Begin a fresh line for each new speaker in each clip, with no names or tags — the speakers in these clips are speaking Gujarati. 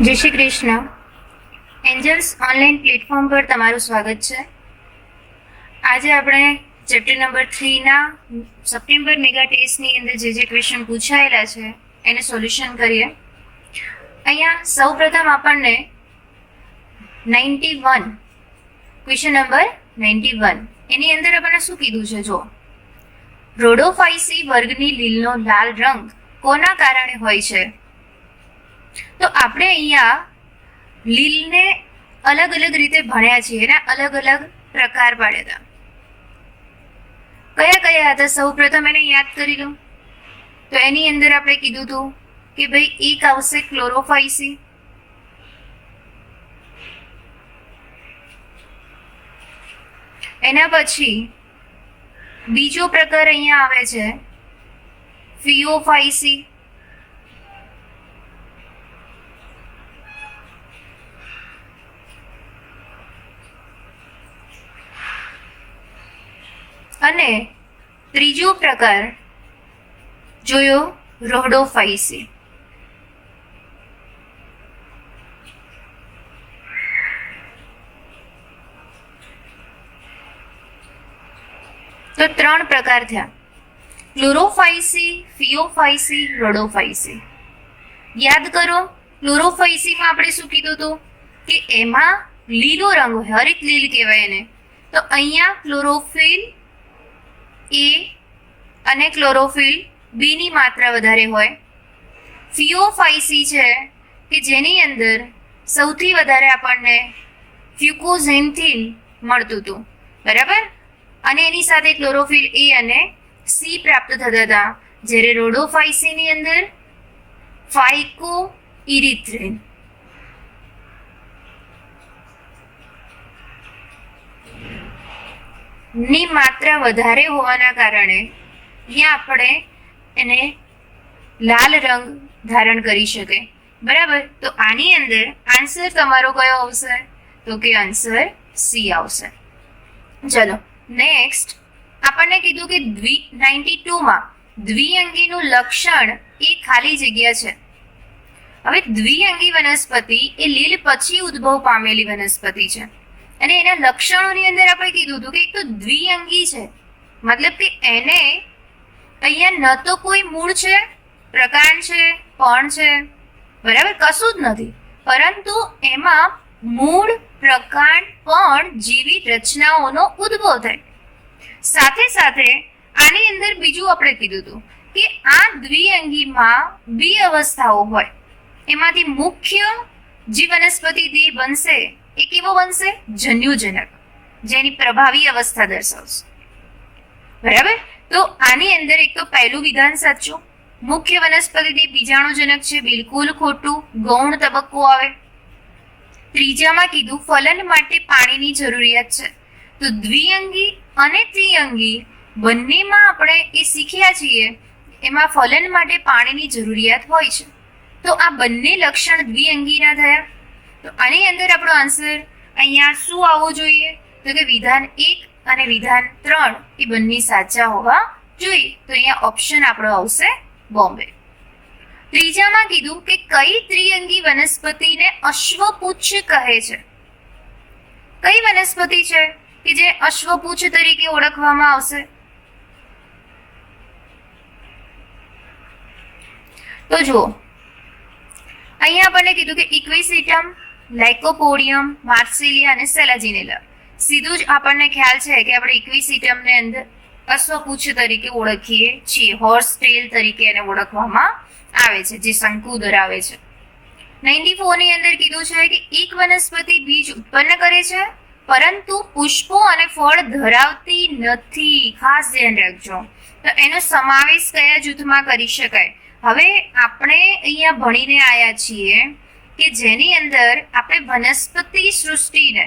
જય Shri Krishna. Angels online platform પર તમારું સ્વાગત છે. આજે આપણે ચેપ્ટર નંબર 3ના સપ્ટેમ્બર મેગા ટેસ્ટની અંદર જે ક્વેશ્ચન પૂછાયેલા છે એને સોલ્યુશન કરીએ. અહીંયા સૌપ્રથમ આપણને 91 ક્વેશ્ચન નંબર 91 એની અંદર આપણને શું કીધું છે? જો રોડોફાઇસી વર્ગની લીલનો લાલ રંગ કોના કારણે હોય છે? તો આપણે અહીંયા લીલને અલગ અલગ રીતે ભણ્યા છીએ ને અલગ અલગ પ્રકાર પાડ્યા હતા. કયા કયા હતા? સૌ પ્રથમ એને યાદ કરી લો. તો એની અંદર આપણે કીધું હતું કે ભાઈ એક આવશે ક્લોરોફાઇસી, એના પછી બીજો પ્રકાર અહીંયા આવે છે ફિયોફાઇસી, અને ત્રીજો પ્રકાર જોયો રોડોફાઇસી. તો ત્રણ પ્રકાર થયા: ક્લોરોફાઇસી, ફિયોફાઇસી, રોડોફાઇસી. યાદ કરો, ક્લોરોફાઇસીમાં આપણે શું કીધું હતું કે એમાં લીલો રંગ હોય, હરિત લીલ કહેવાય એને. તો અહીંયા ક્લોરોફિલ એ અને ક્લોરોફિલ બી ની માત્રા વધારે હોય. ફિયોફાઇસી છે કે જેની અંદર સૌથી વધારે આપણને ફ્યુકોઝેન્થિન મળતું હતું, બરાબર, અને એની સાથે ક્લોરોફિલ એ અને સી પ્રાપ્ત થતા હતા. જ્યારે રોડોફાઇસીની અંદર ફાઇકો ઇરિથ્રિન. ની માત્રા વધારે હોવાના કારણે અહીંયા આપણે એને લાલ રંગ ધારણ કરી શકે, બરાબર. તો આની અંદર આન્સર તમારો કયો આવશે? તો કે આન્સર સી આવશે. ચલો નેક્સ્ટ આપણને કીધું કે 92માં દ્વિઅંગીનું લક્ષણ એ ખાલી જગ્યા છે. હવે દ્વિઅંગી વનસ્પતિ એ લીલ પછી ઉદ્ભવ પામેલી વનસ્પતિ છે અને એના લક્ષણોની અંદર આપણે કીધું હતું કે એક તો દ્વિઅંગી છે, મતલબ કે એને અહીંયા ન તો કોઈ મૂળ છે, પ્રકાંડ છે, પણ છે, બરાબર, કશું જ નથી, પરંતુ એમાં મૂળ, પ્રકાંડ, પણ જેવી રચનાઓનો ઉદ્ભવ થાય. સાથે સાથે આની અંદર બીજું આપણે કીધું હતું કે આ દ્વિઅંગીમાં બે અવસ્થાઓ હોય. એમાંથી મુખ્ય જે વનસ્પતિ દેહ બનશે એ કેવો બનશે? જન્યુજનક, જેની પ્રભાવી અવસ્થા દર્શાવશે, બરાબર. તો આની અંદર એક તો પહેલું વિધાન સાચું, મુખ્ય વનસ્પતિ દેહ બીજાણુજનક છે, બિલકુલ ખોટું, ગૌણ તબક્કો આવે. ત્રીજામાં કીધું ફલન માટે પાણીની જરૂરિયાત છે. તો દ્વિઅંગી અને ત્રિઅંગી બંનેમાં આપણે એ શીખ્યા છીએ એમાં ફલન માટે પાણીની જરૂરિયાત હોય છે. તો આ બંને લક્ષણ દ્વિઅંગીના થયા. તો આની અંદર આપણો આન્સર અહીંયા શું આવવો જોઈએ? તો કે વિધાન 1 અને વિધાન 3 એ બંને સાચા હોવા જોઈએ. તો અહીંયા ઓપ્શન આપણો આવશે બોમ્બે. ત્રીજામાં કીધું કે કઈ ત્રિઅંગી વનસ્પતિને અશ્વપુચ્છ કહે છે? કઈ વનસ્પતિ છે કે જે અશ્વપુચ્છ તરીકે ઓળખવામાં આવશે? તો જુઓ, અહીંયા આપણને કીધું કે ઇક્વિસિટમ, લાઇકોપોડિયમ, માર્સિલિયા અને સેલાજિનેલા. સીધું જ આપણને ખ્યાલ છે કે આપણે ઇક્વિસિટમને અંદર અશ્વપુચ્છ તરીકે ઓળખીએ છીએ, હોર્સ ટેલ તરીકે એને ઓળખવામાં આવે છે, જે શંકુ ધરાવે છે. 94 ની અંદર કીધું છે કે એક વનસ્પતિ બીજ ઉત્પન્ન કરે છે પરંતુ પુષ્પો અને ફળ ધરાવતી નથી. ખાસ ધ્યાન રાખજો. તો એનો સમાવેશ કયા જૂથમાં કરી શકાય? હવે આપણે અહીંયા ભણીને આવ્યા છીએ કે જેની અંદર આપણે વનસ્પતિ સૃષ્ટિને,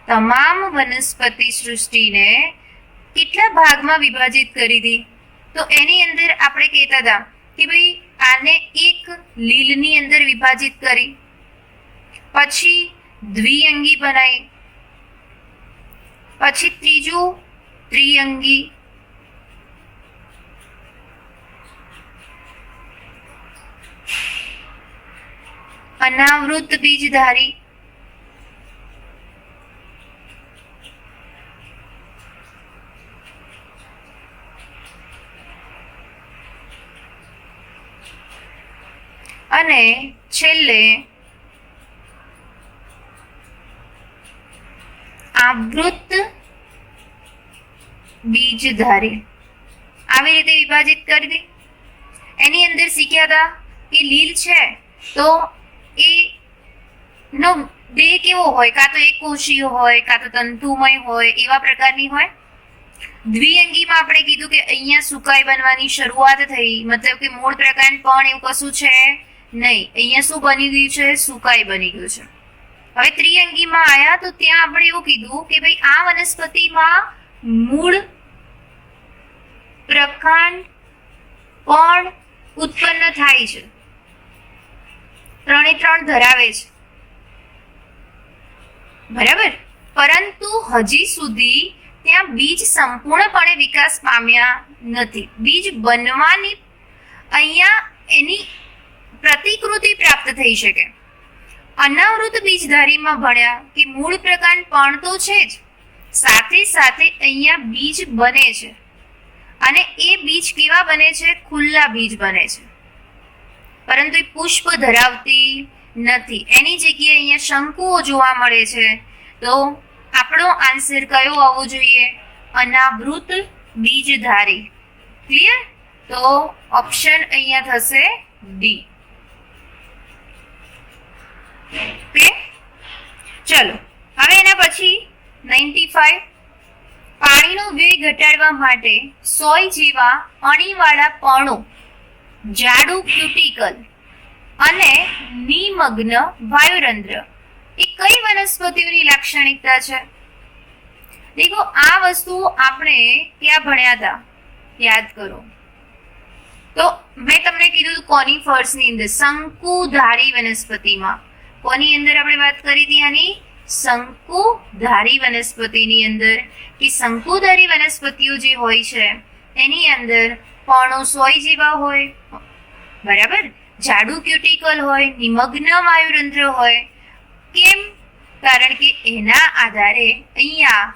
તમામ વનસ્પતિ સૃષ્ટિને કેટલા ભાગમાં વિભાજિત કરી હતી? તો એની અંદર આપણે કહેતા હતા કે ભાઈ આને એક લીલની અંદર વિભાજિત કરી, પછી દ્વિઅંગી બનાવી, પછી ત્રીજું ત્રિઅંગી, અનાવૃત બીજધારી, અને છેલ્લે આવૃત બીજધારી. આવી રીતે વિભાજિત કરી દી. એની અંદર શીખ્યા હતા કે લીલ છે તો એ નો દેહ કેવો હોય, કાં તો એક કોષીય હોય, કાં તો તંતુમય હોય, એવા પ્રકારની હોય. દ્વિઅંગીમાં આપણે કીધું કે અહીંયા સુકાઈ બનવાની શરૂઆત થઈ, મતલબ કે મૂળ પ્રકાંડ પણ એવું કશું છે નહીં. અહીંયા શું બની ગયું છે? સુકાઈ બની ગયું છે. હવે ત્રિઅંગીમાં આયા તો ત્યાં આપણે એવું કીધું કે ભાઈ આ વનસ્પતિમાં મૂળ પ્રકાંડ પણ ઉત્પન્ન થાય છે, 3 એ 3 ધરાવે છે, બરાબર. પરંતુ હજી સુધી ત્યાં બીજ સંપૂર્ણપણે વિકાસ પામ્યા નથી. બીજ બનવાની અહીંયા એની પ્રતિકૃતિ પ્રાપ્ત થઈ શકે. અનાવૃત બીજધારીમાં ભણ્યા કે મૂળ પ્રકાંડ પણ તો છે જ, સાથે સાથે અહીંયા બીજ બને છે, અને એ બીજ કેવા બને છે? ખુલ્લા બીજ બને છે, પરંતુ એ પુષ્પ ધરાવતી નથી. એની જગ્યાએ અહીંયા શંકુઓ જોવા મળે છે. તો આપણો આન્સર કયો આવવો જોઈએ? અનાવૃત બીજધારી. ક્લિયર? તો ઓપ્શન અહીંયા થશે ડી. ઓકે, ચલો હવે એના પછી 95. પાણીનો વ્યય ઘટાડવા માટે સોય જેવા અણીવાળા પણો, જાડું ક્યુટિકલ અને નિમગ્ન વાયુરંધ્ર એ કઈ વનસ્પતિઓની લાક્ષણિકતા છે? દેખો, આ વસ્તુ આપણે ક્યાં ભણ્યા હતા? યાદ કરો. તો મેં તમને કીધું કોનિફર્સની અંદર, શંકુધારી વનસ્પતિમાં. કોની અંદર આપણે વાત કરી હતી? આની શંકુધારી વનસ્પતિની અંદર, કે શંકુધારી વનસ્પતિઓ જે હોય છે એની અંદર પર્ણો સોય જેવા હોય, બરાબર, જાડું ક્યુટિકલ હોય, નિમગ્ન વાયુરંધ્ર હોય. કેમ? કારણ કે એના આધારે અહીંયા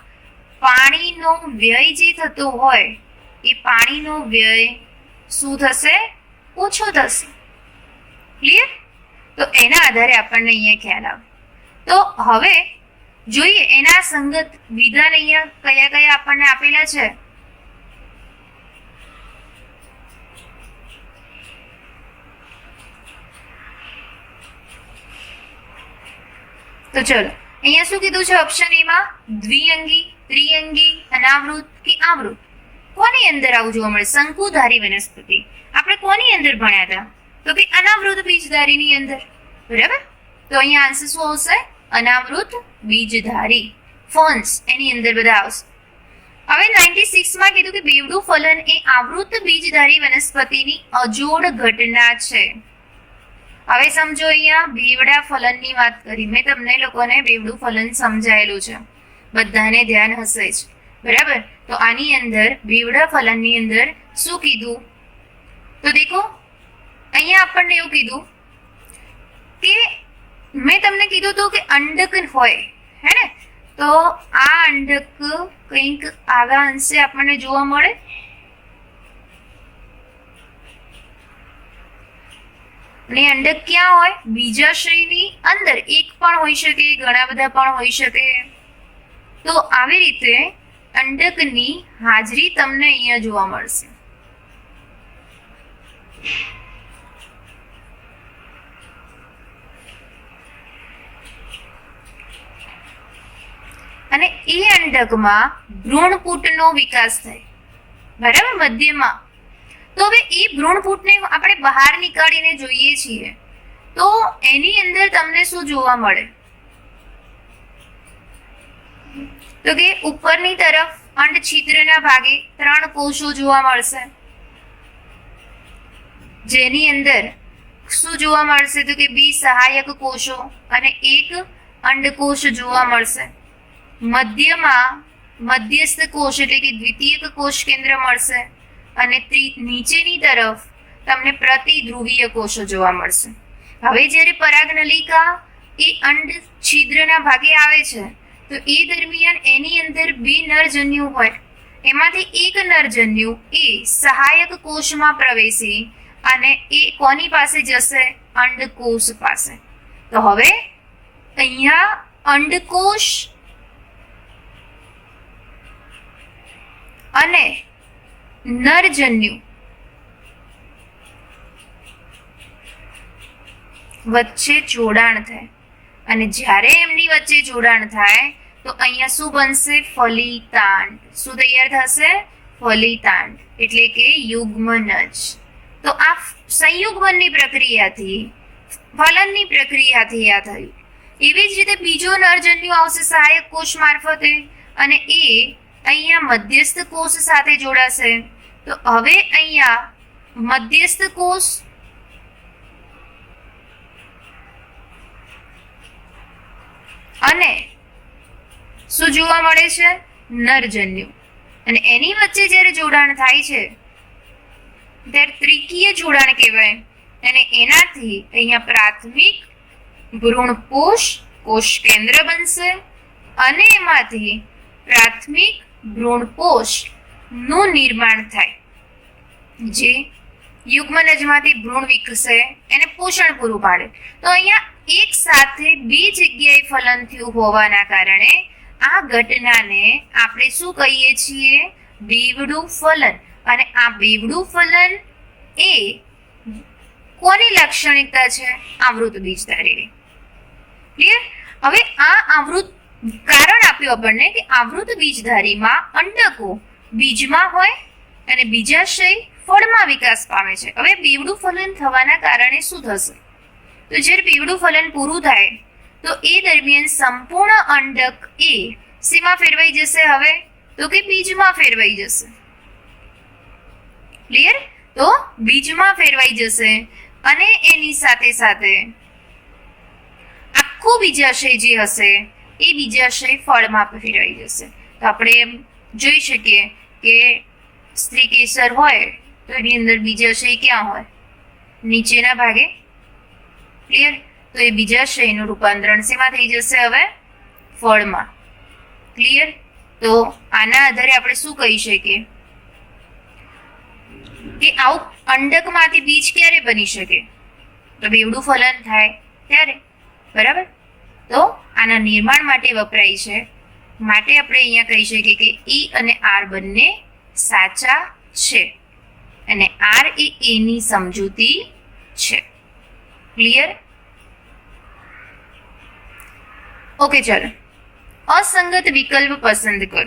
પાણીનો વ્યય જે થતો હોય એ પાણીનો વ્યય શું થશે? ઓછો થશે. ક્લિયર? તો એના આધારે આપણને અહીંયા ખ્યાલ આવે. તો હવે જોઈએ એના સંગત વિધાન અહીંયા કયા કયા આપણને આપેલા છે. તો ચલો અહીંયા શું કીધું છે? ઓપ્શન એ માં દ્વિઅંગી, ત્રિઅંગી, અનાવૃત કે આવૃત. કોની અંદર આવું જોવા મળે? શંકુધારી વનસ્પતિ. આપણે કોની અંદર ભણ્યા હતા? તો કે અનાવૃત બીજધારીની અંદર, બરાબર. તો અહીંયા આન્સર શું આવશે? અનાવૃત બીજધારી. ફર્ન્સ એની અંદર બધા આવશે. હવે 96 માં કીધું કે બેવડું ફલન એ આવૃત બીજધારી વનસ્પતિની અજોડ ઘટના છે. હવે સમજો, અહીંયા બેવડા ફલનની વાત કરી. મેં તમને લોકોને બેવડું ફલન સમજાયેલું છે, બધાને ધ્યાન હશે જ, બરાબર. તો આની અંદર બેવડા ફલનની અંદર શું કીધું? તો દેખો, અહીંયા આપણને એવું કીધું કે મેં તમને કીધું હતું કે અંડક હોય, હે ને? તો આ અંડક કંઈક આવા અંશે આપણને જોવા મળે. અને અંડક ક્યાં હોય? બીજાશયની અંદર. એક પણ હોઈ શકે, ઘણા બધા પણ હોઈ શકે. તો આવી રીતે અંડકની હાજરી તમને અહીંયા જોવા મળશે. અને એ અંડકમાં ભ્રૂણપૂટનો વિકાસ થાય, બરાબર, મધ્યમાં. તો હવે એ ભ્રૂણપૂટને આપણે બહાર નીકાળીને જોઈએ છીએ તો એની અંદર તમને શું જોવા મળે? તો કે ઉપરની તરફ અંડછિદ્રના ભાગે 3 કોષો જોવા મળશે, જેની અંદર શું જોવા મળશે? તો કે 2 સહાયક કોષો અને 1 અંડકોષ જોવા મળશે. મધ્યમાં મધ્યસ્થ કોષ એટલે કે દ્વિતીયક કોષ કેન્દ્ર મળશે, અને નીચેની તરફ તમને પ્રતિધ્રુવીય કોષો જોવા મળશે. હવે જ્યારે પરાગનલિકા એ અંડ છિદ્રના ભાગે આવે છે તો એ દરમિયાન એની અંદર 2 નરજન્યુ હોય, એમાંથી એક નરજન્યુ એ સહાયક કોષમાં પ્રવેશી અને એ કોની પાસે જશે? અંડકોષ પાસે. તો હવે અહીંયા અંડકોષ અને નરજન્યુ વચ્ચે જોડાણ થાય, અને જ્યારે એમની વચ્ચે જોડાણ થાય તો અહીંયા શું બનશે? ફલિતાંડ. શું તૈયાર થશે? ફલિતાંડ એટલે કે યુગ્મનજ. તો આ સંયુગ્મનની પ્રક્રિયાથી, ફલનની પ્રક્રિયાથી આ થયું. એવી જ રીતે બીજો નરજન્યુ આવશે સહાયક કોષ મારફતે, અને એ અહીંયા મધ્યસ્થ કોષ સાથે જોડાશે. તો હવે અહીંયા મધ્યસ્થ કોષ અને શું જોવા મળે છે? નરજન્યુ. અને એની વચ્ચે જ્યારે જોડાણ થાય છે ત્યારે ત્રિકીય જોડાણ કહેવાય. અને એનાથી અહીંયા પ્રાથમિક ભ્રૂણપોષ કોષ કેન્દ્ર બનશે, અને એમાંથી પ્રાથમિક ભ્રૂણપોષ નું નિર્માણ થાય, જે યુગ્મનજમાંથી ભ્રૂણ વિકસે, એને પોષણ પૂરું પાડે. તો અહીંયા એક સાથે 2 જગ્યાએ ફલન થયું હોવાના કારણે આ ઘટનાને આપણે શું કહીએ છીએ? બેવડું ફલન. અને આ બેવડું ફલન એ કોની લાક્ષણિકતા છે? આવૃત બીજધારીની. ક્લિયર? હવે આ આવૃત કારણ આપ્યું આપણને કે આવૃત બીજધારીમાં અંડકો બીજમાં હોય અને બીજાશય ફળમાં વિકાસ પામે છે. હવે બેવડું ફલન થવાના કારણે શું થશે? તો જ્યારે બેવડું ફલન પૂરું થાય તો એ દરમિયાન સંપૂર્ણ અંડક એ શેમાં ફેરવાઈ જશે? હવે તો કે બીજમાં ફેરવાઈ જશે. ક્લિયર? તો બીજમાં ફેરવાઈ જશે, અને એની સાથે સાથે આખું બીજાશય જે હશે એ બીજાશય ફળમાં ફેરવાઈ જશે. તો આપણે એમ જોઈ શકીએ કે સ્ત્રી કેસર હોય તો એની અંદર બીજાશય ક્યાં હોય? નીચેના ભાગે. ક્લિયર? તો એ બીજાશયનું રૂપાંતરણ શેમાં થઈ જશે? હવે ફળમાં. ક્લિયર? તો આના આધારે આપણે શું કહી શકીએ કે આવું અંડકમાંથી બીજ ક્યારે બની શકે? તો બેવડું ફલન થાય ત્યારે. બરાબર? તો આના નિર્માણ માટે વપરાય છે. માટે આપણે અહીંયા કહી શકીએ કે ઈ અને આર બંને સાચા છે, અને આર એ એની સમજૂતી છે. ક્લિયર? ઓકે, ચાલો અસંગત વિકલ્પ પસંદ કરો.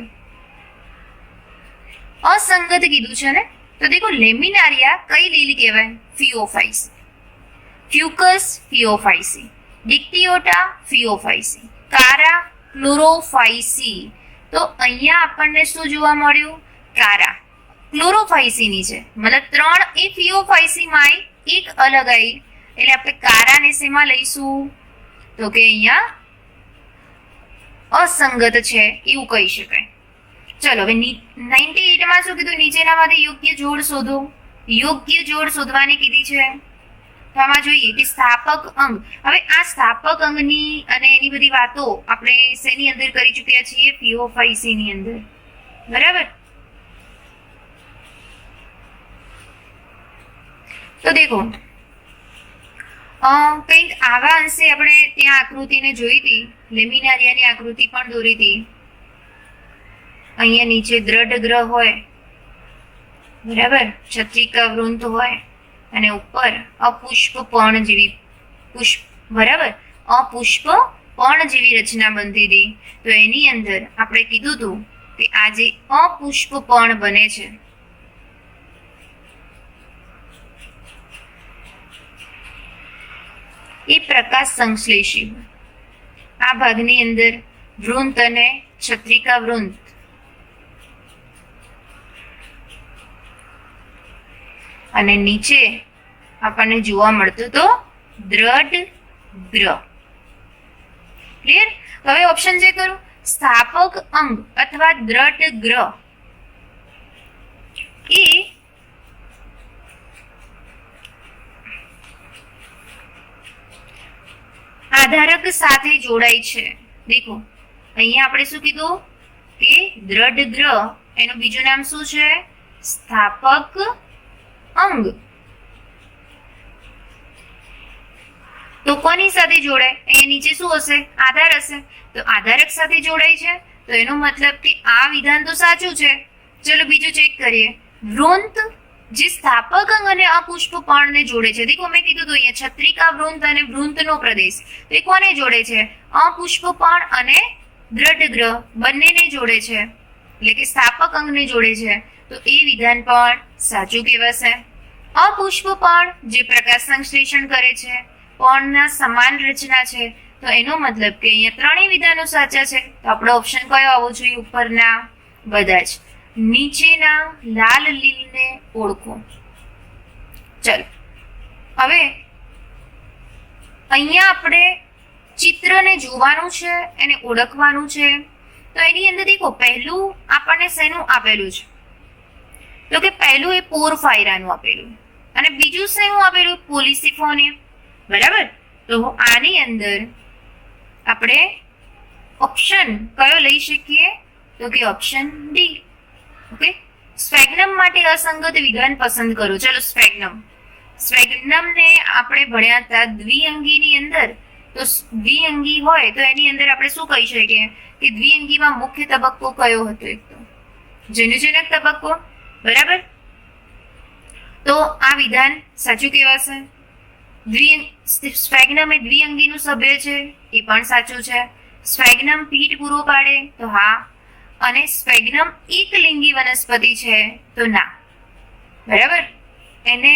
અસંગત કીધું છે ને, તો દેખો લેમિનારિયા કઈ લીલ કહેવાય? ફિયોફાઇસી. ફ્યુકસ ફિયોફાઇસી. ડિક્ટિયોટા ફિયોફાઇસી. કારા ક્લોરોફાઇસી. તો અહીંયા આપણને શું જોવા મળ્યું? કારા ક્લોરોફાઇસીની છે, મતલબ 3 એ ફિયોફાઇસીમાં એક અલગ આવી, એટલે આપણે કારાને શેમાં લઈશું? તો કે અહીંયા અસંગત છે એવું કહી શકાય. ચલો હવે 98માં શું કીધું? નીચેનામાંથી યોગ્ય જોડ શોધો. યોગ્ય જોડ શોધવાની કીધી છે. તો આમાં જોઈએ કે સ્થાપક અંગ. હવે આ સ્થાપક અંગની અને એની બધી વાતો આપણે શેની અંદર કરી ચૂક્યા છીએ? ફિયોફાઇસીની અંદર. બરાબર? તો દેખો કંઈક આવા અંશે આપણે ત્યાં આકૃતિને જોઈ હતી, લેમિનારિયાની આકૃતિ પણ દોરી હતી. અહીંયા નીચે દ્રઢ ગ્રહ હોય, બરાબર, છત્રિકા વૃંત હોય, અને ઉપર અપુષ્પ પર્ણ જેવી બરાબર, અપુષ્પ પર્ણ જેવી રચના બનતી હતી. તો એની અંદર આપણે કીધું હતું કે આ જે અપુષ્પ પર્ણ બને છે એ પ્રકાશ સંશ્લેષી હોય. આ ભાગની અંદર વૃંત અને છત્રિકા વૃંત અને નીચે આપણને જોવા મળતું તો દ્રઢ ગ્રહ. ક્લિયર? હવે ઓપ્શન જે કરું, સ્થાપક અંગ અથવા દ્રઢ ગ્રહ એ આધારક સાથે જોડાય છે. દેખો અહીંયા આપણે શું કીધું કે દ્રઢ ગ્રહ એનું બીજું નામ શું છે? સ્થાપક અંગ. તો કોની સાથે જોડાય? અહીંયા નીચે શું હશે? આધાર હશે. તો આધારક સાથે જોડાય છે તો એનો મતલબ કે આ વિધાન તો સાચું છે. ચલો બીજું ચેક કરીએ. વૃંત જે સ્થાપક અંગ અને અપુષ્પપર્ણને જોડે છે. દેખો મેં કીધું તો અહીંયા છત્રિકા વૃંત અને વૃંતનો પ્રદેશ તો એ કોને જોડે છે? અપુષ્પપર્ણ અને દ્રઢ ગ્રહ બંનેને જોડે છે, એટલે કે સ્થાપક અંગને જોડે છે. તો એ વિધાન પણ સાચું કહેવાશે. અપુષ્પપર્ણ જે પ્રકાશ સંશ્લેષણ કરે છે, પર્ણના સમાન રચના છે, તો એનો મતલબ કે અહીંયા ત્રણેય વિધાનો સાચા છે. તો આપણો ઓપ્શન કયો આવવો જોઈએ? ઉપરના બધા જ. નીચેના લાલ લીલને ઓળખો. ચલો હવે અહીંયા આપણે ચિત્રને જોવાનું છે એને ઓળખવાનું છે. તો એની અંદર દેખો પહેલું આપણને શેનું આપેલું છે? તો કે પહેલું એ પોરફાયરાનું આપેલું અને બીજું શેનું આપેલું? પોલિસિફોનિયમ. બરાબર. તો આની અંદર આપણે ઓપ્શન કયો લઈ શકીએ? તો કે ઓપ્શન ડી. ઓકે. સ્ફેગ્નમ માટે અસંગત વિધાન પસંદ કરો. ચલો સ્ફેગ્નમને આપણે ભણ્યા હતા દ્વિઅંગીની અંદર. તો દ્વિઅંગી હોય તો એની અંદર આપણે શું કહી શકીએ કે દ્વિઅંગીમાં મુખ્ય તબક્કો કયો હતો? એક તો જન્યુજનક તબક્કો. બરાબર. તો આ વિધાન સાચું કહેવાશે. સ્ફેગ્નમ એ દ્વિઅંગીનું સભ્ય છે, એ પણ સાચું છે. સ્ફેગ્નમ પીઠ પૂરો પાડે તો હા, અને સ્ફેગ્નમ એકલિંગી વનસ્પતિ છે તો ના. બરાબર. એને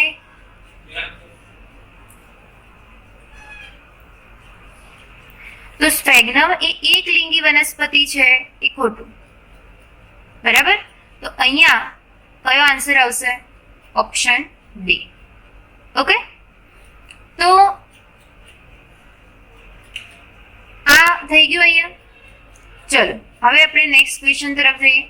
તો સ્ફેગ્નમ એ એકલિંગી વનસ્પતિ છે એ ખોટું. બરાબર. તો અહીંયા કયો આન્સર આવશે? Option D. ઓકે. તો આ થઈ ગયું અહીંયા. ચલો હવે આપણે નેક્સ્ટ ક્વેશ્ચન તરફ જઈએ.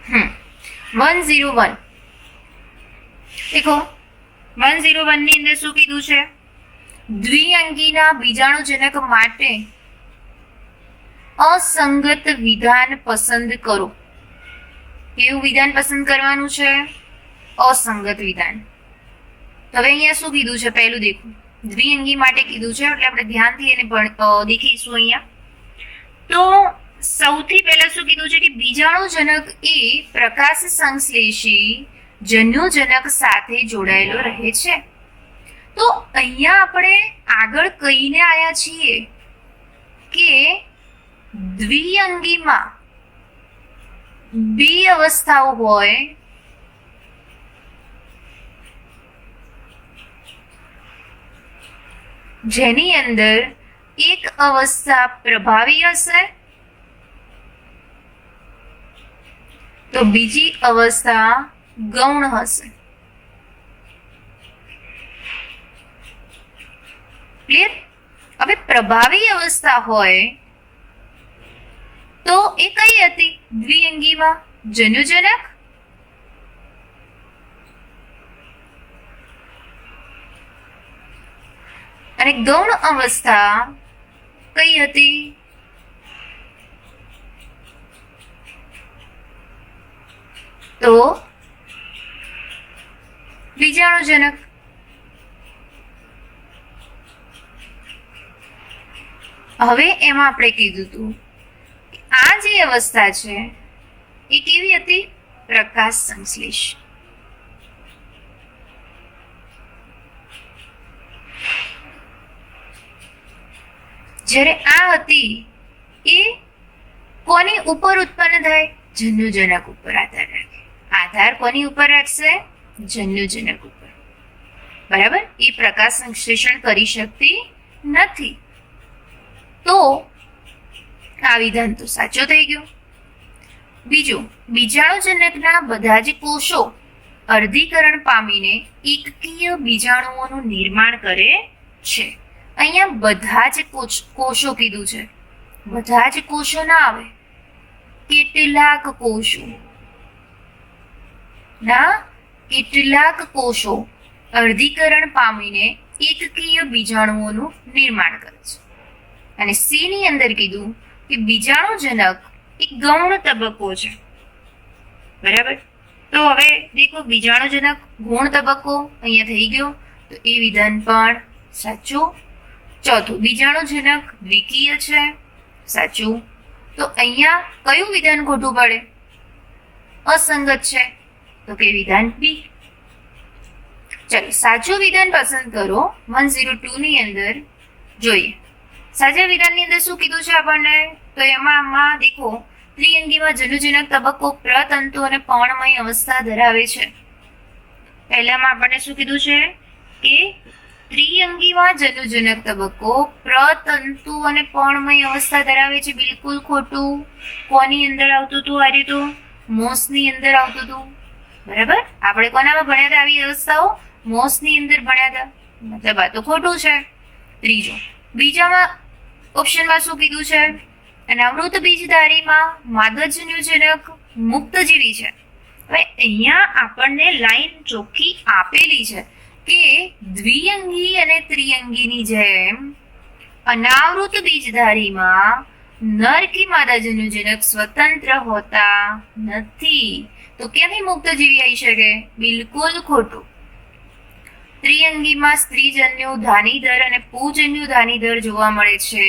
હમ 101 દેખો 101 ની અંદર શું કીધું છે? દ્વિઅંગીના બીજાણુજનક માટે અસંગત વિધાન પસંદ કરો. કેવું વિધાન પસંદ કરવાનું છે? અસંગત વિધાન. હવે અહીંયા શું કીધું છે? પહેલું દેખો દ્વિઅંગી માટે કીધું છે એટલે આપણે ધ્યાનથી એને દેખીશું અહીંયા. તો સૌથી પહેલા શું કીધું છે કે બીજાણુજનક એ પ્રકાશ સંશ્લેષી જન્યુજનક સાથે જોડાયેલો રહે છે. તો અહીંયા આપણે આગળ કહીને આવ્યા છીએ કે દ્વિઅંગીમાં બે અવસ્થાઓ હોય જેની અંદર એક અવસ્થા પ્રભાવી હશે તો બીજી અવસ્થા ગૌણ હશે. ક્લિયર? હવે પ્રભાવી અવસ્થા હોય તો એ કઈ હતી? દ્વિઅંગીમાં જન્યુજનક. અને ગૌણ અવસ્થા કઈ હતી? તો બીજાણુજનક. હવે એમાં આપણે કીધું હતું આ જે અવસ્થા છે એ કેવી હતી? પ્રકાશ સંશ્લેષ. જ્યારે આ હતી એ કોની ઉપર ઉત્પન્ન થાય? જન્યુજનક ઉપર આધાર રાખે. આધાર કોની ઉપર રાખશે? જન્યુજનક ઉપર. બરાબર. એ પ્રકાશ સંશ્લેષણ કરી શકતી નથી. તો આ વિધાન તો સાચો થઈ ગયો. બીજું, બીજાણુજનકના બધા જ કોષો અર્ધીકરણ પામીને એકકીય બીજાણુઓનું નિર્માણ કરે છે. અહીંયા બધા જ કોષો કીધું છે. બધા જ કોષો ના આવે, કેટલાક કોષો. ના કેટલાક કોષો અર્ધીકરણ પામીને એકકીય બીજાણુઓનું નિર્માણ કરે છે. અને સી ની અંદર કીધું કે બીજાણુજનક એક ગૌણ તબક્કો છે. બરાબર. તો હવે દેખો બીજાણુજનક ગૌણ તબક્કો અહીંયા થઈ ગયો, તો એ વિધાન પણ સાચું. ચોથું, બીજાણુજનક દ્વિકીય છે, સાચું. તો અહીંયા કયું વિધાન ખોટું પડે? અસંગત છે, તો કે વિધાન બી. ચલો સાચું વિધાન પસંદ કરો. 102 ની અંદર જોઈએ સાચા વિધાનની અંદર શું કીધું છે આપણને. તો આમાં દેખો ત્રિઅંગીમાં જનુજનક તબક્કો પ્રતંતુ અને પર્ણમય અવસ્થા ધરાવે છે. પહેલામાં આપણને શું કીધું છે કે ત્રિઅંગીમાં જનુજનક તબક્કો પ્રતંતુ અને પર્ણમય અવસ્થા ધરાવે છે. બિલકુલ ખોટું. કોની અંદર આવતું હતું? આ રીતું મોસની અંદર આવતું હતું. બરાબર. આપણે કોનામાં ભણ્યા હતા આવી અવસ્થાઓ? મોસની અંદર ભણ્યા હતા. મતલબ આ તો ખોટું છે. ત્રીજો, બીજામાં ઓપ્શનમાં શું કીધું છે? અનાવૃત બીજધારીમાં માદજન્યુજનક મુક્તજીવી છે. હવે અહીંયા આપણને લાઈન ચોખ્ખી આપેલી છે કે દ્વિઅંગી અને ત્રિઅંગીની જેમ અનાવૃત બીજધારીમાં નર કે માદાજન્યુજનક સ્વતંત્ર હોતા નથી. તો ક્યાંથી મુક્તજીવી આવી શકે? બિલકુલ ખોટું. ત્રિઅંગીમાં સ્ત્રીજન્યુ ધાનીધર અને પૂજન્યુ ધાનીધર જોવા મળે છે.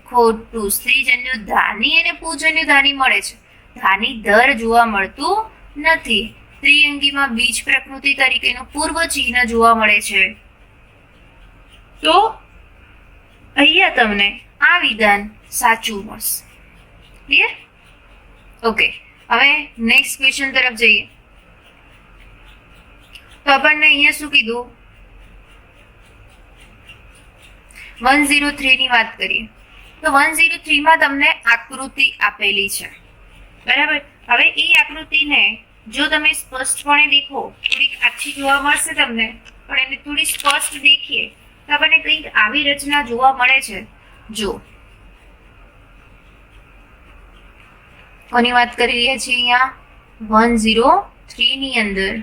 ખોટું. સ્ત્રીજન્યુ ધાની અને પૂજન્યુ ધાની મળે છે, ધાનીધર જોવા મળતું નથી. ત્રિઅંગીમાં બીજ પ્રકૃતિ તરીકેનું પૂર્વ ચિહ્ન જોવા મળે છે. તો અહીંયા તમને આ વિધાન સાચું મળશે. ક્લિયર? ઓકે. હવે નેક્સ્ટ ક્વેશ્ચન તરફ જઈએ. તો આપણને અહીંયા શું કીધું? 103 ની વાત કરીએ તો 103 માં તમને આકૃતિ આપેલી છે. બરાબર. હવે એ આકૃતિને જો તમે સ્પષ્ટપણે દેખો, થોડીક આછી જોવા મળશે તમને, પણ એને થોડી સ્પષ્ટ દેખીએ તો આપણને કંઈક આવી રચના જોવા મળે છે. જો કોની વાત કરી રહ્યા છીએ અહીંયા? 103 ની અંદર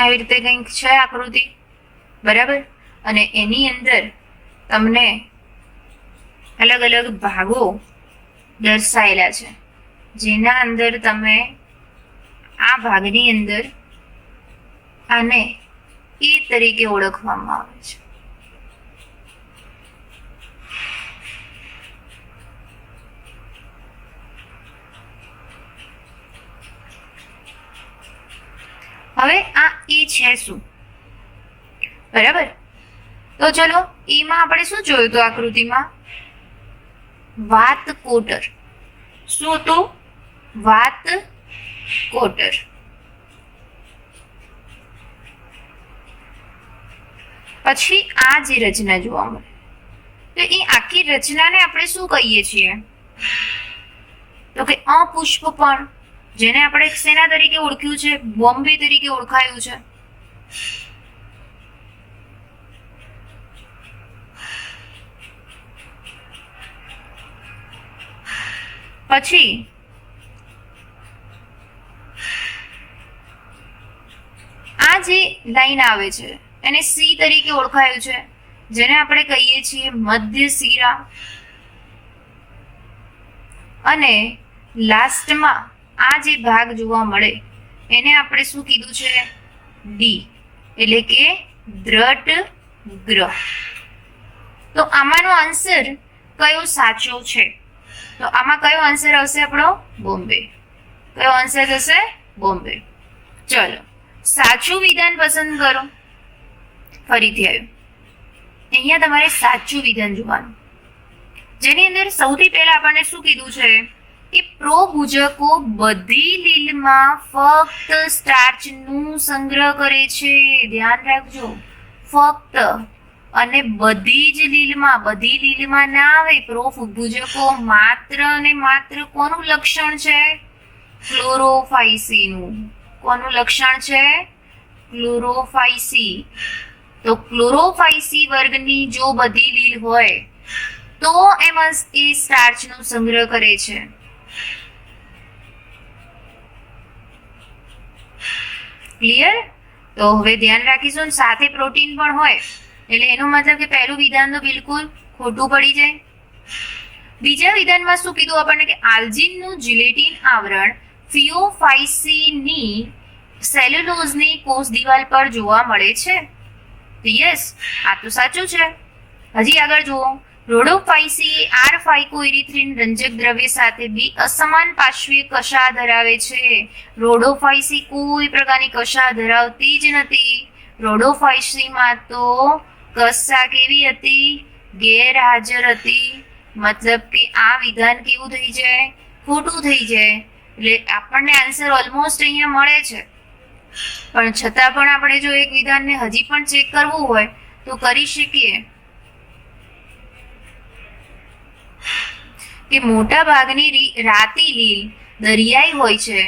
આવી રીતે કંઈક છે આકૃતિ. બરાબર. અને એની અંદર તમને અલગ અલગ ભાગો દર્શાયેલા છે, જેના અંદર તમે આ ભાગની અંદર આને એ તરીકે ઓળખવામાં આવે છે. હવે આ એ છે શું? બરાબર. તો ચલો એમાં આપણે શું જોયું હતું આકૃતિમાં? વાત કોટર. શું હતું? વાત કોટર. પછી આ જે રચના જોવા મળે, તો એ આખી રચનાને આપણે શું કહીએ છીએ? તો કે અપુષ્પપણ, જેને આપણે સેના તરીકે ઓળખ્યું છે? બોમ્બે તરીકે ઓળખાયું છે. પછી આ જે લાઈન આવે છે એને સી તરીકે ઓળખાયું છે, જેને આપણે કહીએ છીએ મધ્ય શિરા. અને લાસ્ટમાં આ જે ભાગ જોવા મળે એને આપણે શું કીધું છે? ડી, એટલે કે દ્રઢ ગ્રહ. તો આમાંનો આન્સર કયો સાચો છે? તો આમાં કયો આન્સર આવશે આપણો? બોમ્બે. કયો આન્સર થશે? બોમ્બે. ચલો સાચું વિધાન પસંદ કરો. ફરીથી આવ્યું. અહીંયા તમારે સાચું વિધાન જોવાનું, જેની અંદર સૌથી પહેલા આપણને શું કીધું છે કે પ્રોભુજકો બધી લીલમાં ફક્ત સ્ટાર્ચનું સંગ્રહ કરે છે. ધ્યાન રાખજો, ફક્ત અને બધી જ લીલમાં, બધી લીલમાં ના આવે. પ્રોભુજકો માત્ર અને માત્ર કોનું લક્ષણ છે? ક્લોરોફાઇસીનું. કોનું લક્ષણ છે? ક્લોરોફાઇસી. તો ક્લોરોફાઇસી વર્ગની જો બધી લીલ હોય તો એમાં એ સ્ટાર્ચનો સંગ્રહ કરે છે. ક્લિયર? તો હવે ધ્યાન રાખીશું, સાથે પ્રોટીન પણ હોય એટલે એનો મતલબ કે પહેલું વિધાન તો બિલકુલ ખોટું પડી જાય. બીજા વિધાનમાં શું કીધું આપણને કે આલ્જિનનું જિલેટિન આવરણ ફિયોફાઇસીની સેલ્યુલોઝની કોષ દિવાલ પર જોવા મળે છે. યસ, આ તો સાચું છે. હજી આગળ જુઓ. રોડોફાઇસી આર ફાઇકોઇરિથ્રિન રંજક દ્રવ્ય સાથે બી અસમાન પાર્શ્વીય કશા ધરાવે છે. રોડોફાઇસી કોઈ પ્રકારની કશા ધરાવતી જ નથી. રોડોફાઇસીમાં તો કશા કેવી હતી? ગેરહાજર હતી. મતલબ કે આ વિધાન કેવું થઈ જાય? ખોટું થઈ જાય. એટલે આપણને આન્સર ઓલમોસ્ટ અહીંયા મળે છે, પણ છતાં પણ આપણે જો એક વિધાનને હજી પણ ચેક કરવું હોય તો કરી શકીએ કે મોટા ભાગની રાતી લીલ દરિયાઈ હોય છે.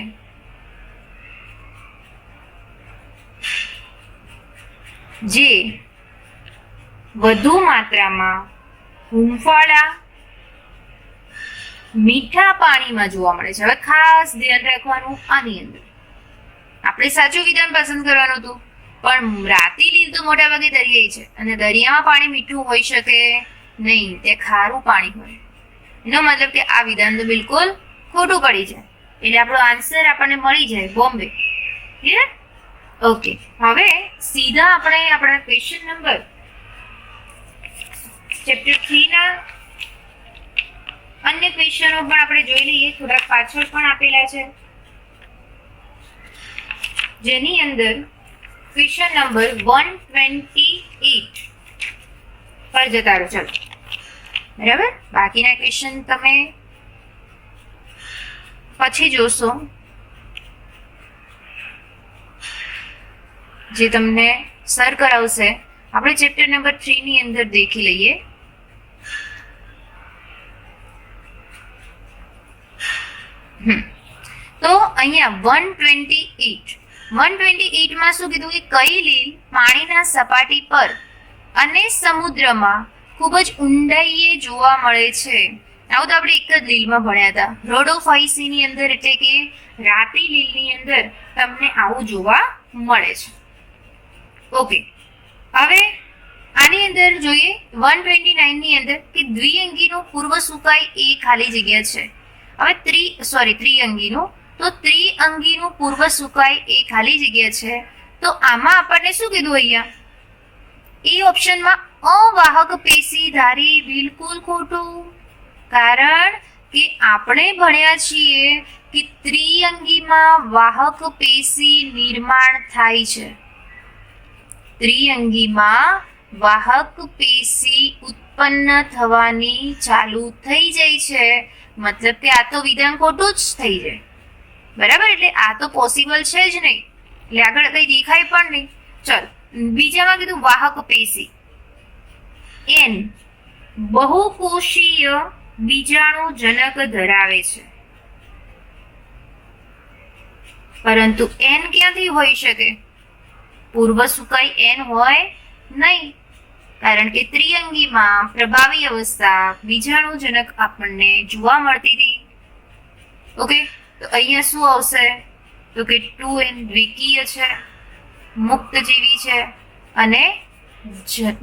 જે વધુ માત્રામાં હૂંફાળા મીઠા પાણીમાં જોવા મળે છે. હવે ખાસ ધ્યાન રાખવાનું, આની અંદર આપણે સાચું વિધાન પસંદ કરવાનું હતું, પણ રાતી લીલ તો મોટા ભાગે દરિયાઈ છે અને દરિયામાં પાણી મીઠું હોઈ શકે નહીં, તે ખારું પાણી હોય. એનો મતલબ કે આ વિધાન તો બિલકુલ ખોટું પડી જાય. એટલે આપણો આન્સર આપણને મળી જાય બોમ્બે. ક્લિયર? ઓકે, હવે સીધા આપણે આપણા ક્વેશ્ચન નંબર ચેપ્ટર 3 ના અન્ય ક્વેશ્ચનો પણ આપણે જોઈ લઈએ. થોડાક પાછળ પણ આપેલા છે, જેની અંદર ક્વેશ્ચન નંબર 128 પર જતા રહો. ચલો, બરાબર. બાકીના ક્વેશ્ચન તમે પછી જોશો, જે તમને સર કરાવશે. આપણે ચેપ્ટર નંબર 3 ની અંદર દેખી લઈએ. તો અહીંયા 128 માં શું કીધું કે કઈ લીલ પાણીના સપાટી પર અને સમુદ્રમાં ખૂબ જ ઊંડાઈએ જોવા મળે છે. આવું તો આપણે એક જ લીલમાં ભણ્યા હતા, રોડોફાઇસીની અંદર, એટલે કે રાતી લીલની અંદર તમને આવું જોવા મળે છે. ઓકે, હવે આની અંદર જોઈએ 129 ની અંદર કે દ્વિઅંગીનું પૂર્વ સુકાય એ ખાલી જગ્યા છે. હવે ત્રિઅંગીનું, તો ત્રિઅંગીનું પૂર્વ સુકાય એ ખાલી જગ્યા છે. તો આમાં આપણને શું કીધું? અહીંયા એ ઓપ્શનમાં અવાહક પેશીધારી. બિલકુલ ખોટું, કારણ કે આપણે ભણ્યા છીએ કે ત્રિઅંગીમાં વાહક પેશી નિર્માણ થાય છે. ત્રિઅંગીમાં વાહક પેશી ઉત્પન્ન થવાની ચાલુ થઈ જાય છે. મતલબ કે આ તો વિધાન ખોટું જ થઈ જાય. બરાબર? એટલે આ તો પોસિબલ છે જ નહીં, એટલે આગળ કઈ દેખાય પણ નહીં. ચલ, બીજામાં કીધું વાહક પેશી એન બહુકોષીય બીજાણુ જનક ધરાવે છે. પરંતુ એન ક્યાંથી હોઈ શકે? પૂર્વ સુકાઈ એન હોય નહીં, કારણ કે ત્રિઅંગીમાં પ્રભાવી અવસ્થા બીજાણુજનક આપણને જોવા મળતી હતી. ઓકે, તો અહીંયા શું આવશે? તો કે 2n દ્વિકીય છે, મુક્તજીવી છે અને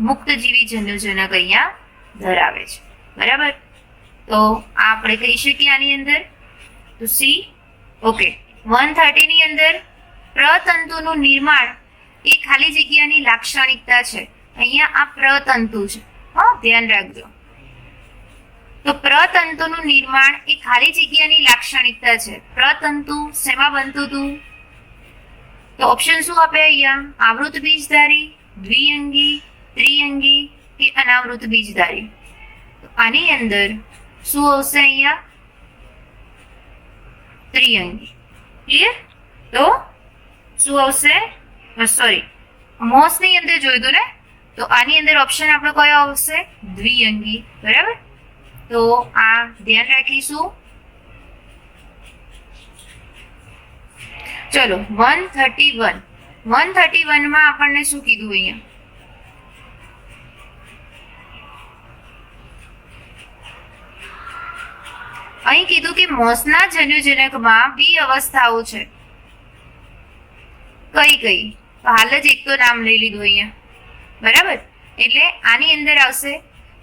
મુક્તજીવી જન્યુજનક અહીંયા ધરાવે છે. બરાબર? તો આપણે કહી શકીએ આની અંદર તો સી. ઓકે, 130 ની અંદર પ્રતંતુનું નિર્માણ એ ખાલી જગ્યાની લાક્ષણિકતા છે. અહીંયા આ પ્રતંતુ છે, હા, ધ્યાન રાખજો. તો પ્રતંતુનું નિર્માણ એ ખાલી જગ્યાની લાક્ષણિકતા છે. પ્રતંતુ શેમાં બનતું હતું? તો ઓપ્શન શું આપે અહીંયા? આવૃત બીજધારી, દ્વિઅંગી, ત્રિઅંગી કે અનાવૃત બીજધારી. તો આની અંદર શું આવશે અહીંયા? ત્રિઅંગી. ક્લિયર? તો શું આવશે? સોરી, મોસ ની અંદર જોયું હતું ને, તો આની અંદર ઓપ્શન આપણો કયો આવશે? દ્વિઅંગી. બરાબર? તો આ ધ્યાન રાખીશું. ચલો 131 માં આપણને શું કીધું અહીંયા? અહીં કીધું કે મોસના જન્યુજનકમાં 2 અવસ્થાઓ છે. કઈ કઈ? હાલ જ એક તો નામ લઈ લીધું અહીંયા. બરાબર? એટલે આની અંદર આવશે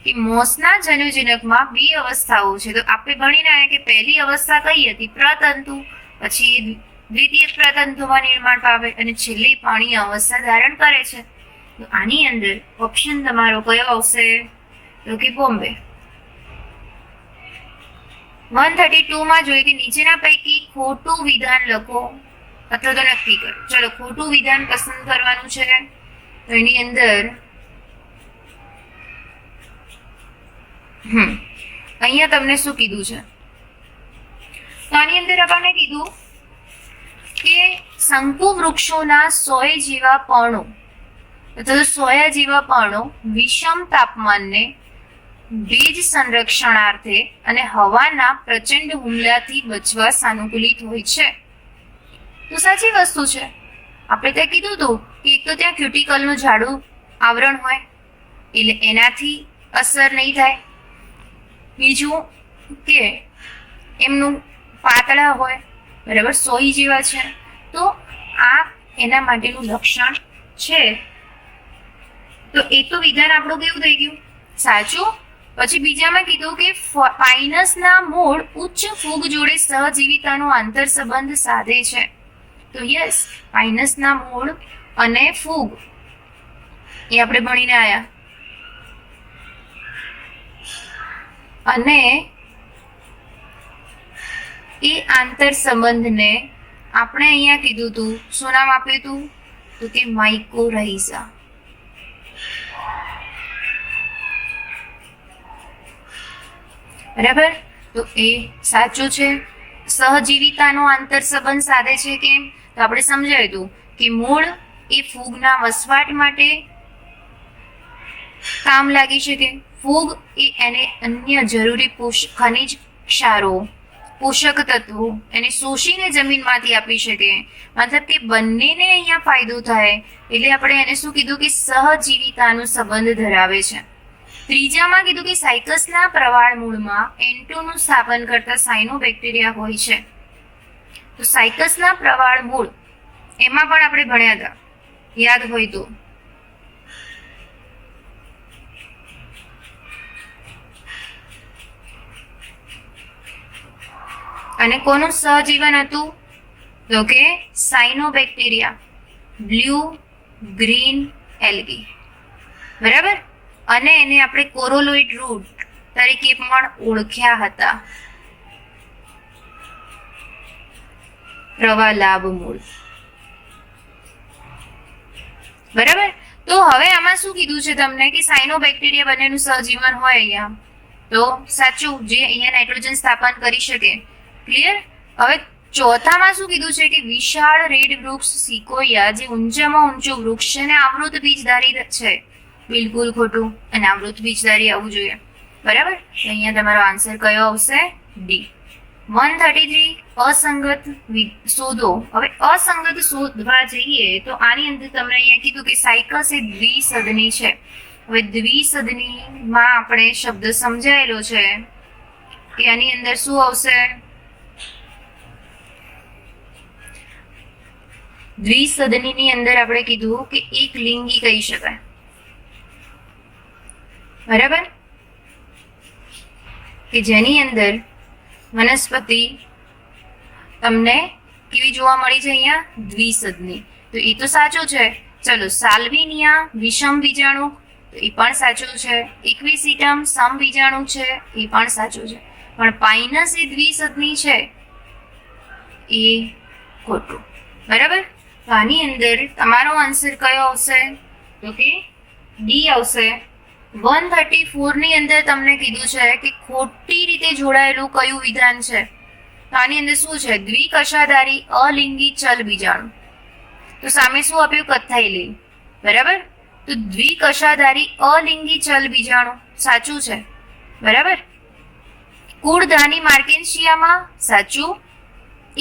કે મોસના જન્યુજનકમાં 2 અવસ્થાઓ છે. તો આપણે ભણીને આવ્યા કે પહેલી અવસ્થા કઈ હતી? પ્રતંતુ. પછી દ્વિતીય પ્રતંતુમાં નિર્માણ પામે અને છેલ્લી પાણી અવસ્થા ધારણ કરે છે. તો આની અંદર ઓપ્શન તમારો કયો આવશે? તો કે બોમ્બે. 132 માં જોઈએ કે નીચેના પૈકી ખોટું વિધાન લખો અથવા તો નક્કી કરો. ચલો ખોટું વિધાન પસંદ કરવાનું છે. તો એની અંદર અહીંયા તમને શું કીધું છે? તો આની અંદર આપણને કીધું કે શંકુ વૃક્ષોના 100 જેવા પર્ણો અથવા 100 જેવા પર્ણો વિષમ તાપમાનને ભેજ સંરક્ષણાર્થે અને હવાના પ્રચંડ હુમલાથી બચવા સાનુકૂલિત હોય છે. તો સાચી વસ્તુ છે. આપણે ત્યાં કીધું હતું કે એક તો ત્યાં ક્યુટિકલનું જાડું આવરણ હોય એટલે એનાથી અસર નહીં થાય. બીજું કે એમનું પાતળા હોય, બરાબર, સોય જેવા છે. તો આ એના માટેનું લક્ષણ છે. તો એ તો વિધાન આપણું કેવું થઈ ગયું? સાચું. પછી બીજામાં કીધું કે પાઇનસના મૂળ ઉચ્ચ ફૂગ જોડે સહજીવિતાનો આંતર સંબંધ સાધે છે. તો યસ, પાઇનસના મૂળ અને ફૂગ એ આપણે ભણીને આવ્યા. અને એ આંતર સંબંધને આપણે અહીંયા કીધું હતું, શું નામ આપ્યું હતું? તો કે માઇકોરાઇઝા. બરાબર? તો એ સાચું છે. સહજીવિતાનો આંતર સંબંધ સાધે છે. કેમ? તો આપણે સમજાવ્યું હતું કે મૂળ એ ફૂગના વસવાટ માટે કામ લાગી શકે. ફૂગ એ એને અન્ય જરૂરી ખનિજ ક્ષારો, પોષક તત્વો એને શોષીને જમીનમાંથી આપી શકે. મતલબ કે બંનેને અહીંયા ફાયદો થાય. એટલે આપણે એને શું કીધું કે સહજીવિતાનો સંબંધ ધરાવે છે. ત્રીજામાં કીધું કે સાયકસના પ્રવાળ મૂળમાં N2 નું સ્થાપન કરતા સાયનોબેક્ટેરિયા હોય છે. તો સાયકસના પ્રવાળ મૂળ એમાં પણ આપણે ભણ્યા હતા, યાદ હોય તો. અને કોનું સહજીવન હતું? તો કે સાયનોબેક્ટેરિયા, બ્લુ ગ્રીન એલ્ગી. બરાબર? અને એને આપણે કોરોલોઇડ રૂટ તરીકે પણ ઓળખ્યા હતા. પ્રવાલાભ મૂળ. બરાબર? તો હવે આમાં શું કીધું છે તમને કે સાયનોબેક્ટેરિયા બંનેનું સહજીવન હોય અહીંયા. તો સાચું, જે અહીંયા નાઇટ્રોજન સ્થાપન કરી શકે. ક્લિયર? હવે ચોથામાં શું કીધું છે કે વિશાળ રેડ વૃક્ષ સિકોયા જે ઊંચામાં ઊંચું વૃક્ષ છે ને આવૃત બીજધારી છે. બિલકુલ ખોટું. અને આવૃત બીજધારી આવવું જોઈએ. બરાબર? અહીંયા તમારો આન્સર કયો આવશે? ડી. 133 અસંગત શોધો. હવે અસંગત શોધવા જઈએ તો આની અંદર તમને અહીંયા કીધું કે સાયકસ એ દ્વિસદની છે. હવે દ્વિસદનીમાં આપણે શબ્દ સમજાયેલો છે કે આની અંદર શું આવશે? દ્વિસદનીની અંદર આપણે કીધું કે એક લિંગી કહી શકાય. બરાબર? કે જેની અંદર વનસ્પતિ તમને કેવી જોવા મળી છે? અહીંયા દ્વિસદની. તો એ તો સાચું છે. ચલો, સાલ્વિનિયા વિષમ બીજાણુ, તો એ પણ સાચું છે. ઇક્વિસિટમ સમ બીજાણુ છે, એ પણ સાચું છે. પણ પાઇનસ એ દ્વિસદની છે, એ ખોટું. બરાબર? તો આની અંદર તમારો આન્સર કયો આવશે? તો કે ડી આવશે. 134 ની અંદર તમને કીધું છે કે ખોટી રીતે જોડાયેલું કયું વિધાન છે? તો આની અંદર શું છે? દ્વિકશાધારી અલિંગી ચલ બીજાણુ. તો સામે શું આપ્યું? કથ્થાઇલિન. બરાબર. તો દ્વિકશાધારી અલિંગી ચલ બીજાણુ સાચું છે. બરાબર. કુળધાની માર્કેન્શિયામાં સાચું.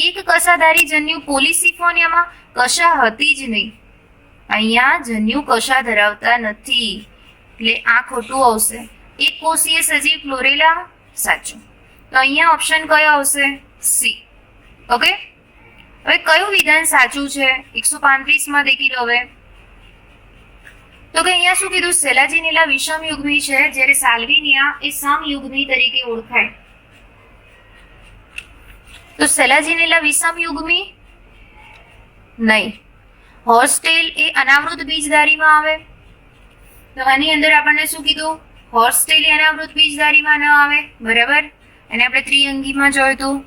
એક કશાધારી જન્યુ પોલિસિફોનિયામાં કશા હતી જ નહીં. અહીંયા જન્યુ કશા ધરાવતા નથી, એટલે આ ખોટું આવશે. એક કોષીય સજીવ ક્લોરેલા સાચું. તો અહીંયા ઓપ્શન કયો આવશે? સી. ઓકે. હવે કયું વિધાન સાચું છે? 135 માં દેખી લો. હવે તો કે અહીંયા શું કીધું? સેલાજિનેલા વિષમયુગ્મી છે, જ્યારે સાલ્વિનિયા એ સમયુગ્મી તરીકે ઓળખાય. તો સેલાજિનેલા વિષમયુગ્મી નહીં. હોર્સ્ટેલ એ અનાવૃત બીજધારીમાં આવે. તો આની અંદર આપણને શું કીધું? હોર્સ્ટેલ એ અનાવૃત બીજધારીમાં ન આવે. બરાબર. અને આપણે ત્રિઅંગીમાં જોયું હતું,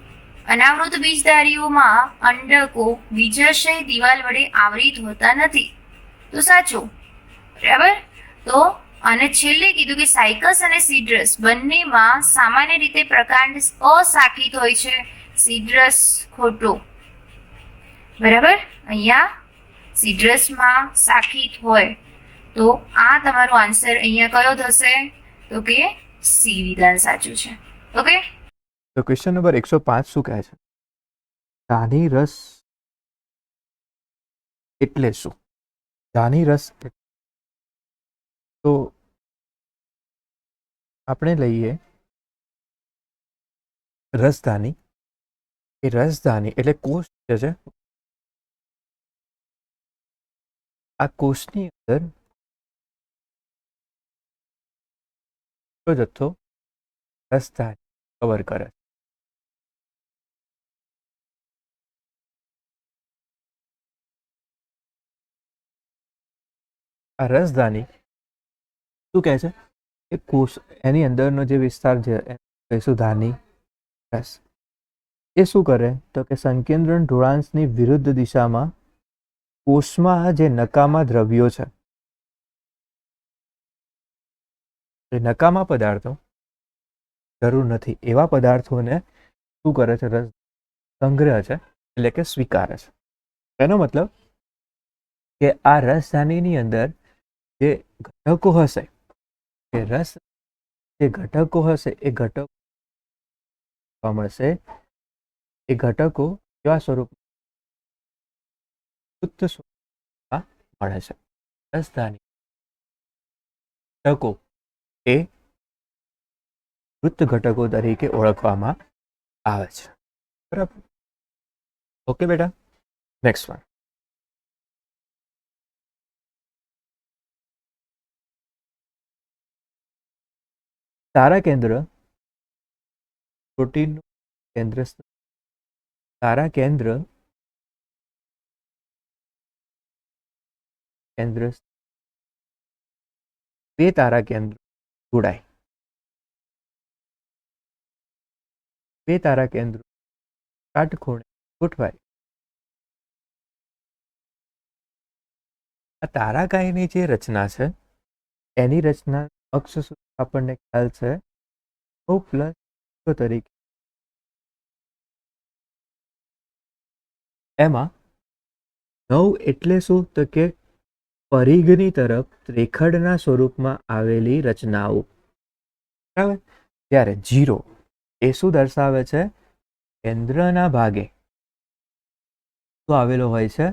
અનાવૃત બીજધારીઓમાં અંડકો બીજાશય દિવાલ વડે આવરિત હોતા નથી. તો સાચું. બરાબર. તો અને છેલ્લે કીધું કે સાયકસ અને સીડ્રસ બંનેમાં સામાન્ય રીતે પ્રકાંડ અશાખિત હોય છે. સીડ્રસ ખોટું. બરાબર. અહીંયા સીડ્રસમાં શાખિત હોય. તો આ તમારો આન્સર અહીંયા કયો થશે? તો કે સી વિધાન સાચું છે. ઓકે.
તો ક્વેશ્ચન નંબર 105 શું કહે છે? ધાની રસ એટલે શું? ધાની રસ તો આપણે લઈએ રસધાની. એ રસધાની એટલે કોષ છે. આ કોષની અંદર જથ્થો રસધાની કવર કરે. આ રસધાની શું કહે છે? એ કોષ એની અંદરનો જે વિસ્તાર છે કહીશું ધાની રસ. એ શું કરે? તો કે સંકેન્દ્રણ ઢોળાંશની વિરુદ્ધ દિશામાં કોષમાં જે નકામા દ્રવ્યો છે, એ નકામા પદાર્થો જરૂર નથી એવા પદાર્થોને શું કરે છે? રસ સંગ્રહ છે, એટલે કે સ્વીકારે છે. એનો મતલબ કે આ રસધાનીની અંદર જે ઘટકો હશે, એ રસ જે ઘટકો હશે એ ઘટકો જોવા મળશે. એ ઘટકો કેવા સ્વરૂપ? વૃત્ત સ્વરૂપમાં મળે છે. રસધાની ઘટકો એ વૃત્ત ઘટકો તરીકે ઓળખવામાં આવે છે. બરાબર. ઓકે બેટા. Next one. તારા કેન્દ્ર પ્રોટીનનું કેન્દ્ર. તારા કેન્દ્ર બે તારા કેન્દ્ર જોડાય. બે તારા કેન્દ્રો કાટખૂણે ગોઠવાય. આ તારાકાયની જે રચના છે એની રચના અક્ષ આપણને ખ્યાલ છે 9+6 તરીકે. એમાં 9 એટલે શું? તો કે પરિઘની તરફ ત્રેખડના સ્વરૂપમાં આવેલી રચનાઓ. બરાબર. જ્યારે 0 એ શું દર્શાવે છે? કેન્દ્રના ભાગે શું આવેલો હોય છે?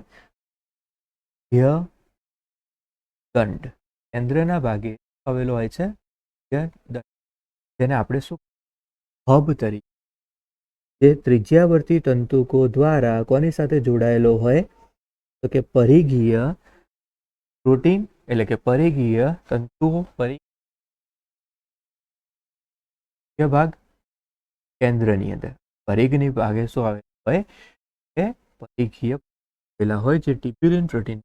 દંડ. કેન્દ્રના ભાગે આવેલો હોય છે દંડ, જેને આપણે શું હબ તરીકે, જે ત્રિજ્યાવર્તી તંતુકો દ્વારા કોની સાથે જોડાયેલો હોય? તો કે પરિઘીય પ્રોટીન, એટલે કે પરિઘીય તંતુઓ. પરિઘીય ભાગ કેન્દ્રની અંદર પરિઘની ભાગે શું આવે હોય? કે પરિઘીય પેલા હોય જે ટિપ્યુલિન પ્રોટીન.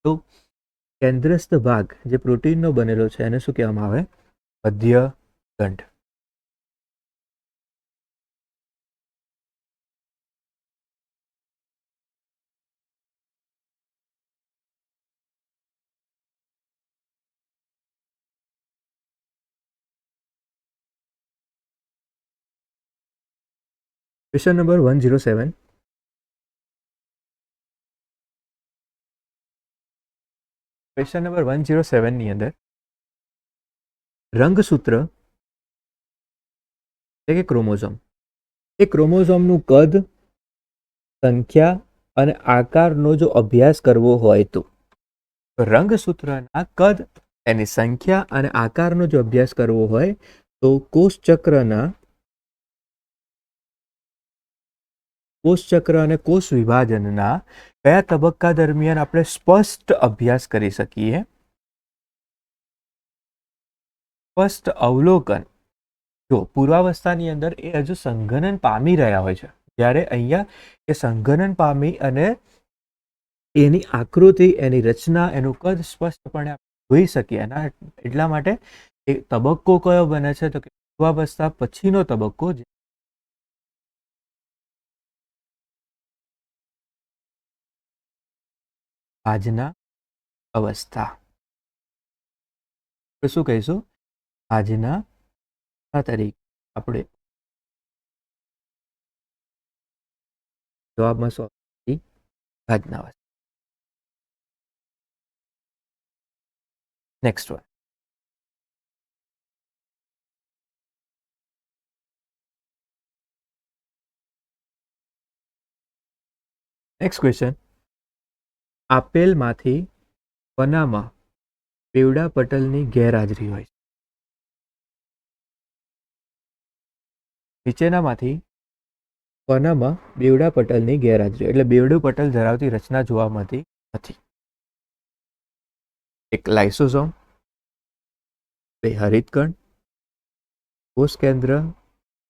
તો કેન્દ્રસ્થ ભાગ જે પ્રોટીનનો બનેલો છે એને શું કહેવામાં આવે? મધ્ય દંડ. Question number 107. ક્વેશ્ચન નંબર 107 ની અંદર રંગસૂત્ર એટલે કે ક્રોમોઝોમ, એ ક્રોમોઝોમનું કદ, સંખ્યા અને આકારનો જો અભ્યાસ કરવો હોય તો રંગસૂત્રના કદ, એની સંખ્યા અને આકારનો જો અભ્યાસ કરવો હોય તો કોષચક્ર અને કોષ વિભાજનના કયા તબક્કા દરમિયાન આપણે સ્પષ્ટ અભ્યાસ કરી શકીએ? સ્પષ્ટ અવલોકન. જો પૂર્વાવસ્થાની અંદર એ હજુ સંઘનન પામી રહ્યા હોય છે, જ્યારે અહીંયા એ સંઘનન પામી અને એની આકૃતિ, એની રચના, એનું કદ સ્પષ્ટપણે જોઈ શકીએ. એના એટલા માટે એ તબક્કો કયો બને છે તો કે પૂર્વાવસ્થા પછીનો તબક્કો, આજના અવસ્થા. આપણે શું કહીશું? આજના તરીકે આપણે જવાબમાં શું આવશે? આજના અવસ્થા. Next one. Next question. આપેલમાંથી કોનામાં બેવડા પટલની ગેરહાજરી હોય છે? નીચેનામાંથી કોનામાં બેવડા પટલની ગેરહાજરી, એટલે બેવડું પટલ ધરાવતી રચના જોવા મળતી નથી? એક લાઇસોસોમ, બે હરિતકણ, કોષ કેન્દ્ર,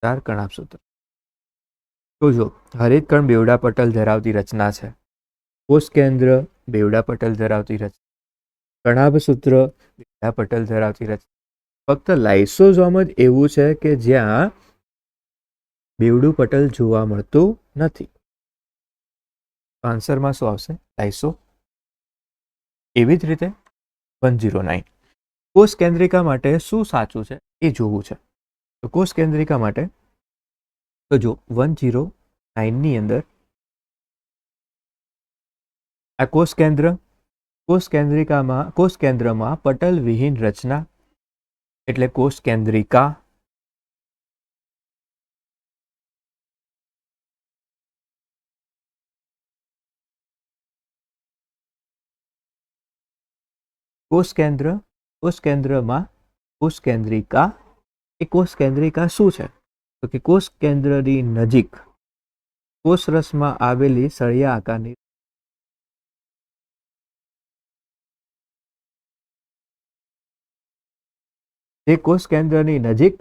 4 કણાભસૂત્ર. તો જો હરિતકણ બેવડા પટલ ધરાવતી રચના છે, કોષ કેન્દ્ર બેવડા પટલ ધરાવતી રચના, કણાભસૂત્ર બેવડા પટલ ધરાવતી રચના. ફક્ત લાઇસોસોમ જ એવું છે કે જ્યાં બેવડું પટલ જોવા મળતું નથી. આન્સરમાં શું આવશે? લાઇસો. એવી જ રીતે 109. કોષ કેન્દ્રિકા માટે શું સાચું છે એ જોવું છે. તો કોષ કેન્દ્રિકા માટે તો જો 109 ની અંદર આ કોષ કેન્દ્રમાં પટલ વિહીન રચના એટલે કોષ કેન્દ્રિકા. કોષ કેન્દ્રમાં કોષ કેન્દ્રિકા. એ કોષ કેન્દ્રિકા શું છે? તો કે કોષ કેન્દ્રની નજીક કોષરસમાં આવેલી સળિયા આકારની જે કોષ કેન્દ્રની નજીક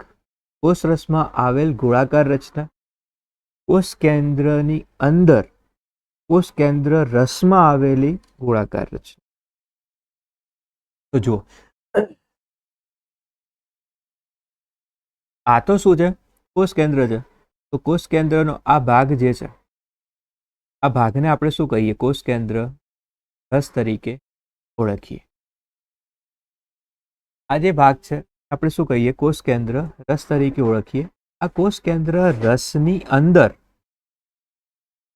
કોષરસમાં આવેલ ગોળાકાર રચના, કોષ કેન્દ્રની અંદર કોષ કેન્દ્ર રસમાં આવેલી ગોળાકાર રચના. તો જુઓ, આ તો શું છે? કોષ કેન્દ્ર છે. તો કોષ કેન્દ્રનો આ ભાગ જે છે, આ ભાગને આપણે શું કહીએ? કોષ કેન્દ્ર રસ તરીકે ઓળખીએ. આ જે ભાગ છે આપણે શું કહીએ? કોષ કેન્દ્ર રસ તરીકે ઓળખીએ. આ કોષ કેન્દ્ર રસની અંદર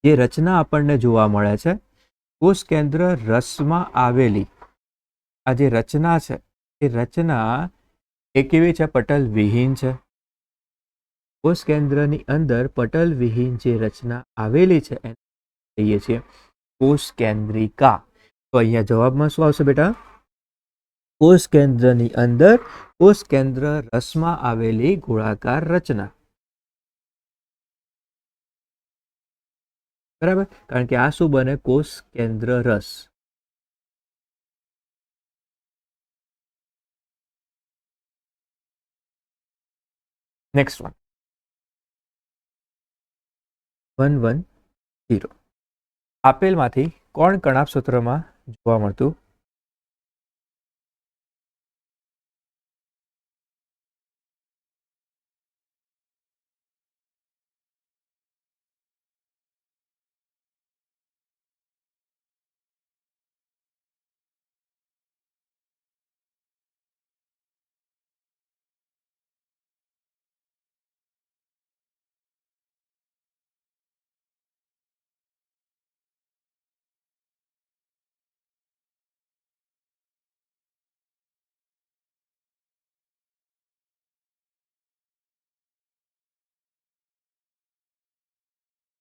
જે રચના આપણને જોવા મળે છે, કોષ કેન્દ્ર રસમાં આવેલી આ જે રચના છે, એ રચના એ કેવી છે? પટલ વિહીન છે. કોષ કેન્દ્રની અંદર પટલ વિહીન જે રચના આવેલી છે એને કહીએ છીએ કોષ કેન્દ્રિકા. તો અહીંયા જવાબમાં શું આવશે બેટા? કોષ કેન્દ્રની અંદર કોષ કેન્દ્ર રસમાં આવેલી ગોળાકાર રચના. બરાબર, કારણ કે આ શું બને? કોષ કેન્દ્ર રસ. Next one 110. આપેલમાંથી કોણ કણાભસૂત્રમાં જોવા મળતું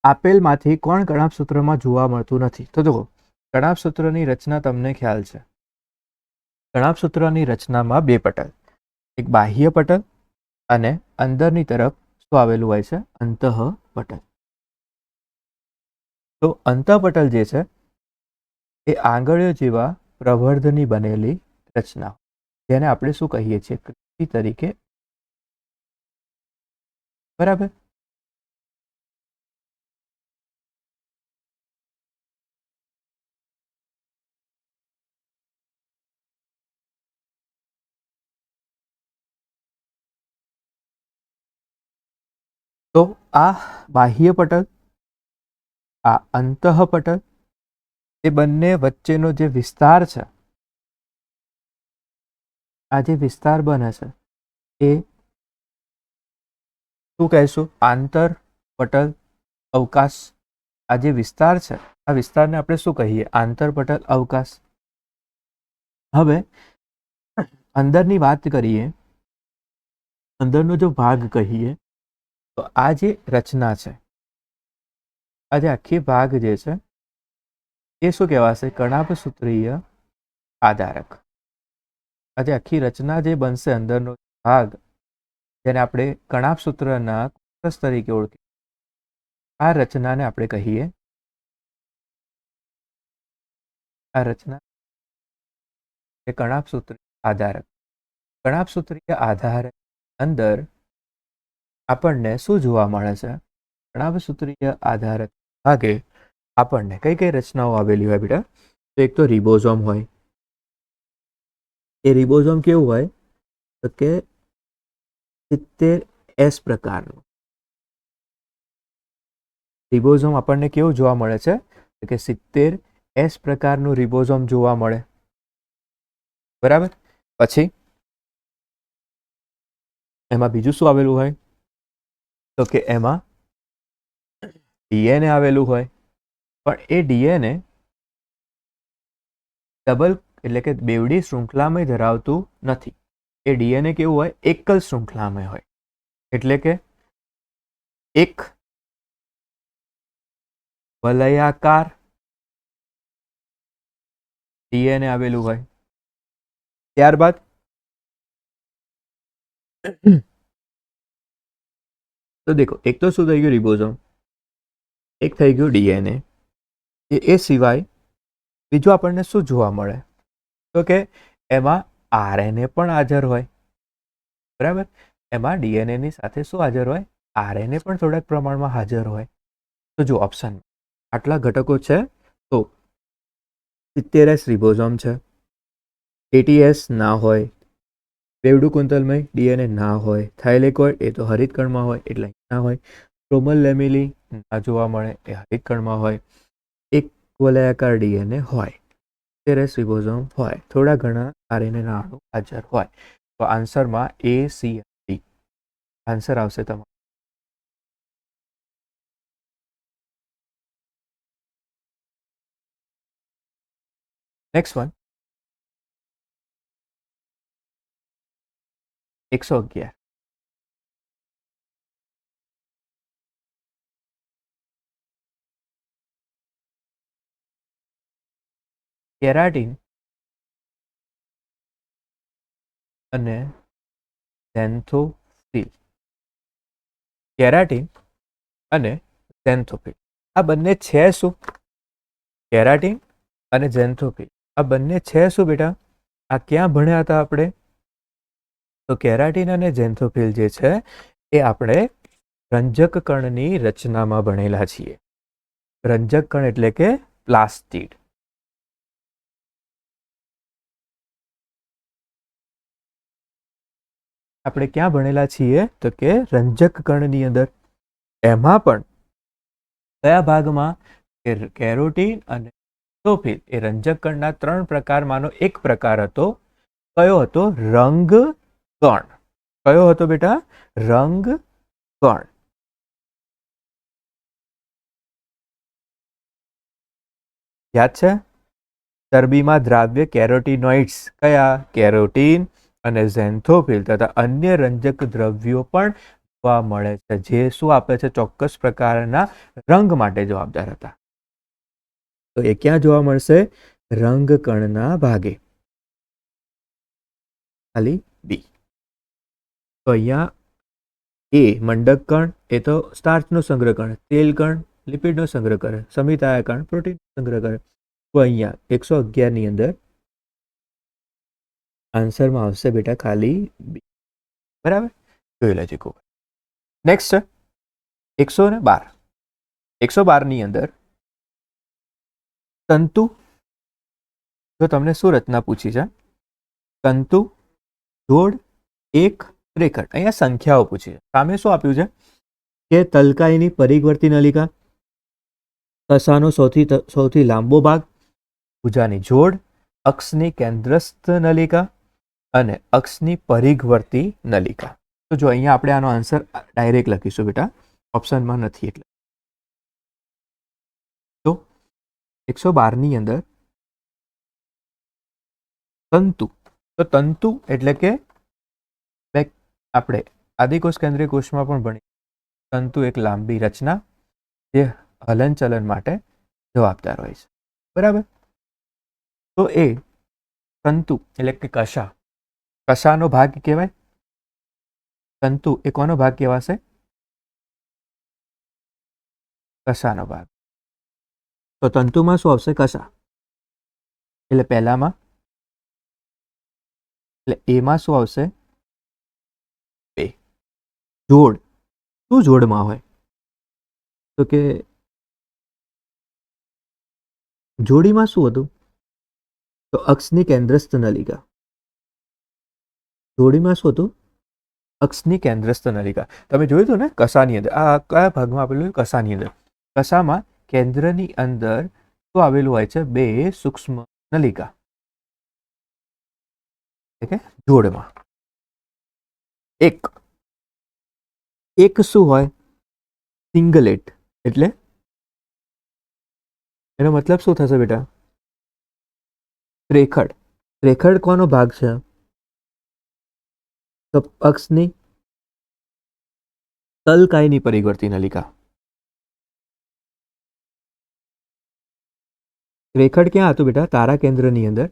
આપેલમાંથી કોણ કણાભસૂત્રમાં જોવા મળતું નથી? તો જુઓ, કણાભસૂત્રની રચના તમને ખ્યાલ છે. કણાભસૂત્રની રચનામાં બે પટલ, એક બાહ્ય પટલ અને અંદરની તરફ શું આવેલું હોય છે? અંતઃપટલ. તો અંતઃપટલ જે છે એ આંગળીઓ જેવા પ્રવર્ધની બનેલી રચના, જેને આપણે શું કહીએ છીએ? કૃતિ તરીકે. બરાબર. તો આ બાહ્ય પટલ, આ અંતઃપટલ, એ બંને વચ્ચેનો જે વિસ્તાર છે, આ જે વિસ્તાર બને છે એ શું કહેશું? આંતરપટલ અવકાશ. આ જે વિસ્તાર છે, આ વિસ્તારને આપણે શું કહીએ? આંતરપટલ અવકાશ. હવે અંદરની વાત કરીએ, અંદરનો જો ભાગ કહીએ, તો આ જે રચના છે, આ જે આખી ભાગ જે છે એ શું કહેવાશે? કણાભસૂત્રીય આધારક. આ જે આખી રચના જે બનશે, અંદરનો ભાગ, જેને આપણે કણાભસૂત્રના કોષ તરીકે ઓળખીએ, આ રચનાને આપણે કહીએ, આ રચના એ કણાભસૂત્રીય આધારક. કણાભસૂત્રીય આધારક અંદર આપણને શું જોવા મળે છે? કણાભસૂત્રીય આધારક ભાગે આપણને કઈ કઈ રચનાઓ આવેલી હોય બેટા? તો એક તો રિબોઝોમ હોય. એ રિબોઝોમ કેવું હોય? તો કે 70S પ્રકારનું રિબોઝોમ આપણને કેવું જોવા મળે છે? તો કે 70S પ્રકારનું રિબોઝોમ જોવા મળે. બરાબર. પછી એમાં બીજું શું આવેલું હોય? તો કે એમાં ડીએનએ આવેલું હોય. પણ એ ડીએનએ ડબલ એટલે કે બેવડી શૃંખલામય ધરાવતું નથી. એ ડીએનએ કેવું હોય? એકલ શૃંખલામય હોય. એટલે કે એક વલયાકાર ડીએનએ આવેલું હોય. ત્યારબાદ તો દેખો, એક તો શું થઈ ગયું? રિબોઝોમ. એક થઈ ગયું ડીએનએ. એ સિવાય બીજું આપણને શું જોવા મળે? તો કે એમાં આરએનએ પણ હાજર હોય. બરાબર. એમાં ડીએનએની સાથે શું હાજર હોય? આરએનએ પણ થોડાક પ્રમાણમાં હાજર હોય. તો જો ઓપ્શન આટલા ઘટકો છે. તો 70S રિબોઝોમ છે, 80S ના હોય, બેવડું કુંતલમય ડીએનએ ના હોય, થાઇલેકોઇડ એ તો હરિતકણમાં હોય એટલે ના હોય, સ્ટ્રોમલ લેમિલી ના જોવા મળે, એ હરિતકણમાં હોય, એક વલયાકાર ડીએનએ હોય, 70S રિબોઝોમ હોય, થોડા ઘણા આરએનએ ના અણુ હાજર હોય. તો આન્સરમાં A, C, D આન્સર આવશે તમારો. Next one 111. કેરાટીન અને ઝેન્થોફિલ. કેરાટીન અને ઝેન્થોફિલ આ બંને છે શું? કેરાટીન અને ઝેન્થોફિલ આ બંને છે શું બેટા? આ ક્યાં ભણ્યા હતા આપણે? તો કેરાટીન અને ઝેન્થોફિલ જે છે એ આપણે રંજક કણની રચનામાં ભણેલા છીએ. રંજક કણ એટલે કે પ્લાસ્ટિડ. આપણે ક્યાં ભણેલા છીએ? તો કે રંજક કણની અંદર. એમાં પણ કયા ભાગમાં? કેરોટીન અને ઝેન્થોફિલ એ રંજક કણના 3 પ્રકારમાંનો એક પ્રકાર હતો. કયો હતો? રંગ કણ. કયો હતો બેટા? રંગ કણ. યાદ છે? ચરબીમાં દ્રાવ્ય કેરોટીનોઇડ્સ કયા? કેરોટીન અને ઝેન્થોફિલ તથા અન્ય રંજક દ્રવ્યો પણ જોવા મળે છે, જે શું આપે છે, ચોક્કસ પ્રકારના રંગ માટે જવાબદાર હતા. તો એ ક્યાં જોવા મળશે? રંગકણના ભાગે. ખાલી બી. તો અહીંયા એ મંડક કણ એ તો સ્ટાર્ચનો સંગ્રહ કરે, તેલ કણ લિપિડનો સંગ્રહ કરે, સમિતાય કણ પ્રોટીન સંગ્રહ કરે. તો અહીંયા 111 ની અંદર આન્સરમાં આવશે બેટા ખાલી બી. બરાબર, જોઈ લેજે કો. નેક્સ્ટ છે 112. 112 ની અંદર તંતુ. જો તમને શું રચના પૂછી છે? તંતુ, જોડ, એક, રેખડ. અહીંયા સંખ્યાઓ પૂછી છે. સામે શું આપ્યું છે કે તલકાઈની પરિઘવર્તી નલિકા, કસાનો સૌથી લાંબો ભાગ, ભુજાની જોડ, અક્ષની કેન્દ્રસ્થ નલિકા અને અક્ષની પરિઘવર્તી નલિકા. તો જો અહીંયા આપણે આનો આન્સર ડાયરેક્ટ લખીશું બેટા, ઓપ્શનમાં નથી એટલે. તો 112 ની અંદર તંતુ. તો તંતુ એટલે કે આપણે આદિકોષ કેન્દ્રીય કોષમાં પણ ભણી, તંતુ એક લાંબી રચના જે હલનચલન માટે જવાબદાર હોય છે. બરાબર, તો એ તંતુ એટલે કે કશાનો ભાગ કહેવાય. તંતુ એ કોનો ભાગ કહેવાશે? કશાનો ભાગ. તો તંતુમાં શું આવશે? કશા. એટલે પહેલામાં, એટલે એમાં શું આવશે? બે. જોડ. શું જોડમાં હોય? તો કે જોડીમાં શું હતું? તો અક્ષની કેન્દ્રસ્થ નલિકા. જોડીમાં શું હતું? અક્ષની કેન્દ્રસ્થ નલિકા. તમે જોયું હતું ને કસાની અંદર, આ કયા ભાગમાં આપેલું? કસાની અંદર. કસામાં કેન્દ્રની અંદર શું આવેલું હોય છે? બે સૂક્ષ્મ નલિકા. જોડમાં એક શું હોય? સિંગલેટ. એટલે એનો મતલબ શું થશે બેટા? રેખડ. રેખડ કોનો ભાગ છે? તો અક્ષની તલકાઈની પરિઘવર્તી નલિકા. રેખડ ક્યાં હતું બેટા? તારા કેન્દ્રની અંદર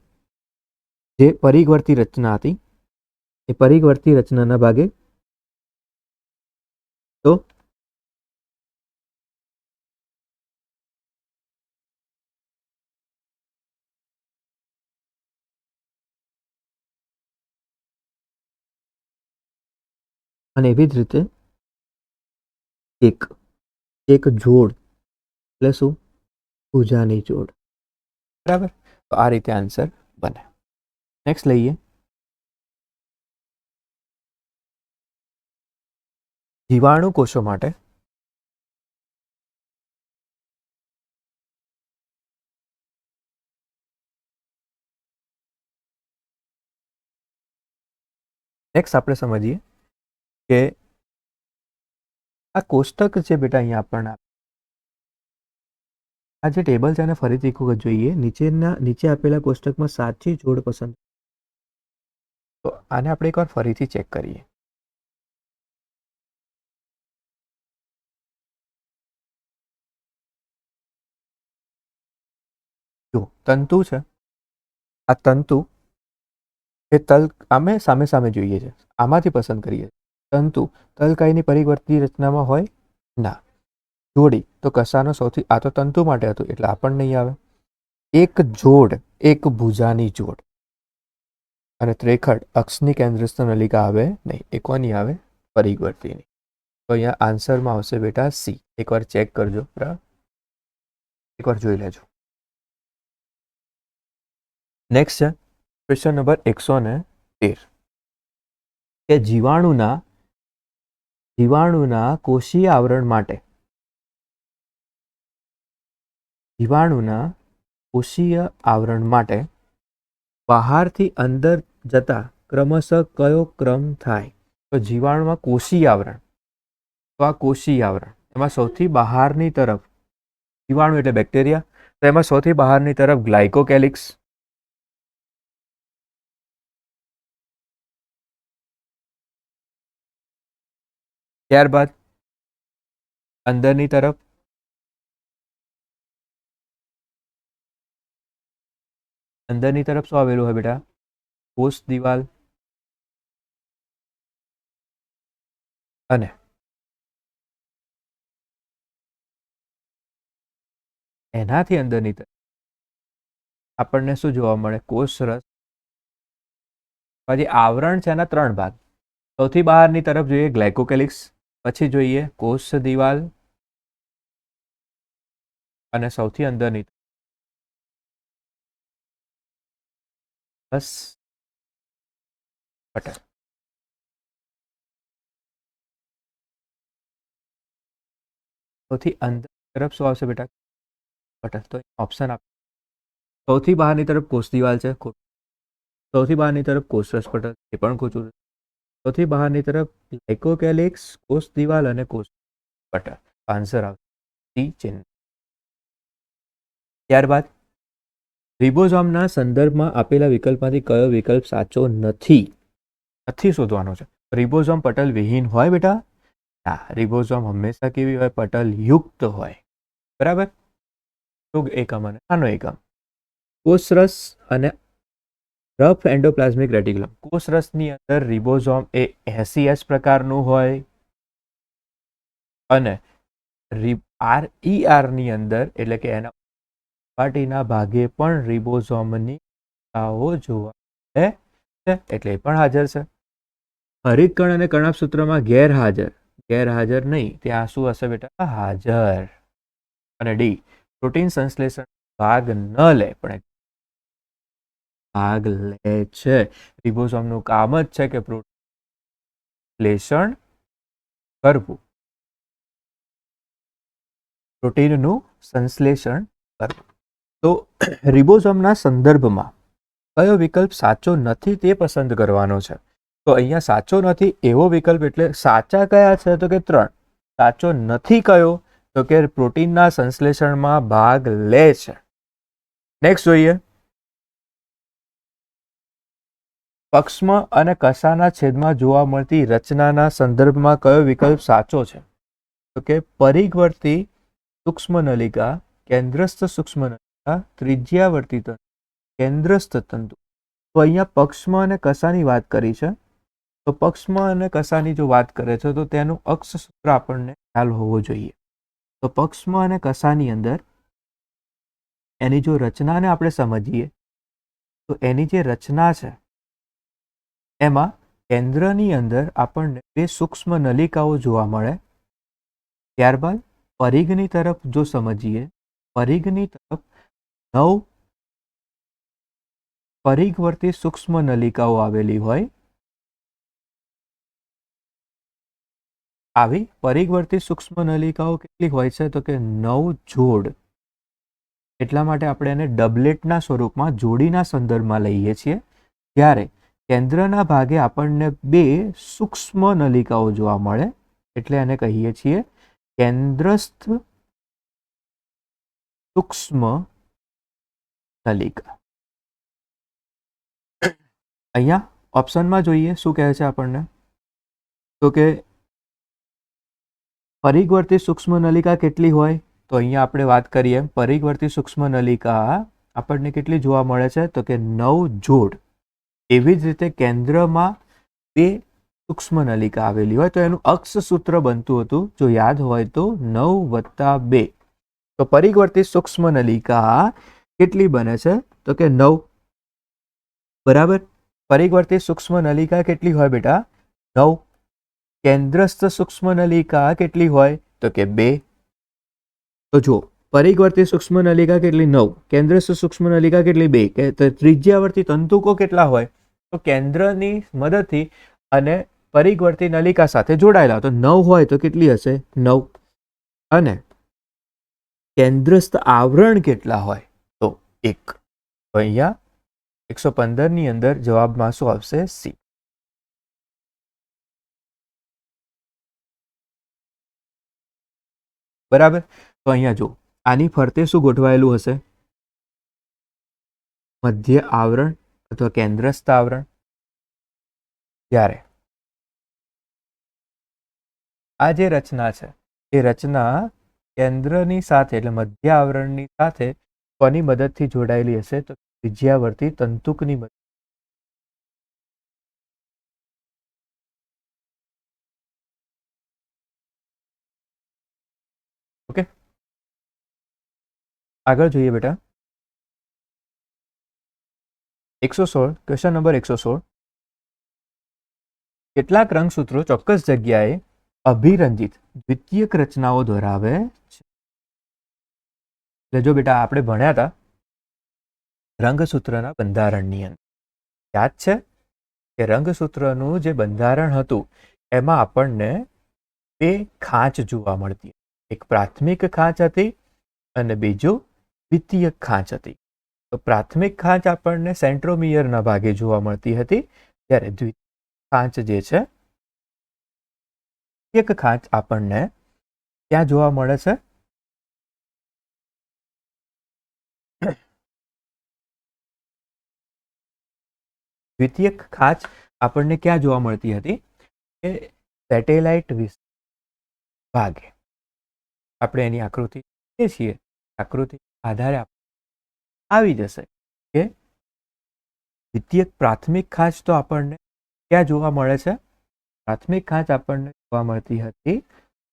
જે પરિઘવર્તી રચના હતી, એ પરિઘવર્તી રચનાના ભાગે. તો અને એવી જ રીતે એક જોડ એટલે શું? ભુજાની જોડ. બરાબર, તો આ રીતે આન્સર બને. નેક્સ્ટ લઈએ જીવાણુ કોષો માટે. નેક્સ્ટ આપણે સમજીએ કે આ કોષ્ટક છે બેટા, અહીંયા આપણને આ જે ટેબલ છે એને ફરીથી એક વખત જોઈએ. નીચે આપેલા કોષ્ટકમાં સાચી જોડ પસંદ. તો આને આપણે એકવાર ફરીથી ચેક કરીએ. જો તંતુ છે, આ તંતુ એ અમે સામે સામે જોઈએ છે, આમાંથી પસંદ કરીએ. તંતુ તલકાઈની પરિઘવર્તી રચનામાં હોય ના. જોડી તો કસાનો આ તો તંતુ માટે હતું એટલે આપણને નહીં આવે. એક જોડ, એક ભુજાની જોડ અને ત્રેખડ અક્ષની કેન્દ્રસ્થ નલિકા આવે નહીં. એ કોની આવે? પરિઘવર્તીની. તો અહીંયા આન્સરમાં આવશે બેટા સી. એકવાર ચેક કરજો, બરાબર, એકવાર જોઈ લેજો. નેક્સ્ટ છે ક્વેશ્ચન નંબર 113 કે જીવાણુના કોષીય આવરણ માટે બહારથી અંદર જતા ક્રમશઃ કયો ક્રમ થાય? તો જીવાણુમાં કોષીય આવરણ, તો આ કોષીય આવરણ એમાં સૌથી બહારની તરફ જીવાણુ એટલે બેક્ટેરિયા, તો એમાં સૌથી બહારની તરફ ગ્લાયકોકેલિક્સ, ત્યારબાદ અંદરની તરફ શું આવેલું હોય બેટા? કોષ દિવાલ અને એનાથી અંદરની તરફ આપણને શું જોવા મળે? કોષરસ. પછી આવરણ છે એના 3 ભાગ. સૌથી બહારની તરફ જોઈએ ગ્લાયકોકેલિક્સ, પછી જોઈએ કોષ દિવાલ અને સૌથી અંદરની બસ પટલ. સૌથી અંદર તરફ શું આવશે બેટા? પટલ. તો ઓપ્શન આપ. સૌથી બહારની તરફ કોષ દિવાલ છે, સૌથી બહારની તરફ કોષરસ પટલ, એ પણ ખોટું. સૌથી બહારની તરફ ગ્લાયકોકેલિક્સ, કોષ દિવાલ અને કોષ પટલ. આન્સર આવશે સી ચિહ્ન. ત્યારબાદ રિબોઝોમના સંદર્ભમાં આપેલા વિકલ્પમાંથી કયો વિકલ્પ સાચો નથી શોધવાનો છે. રિબોઝોમ પટલ વિહીન હોય બેટા? ના, રિબોઝોમ હંમેશા કેવી હોય? પટલ યુક્ત હોય. બરાબર. ટૂંક એકમ અને નાનો એકમ. કોષરસ અને રફ એન્ડોપ્લાઝમિક રેટિક્યુલમ. કોષરસની અંદર રિબોઝોમ એ SES પ્રકારનું હોય અને RER ની અંદર એટલે કે એના સપાટીના ભાગે પણ રિબોઝોમની જોવા મળે છે, એટલે એ પણ હાજર છે. હરિતકણ અને કણાભસૂત્રમાં ગેરહાજર નહીં, ત્યાં શું હશે બેટા? હાજર. અને ડી, પ્રોટીન સંશ્લેષણ ભાગ ન લે પણ ભાગ લે છે. રિબોઝોમનું કામ જ છે કે પ્રોટીન સંશ્લેષણ કરવું, પ્રોટીનનું સંશ્લેષણ કરવું. તો રિબોઝોમના સંદર્ભમાં કયો વિકલ્પ સાચો નથી તે પસંદ કરવાનો છે. તો અહીંયા સાચો નથી એવો વિકલ્પ એટલે સાચા કયા છે? તો કે 3. સાચો નથી કયો? તો કે પ્રોટીનના સંશ્લેષણમાં ભાગ લે છે. નેક્સ્ટ જોઈએ પક્ષમ અને કસાના છેદમાં જોવા મળતી રચનાના સંદર્ભમાં કયો વિકલ્પ સાચો છે? તો કે પરિઘવર્તી સૂક્ષ્મ નલિકા, કેન્દ્રસ્થ સૂક્ષ્મ નલિકા, ત્રિજ્યાવર્તી તંતુ, કેન્દ્રસ્થ તંતુ. તો અહીંયા પક્ષમ અને કસાની વાત કરી છે. તો પક્ષમ અને કસાની જો વાત કરે છે તો તેનું અક્ષ સૂત્ર આપણને ખ્યાલ હોવો જોઈએ. તો પક્ષમ અને કસાની અંદર એની જો રચનાને આપણે સમજીએ તો એની જે રચના છે એમાં કેન્દ્રની અંદર આપણને 2 સૂક્ષ્મ નલિકાઓ જોવા મળે. ત્યારબાદ પરિઘની તરફ જો સમજીએ, પરિઘની તરફ 9 પરિઘવર્તી સૂક્ષ્મ નલિકાઓ આવેલી હોય. આવી પરિઘવર્તી સૂક્ષ્મ નલિકાઓ કેટલી હોય છે? તો કે 9 જોડ. એટલા માટે આપણે એને ડબલેટના સ્વરૂપમાં જોડીના સંદર્ભમાં લઈએ છીએ. જ્યારે કેન્દ્રના ભાગે આપણને 2 સૂક્ષ્મ નલિકાઓ જોવા મળે એટલે એને કહીએ છીએ કેન્દ્રસ્થ સૂક્ષ્મ નલિકા. અહીંયા ઓપ્શનમાં જોઈએ શું કહે છે આપણને? તો કે પરિઘવર્તી સૂક્ષ્મ નલિકા કેટલી હોય? તો અહીંયા આપણે વાત કરીએ પરિઘવર્તી સૂક્ષ્મ નલિકા આપણને કેટલી જોવા મળે છે? તો કે 9 જોડ. એવી જ રીતે કેન્દ્રમાં 2 સૂક્ષ્મ નલિકા આવેલી હોય તો એનું અક્ષ સૂત્ર બનતું હતું, જો યાદ હોય તો 9 + 2. તો પરિઘવર્તી સૂક્ષ્મ નલિકા કેટલી બને છે? તો કે 9. બરાબર. પરિઘવર્તી સૂક્ષ્મ નલિકા કેટલી હોય બેટા? 9. કેન્દ્રસ્થ સૂક્ષ્મ નલિકા કેટલી હોય? તો કે 2. તો જો પરિઘવર્તી સૂક્ષ્મ નલિકા કેટલી? 9. કેન્દ્રસ્થ સૂક્ષ્મ નલિકા કેટલી? 2. કે ત્રિજ્યાવર્તી તંતુકો કેટલા હોય? તો કેન્દ્રની મદદથી અને પરિઘવર્તી નલિકા સાથે જોડાયેલા. તો 9 હોય તો કેટલી હશે? 9. અને કેન્દ્રસ્થ આવરણ કેટલા હોય? તો 1. તો અહીંયા 115 ની અંદર જવાબમાં શું આવશે? સી. બરાબર. તો અહીંયા જો આની ફરતે શું ગોઠવાયેલું હશે? મધ્ય આવરણ અથવા કેન્દ્રસ્થ આવરણ. જ્યારે આ જે રચના છે એ રચના કેન્દ્રની સાથે એટલે મધ્ય આવરણની સાથે કોની મદદથી જોડાયેલી હશે? તો ત્રિજ્યાવર્તી તંતુકની મદદ. ઓકે, આગળ જોઈએ બેટા. 116 ક્વેશ્ચન નંબર 116. કેટલાક રંગસૂત્રો ચોક્કસ જગ્યાએ અભિરંજિત દ્વિતીયક રચનાઓ ધરાવે છે? એટલે જો બેટા આપણે ભણ્યા હતા રંગસૂત્રના બંધારણની અંદર, યાદ છે કે રંગસૂત્રનું જે બંધારણ હતું એમાં આપણને બે ખાંચ જોવા મળતી. એક પ્રાથમિક ખાંચ હતી અને બીજું દ્વિતીયક ખાંચ હતી. તો પ્રાથમિક ખાંચ આપણને સેન્ટ્રોમિયરના ભાગે જોવા મળતી હતી, જ્યારે દ્વિતીયક ખાંચ જે છે એક ખાંચ આપણને ક્યાં જોવા મળે છે? દ્વિતીયક ખાંચ આપણને ક્યાં જોવા મળતી હતી? કે સેટેલાઇટ ભાગે. આપણે એની આકૃતિ જોઈએ છીએ, આકૃતિ આધારે આવી જશે કે દ્વિતીયક પ્રાથમિક ખાંચ તો આપણને ક્યાં જોવા મળે છે? પ્રાથમિક ખાંચ આપણને જોવા મળતી હતી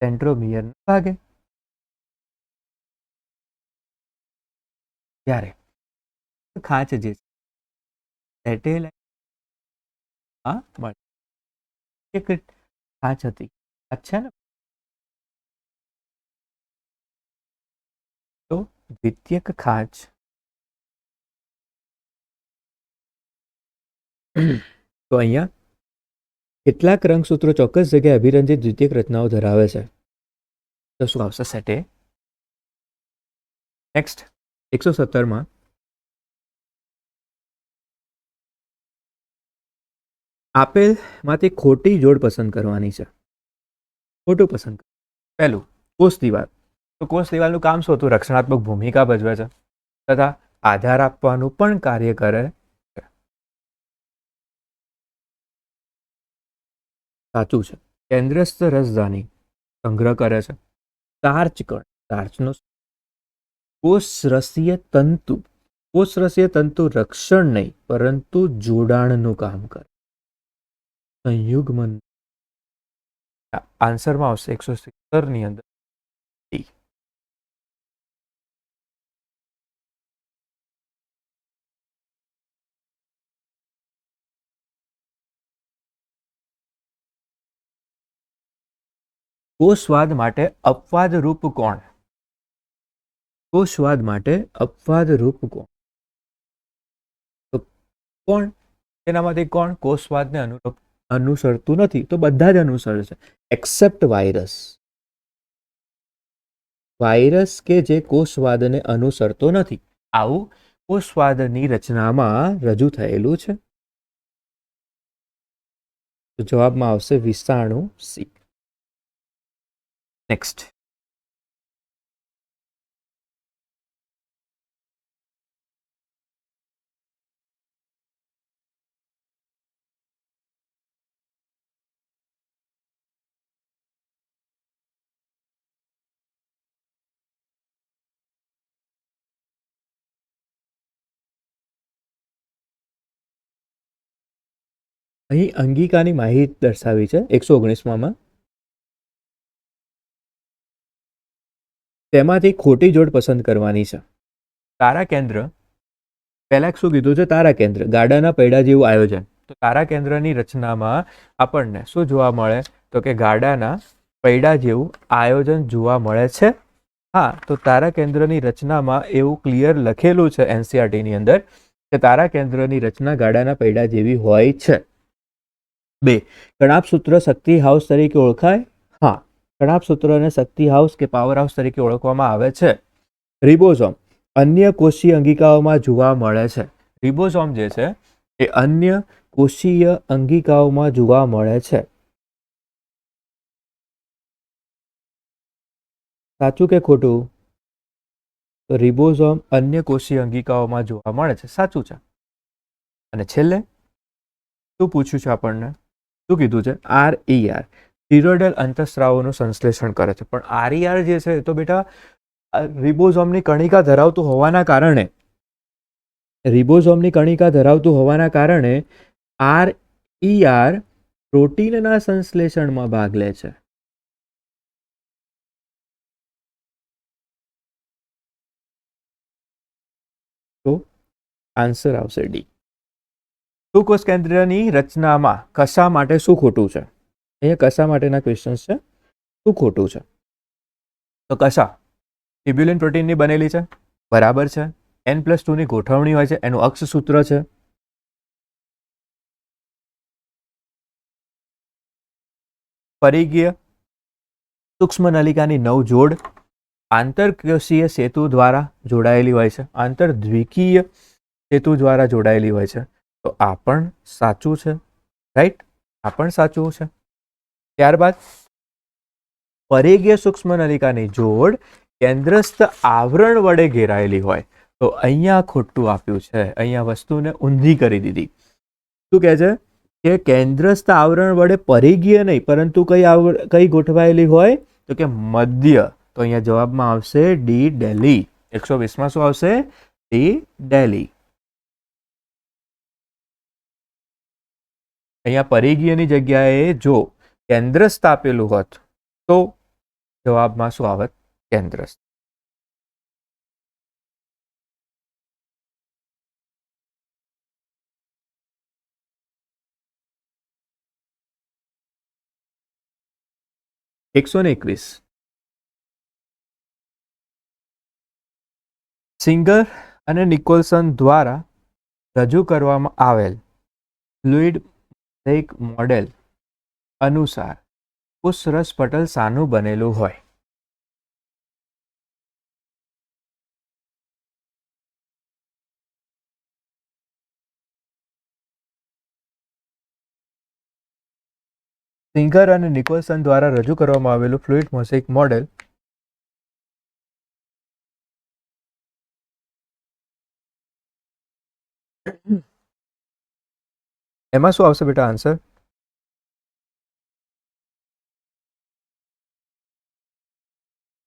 સેન્ટ્રોમિયરના ભાગે. ત્યારે ખાંચ જે છે સેટેલાઇટ એક ખાંચ હતી, અચ્છા ને? તો દ્વિતીયક ખાંચ તો અહીંયા કેટલાક રંગસૂત્રો ચોક્કસ જગ્યાએ અભિરંજિત દ્વિતીયક રચનાઓ ધરાવે છે? તો શું આવશે? સેટે. નેક્સ્ટ 117 આપેલમાંથી ખોટી જોડ પસંદ કરવાની છે. ખોટું પસંદ. પહેલું, કોષ દિવાલ. તો કોષ દિવાલનું કામ શું હતું? રક્ષણાત્મક ભૂમિકા ભજવે છે તથા આધાર આપવાનું પણ કાર્ય કરે છે. સાચું છે. કેન્દ્રસ્થ રસધાની સંગ્રહ કરે છે. સ્ટાર્ચ કણ, સ્ટાર્ચનો કોષરસીય તંતુ. કોષરસીય તંતુ રક્ષણ નહીં પરંતુ જોડાણનું કામ કરે. સંયુગ્મન આન્સરમાં આવશે 170 ની અંદર. કોષવાદ માટે અપવાદરૂપ કોણ? કોષવાદ માટે અપવાદરૂપ કોણ? તો કોણ? એનામાંથી કોણ કોષવાદને અનુસરતું નથી? તો બધા જ અનુસરે છે એક્સેપ્ટ વાયરસ. વાયરસ કે જે કોષવાદને અનુસરતો નથી. આવું કોષવાદની રચનામાં રજૂ થયેલું છે. તો જવાબમાં આવશે વિષાણુ સી. નેક્સ્ટ અહીં અંગિકાની માહિતી દર્શાવી છે 119માં. તેમાંથી ખોટી જોડ પસંદ કરવાની છે. તારા કેન્દ્ર, પહેલા શું કીધું છે? તારા કેન્દ્ર ગાડાના પૈડા જેવું આયોજન. તો તારા કેન્દ્રની રચનામાં આપણને શું જોવા મળે? તો કે ગાડાના પૈડા જેવું આયોજન જોવા મળે છે. હા, તો તારા કેન્દ્રની રચનામાં એવું ક્લિયર લખેલું છે એનસીઆરટીની અંદર કે તારા કેન્દ્રની રચના ગાડાના પૈડા જેવી હોય છે. 2. કણાપ સૂત્ર શક્તિ હાઉસ તરીકે ઓળખાય? હા, કણાપ સૂત્રને શક્તિ હાઉસ કે પાવર હાઉસ તરીકે ઓળખવામાં આવે છે. રિબોઝોમ અન્ય કોષીય અંગિકાઓમાં જોવા મળે છે. રિબોઝોમ જે છે એ અન્ય કોષીય અંગિકાઓમાં જોવા મળે છે. સાચું કે ખોટું? તો રિબોઝોમ અન્ય કોષીય અંગિકાઓમાં જોવા મળે છે. સાચું છે. અને છેલ્લે શું પૂછ્યું છે આપણને? શું કીધું છે? RER સ્ટીરોઇડલ અંતઃસ્રાવોનું સંશ્લેષણ કરે છે. પણ આરઈઆર જે છે એ તો બેટા રિબોઝોમની કણિકા ધરાવતું હોવાના કારણે આરઈઆર પ્રોટીનના સંશ્લેષણમાં ભાગ લે છે. તો આન્સર આવશે ડી. સુકોષ કેન્દ્રની રચનામાં કશા માટે શું ખોટું છે? અહીંયા કશા માટેના ક્વેશ્ચન્સ છે. શું ખોટું છે? તો કશા ટ્યુબ્યુલિન પ્રોટીનની બનેલી છે, બરાબર છે. N+2 ની ગોઠવણી હોય છે, એનું અક્ષ સૂત્ર છે. પરિઘીય સૂક્ષ્મ નલિકાની 9 જોડ આંતરકોષીય સેતુ દ્વારા જોડાયેલી હોય છે, આંતરદ્વિકીય સેતુ દ્વારા જોડાયેલી હોય છે. તો આ પણ સાચું છે, રાઈટ? આ પણ સાચું છે. ત્યારબાદ પરિઘીય સૂક્ષ્મ નલિકાની જોડ કેન્દ્રસ્થ આવરણ વડે ઘેરાયેલી હોય. તો અહીંયા ખોટું આપ્યું છે, અહીંયા વસ્તુને ઊંધી કરી દીધી. શું કહે છે કે કેન્દ્રસ્થ આવરણ વડે પરિઘીય નહીં પરંતુ કઈ ગોઠવાયેલી હોય? તો કે મધ્ય. તો અહીંયા જવાબમાં આવશે ડી ડેલી. 120 શું આવશે? D daily. અહીંયા પરિઘીયની જગ્યાએ જો કેન્દ્રસ્થ આપેલું હોત તો જવાબમાં શું આવત? કેન્દ્રસ્થ. $121 સિંગર અને નિકોલસન દ્વારા રજૂ કરવામાં આવેલ ફ્લુઇડ મોડેલ અનુસાર કોષરસ પટલ શાનું બનેલું હોય? સિંગર અને નિકોલસન દ્વારા રજૂ કરવામાં આવેલું ફ્લુઇડ મોઝેઇક મોડેલ એમાં શું આવશે બેટા આન્સર?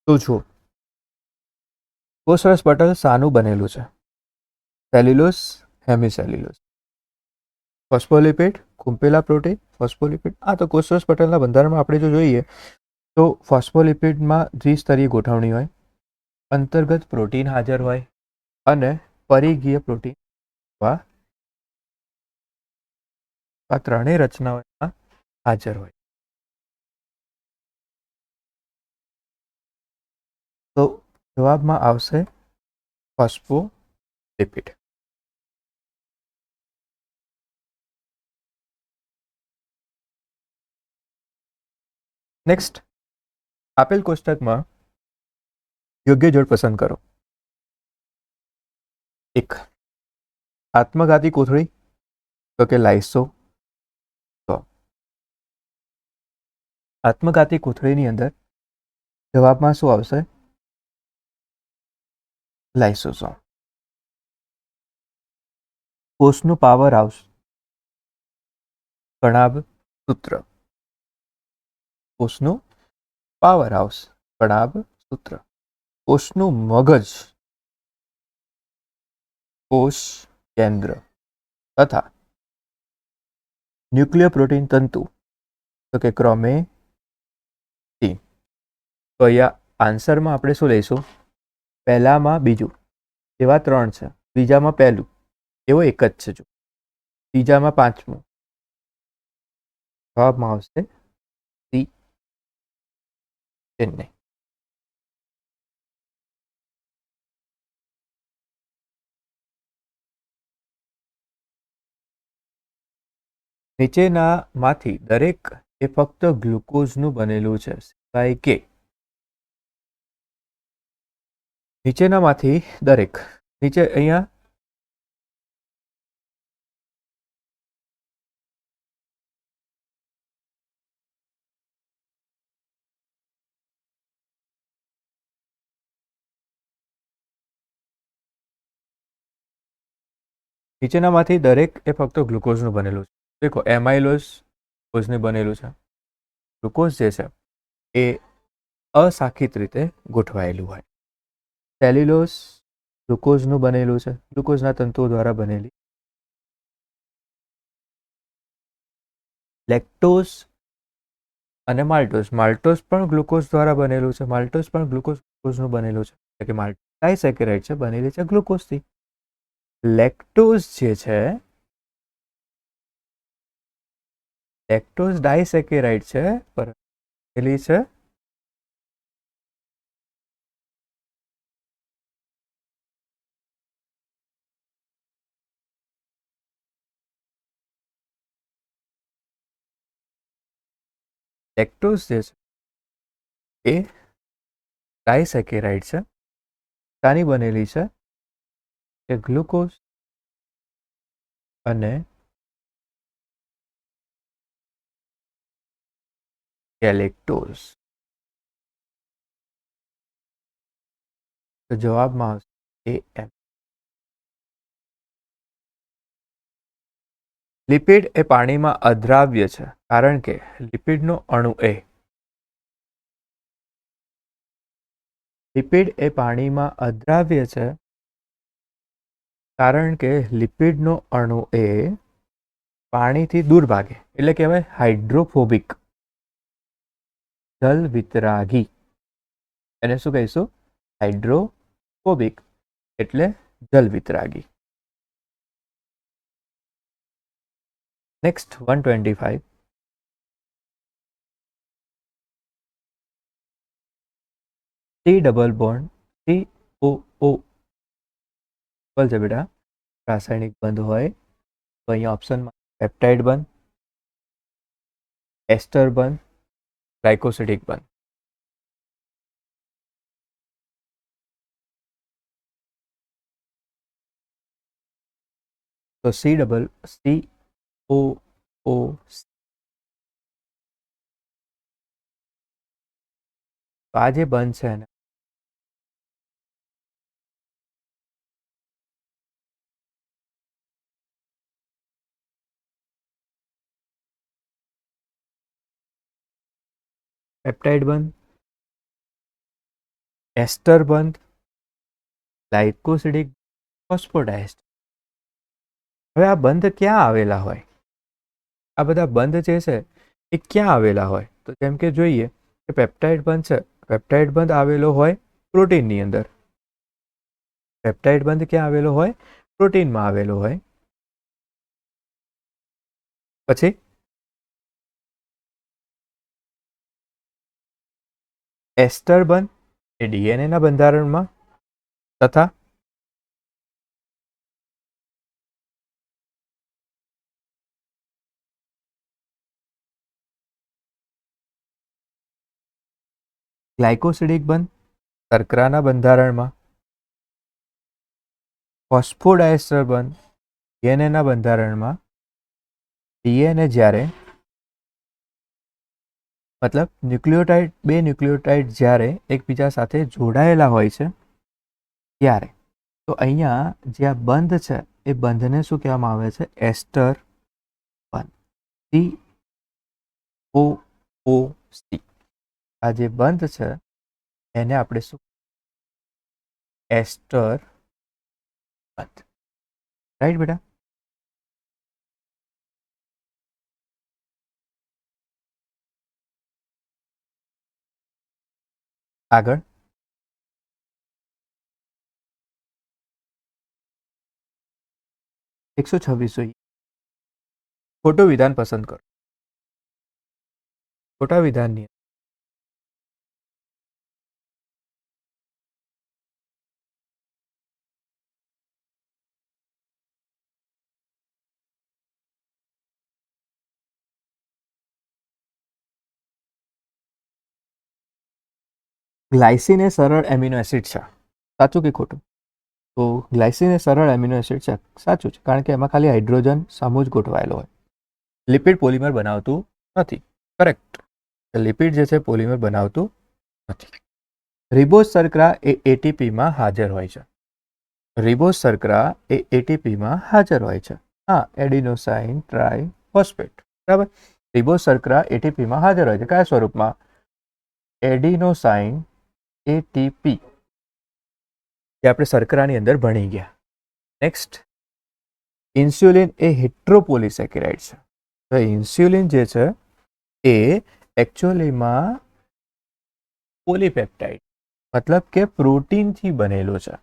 તો જુઓ, કોષરસ પટલ શાનું બનેલું છે? Cellulose, hemicellulose. ફોસ્ફોલિપિડ, કુંપેલા પ્રોટીન, ફોસ્ફોલિપિડ. આ તો કોષરસ પટલના બંધારણમાં આપણે જો જોઈએ તો ફોસ્ફોલિપિડમાં દ્વિસ્તરીય ગોઠવણી હોય, અંતર્ગત પ્રોટીન હાજર હોય અને પરિઘીય પ્રોટીન આ ત્રણેય રચનાઓ એમાં હાજર હોય. તો જવાબમાં આવશે ફોસ્ફોલિપિડ. નેક્સ્ટ, આપેલ કોષ્ટકમાં યોગ્ય જોડ પસંદ કરો. 1. આત્મઘાતી કોથળી, તો કે લાઇસો. આત્મઘાતી કોથળીની અંદર જવાબમાં શું આવશે? લાઇસોસોમ. કોષનું પાવર હાઉસ કણાભ સૂત્ર. કોષનું પાવર હાઉસ કણાભ સૂત્ર. કોષનું મગજ કોષ કેન્દ્ર તથા ન્યુક્લિયર પ્રોટીન તંતુ, તો કે ક્રોમેટીન. તો અહીંયા આન્સરમાં આપણે શું લઈશું? પહેલામાં બીજું એવા 3 છે, બીજામાં પહેલું એવો એક જ છે. જો ત્રીજામાં 5મું. જવાબમાં આવશે સી, ચેન્નઈ. નીચેનામાંથી દરેક એ ફક્ત ગ્લુકોઝનું બનેલું છે સિવાય કે? નીચેનામાંથી દરેક, નીચે અહીંયા નીચેનામાંથી દરેક એ ફક્ત ગ્લુકોઝનું બનેલું છે. દેખો, એમાઇલોઝ ગ્લુકોઝનું બનેલું છે, ગ્લુકોઝ જે છે એ અસાખિત રીતે ગોઠવાયેલું હોય. સેલ્યુલોઝ ગ્લુકોઝનું બનેલું છે, ગ્લુકોઝના તંતુઓ દ્વારા બનેલી. લેક્ટોઝ અને માલ્ટોઝ, માલ્ટોઝ પણ ગ્લુકોઝ દ્વારા બનેલું છે, માલ્ટોઝ પણ ગ્લુકોઝનું બનેલું છે, એટલે કે માલ્ટોઝ ડાયસેકેરાઇડ છે, બનેલી છે ગ્લુકોઝથી. લેક્ટોઝ જે છે, લેક્ટોઝ ડાયસેકેરાઇડ છે, બનેલી છે લેક્ટોઝ જે છે એ ડાયસેકેરાઇડ છે. શાની બનેલી છે કે ગ્લુકોઝ અને ગેલેક્ટોઝ. તો જવાબમાં આવશે AM. લિપિડ એ પાણીમાં અદ્રાવ્ય છે કારણ કે લિપિડનો અણુ લિપિડ એ પાણીમાં અદ્રાવ્ય છે કારણ કે લિપિડનો અણુ એ પાણીથી દૂર ભાગે, એટલે કહેવાય હાઇડ્રોફોબિક, જલ વિતરાગી. એને શું કહીશું? હાઇડ્રોફોબિક એટલે જલ વિતરાગી. Next 125. C double bond COO બોલ છે બેટા, રાસાયણિક બંધ હોય તો અહીંયા ઓપ્શનમાં પેપ્ટાઇડ બંધ, એસ્ટર બંધ, ગ્લાયકોસિડિક બંધ. તો COO. તો આ જે બંધ છે એને પેપ્ટાઇડ બંધ, એસ્ટર બંધ, ગ્લાયકોસિડિક, ફોસ્ફોડાયસ્ટર. હવે આ બંધ ક્યાં આવેલા હોય? આ બધા બંધ જે છે એ ક્યાં આવેલા હોય? તો જેમ કે જોઈએ કે પેપ્ટાઇડ બંધ છે, પેપ્ટાઇડ બંધ આવેલો હોય પ્રોટીનની અંદર. પેપ્ટાઇડ બંધ ક્યાં આવેલો હોય? પ્રોટીનમાં આવેલો હોય. પછી એસ્ટર બંધ એ ડીએનએના બંધારણમાં તથા ગ્લાયકોસિડિક બંધ શર્કરાના બંધારણમાં, ફોસ્ફોડાયસ્ટર બંધ ડીએનએના બંધારણમાં. ડીએનએ જ્યારે મતલબ ન્યુક્લિયોટાઇડ, બે ન્યુક્લિયોટાઇડ જ્યારે એકબીજા સાથે જોડાયેલા હોય છે ત્યારે. તો અહીંયા જે આ બંધ છે એ બંધને શું કહેવામાં આવે છે? એસ્ટર બંધ, COOC. આ જે બંધ છે એને આપણે શું? એસ્ટર બંધ. રાઈટ બેટા? આગળ 126 જોઈએ. ખોટું વિધાન પસંદ કરો. ખોટા વિધાનની ગ્લાયસિન એ સરળ એમિનો એસિડ છે. સાચું કે ખોટું? તો ગ્લાયસિન એ સરળ એમિનો એસિડ છે. સાચું છે, કારણ કે એમાં ખાલી હાઇડ્રોજન સમૂહ જ ગોઠવાયેલો હોય. લિપિડ પોલિમર બનાવતું નથી. કરેક્ટ. લિપિડ જે છે પોલિમર બનાવતું નથી. રિબોઝ શર્કરા એ એટીપીમાં હાજર હોય છે. રિબોઝ શર્કરા એ એટીપીમાં હાજર હોય છે. હા, એડિનોસાઇન ટ્રાઇફોસ્ફેટ. બરાબર. રિબોઝ શર્કરા એટીપીમાં હાજર હોય છે. કયા સ્વરૂપમાં? એડિનોસાઇન એટીપી, જે આપણે શર્કરાની અંદર ભણી ગયા. નેક્સ્ટ, ઇન્સ્યુલિન એ હેટ્રોપોલિસેકેરાઇડ છે. તો ઇન્સ્યુલિન જે છે એ એકચ્યુઅલીમાં પોલીપેપ્ટાઇડ, મતલબ કે પ્રોટીનથી બનેલું છે.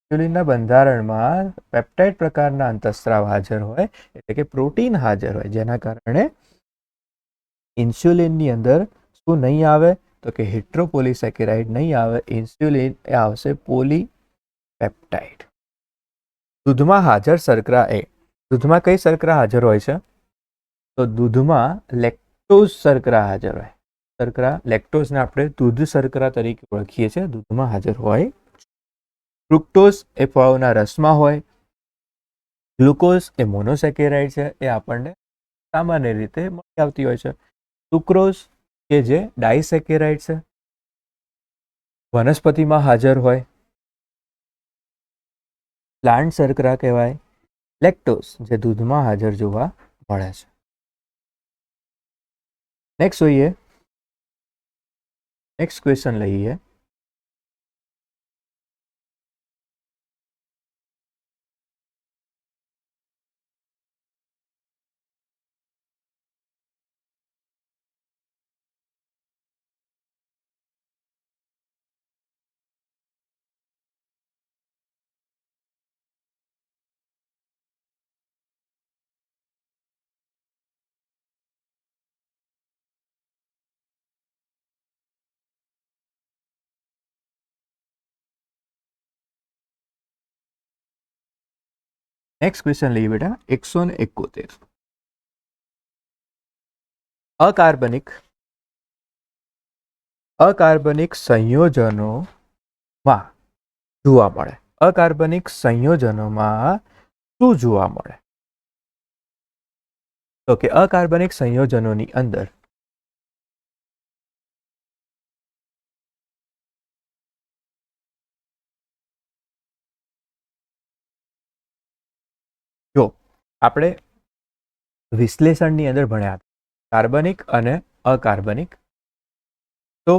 ઇન્સ્યુલિનના બંધારણમાં પેપ્ટાઇડ પ્રકારના અંતઃસ્રાવ હાજર હોય, એટલે કે પ્રોટીન હાજર હોય, જેના કારણે ઇન્સ્યુલિનની અંદર શું નહીં આવે? તો કે હેટ્રોપોલિસેકેરાઇડ નહીં આવે. ઇન્સ્યુલિન એ આવશે પોલીપેપ્ટાઇડ. દૂધમાં હાજર શર્કરા એ, દૂધમાં કઈ શર્કરા હાજર હોય છે? તો દૂધમાં લેક્ટોઝ શર્કરા હાજર હોય. શર્કરા લેક્ટોઝને આપણે દૂધ શર્કરા તરીકે ઓળખીએ છીએ, દૂધમાં હાજર હોય. ફ્રુક્ટોઝ એ ફળોના રસમાં હોય. ગ્લુકોઝ એ મોનોસેકેરાઇડ છે, એ આપણને સામાન્ય રીતે મળી આવતી હોય છે. સુક્રોઝ કે જે ડાયસેકેરાઇડ છે, વનસ્પતિમાં હાજર હોય. પ્લાન્ટ શર્કરા કહેવાય. લેક્ટોઝ જે દૂધમાં હાજર જોવા મળે છે. નેક્સ્ટ જોઈએ, નેક્સ્ટ ક્વેશ્ચન લઈએ. નેક્સ્ટ ક્વેશ્ચન લઈએ બેટા, 171. અકાર્બનિક સંયોજનોમાં જોવા મળે. અકાર્બનિક સંયોજનોમાં શું જોવા મળે? તો કે અકાર્બનિક સંયોજનોની અંદર જો આપણે વિશ્લેષણની અંદર ભણ્યા કાર્બનિક અને અકાર્બનિક, તો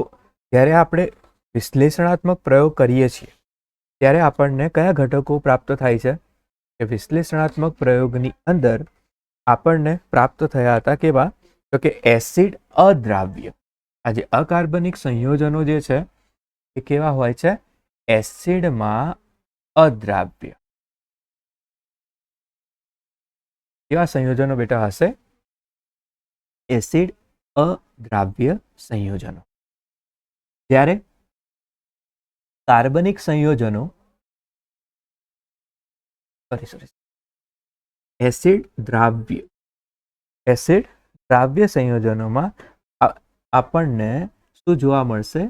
જ્યારે આપણે વિશ્લેષણાત્મક પ્રયોગ કરીએ છીએ ત્યારે આપણને કયા ઘટકો પ્રાપ્ત થાય છે? કે વિશ્લેષણાત્મક પ્રયોગની અંદર આપણને પ્રાપ્ત થયા હતા કેવા? તો કે એસિડ અદ્રાવ્ય. આ જે અકાર્બનિક સંયોજનો જે છે એ કેવા હોય છે? એસિડમાં અદ્રાવ્ય. કેવા સંયોજનો બેટા હશે? એસિડ અદ્રાવ્ય સંયોજનો. જ્યારે કાર્બનિક સંયોજનો એસિડ દ્રાવ્ય સંયોજનોમાં આપણને શું જોવા મળશે?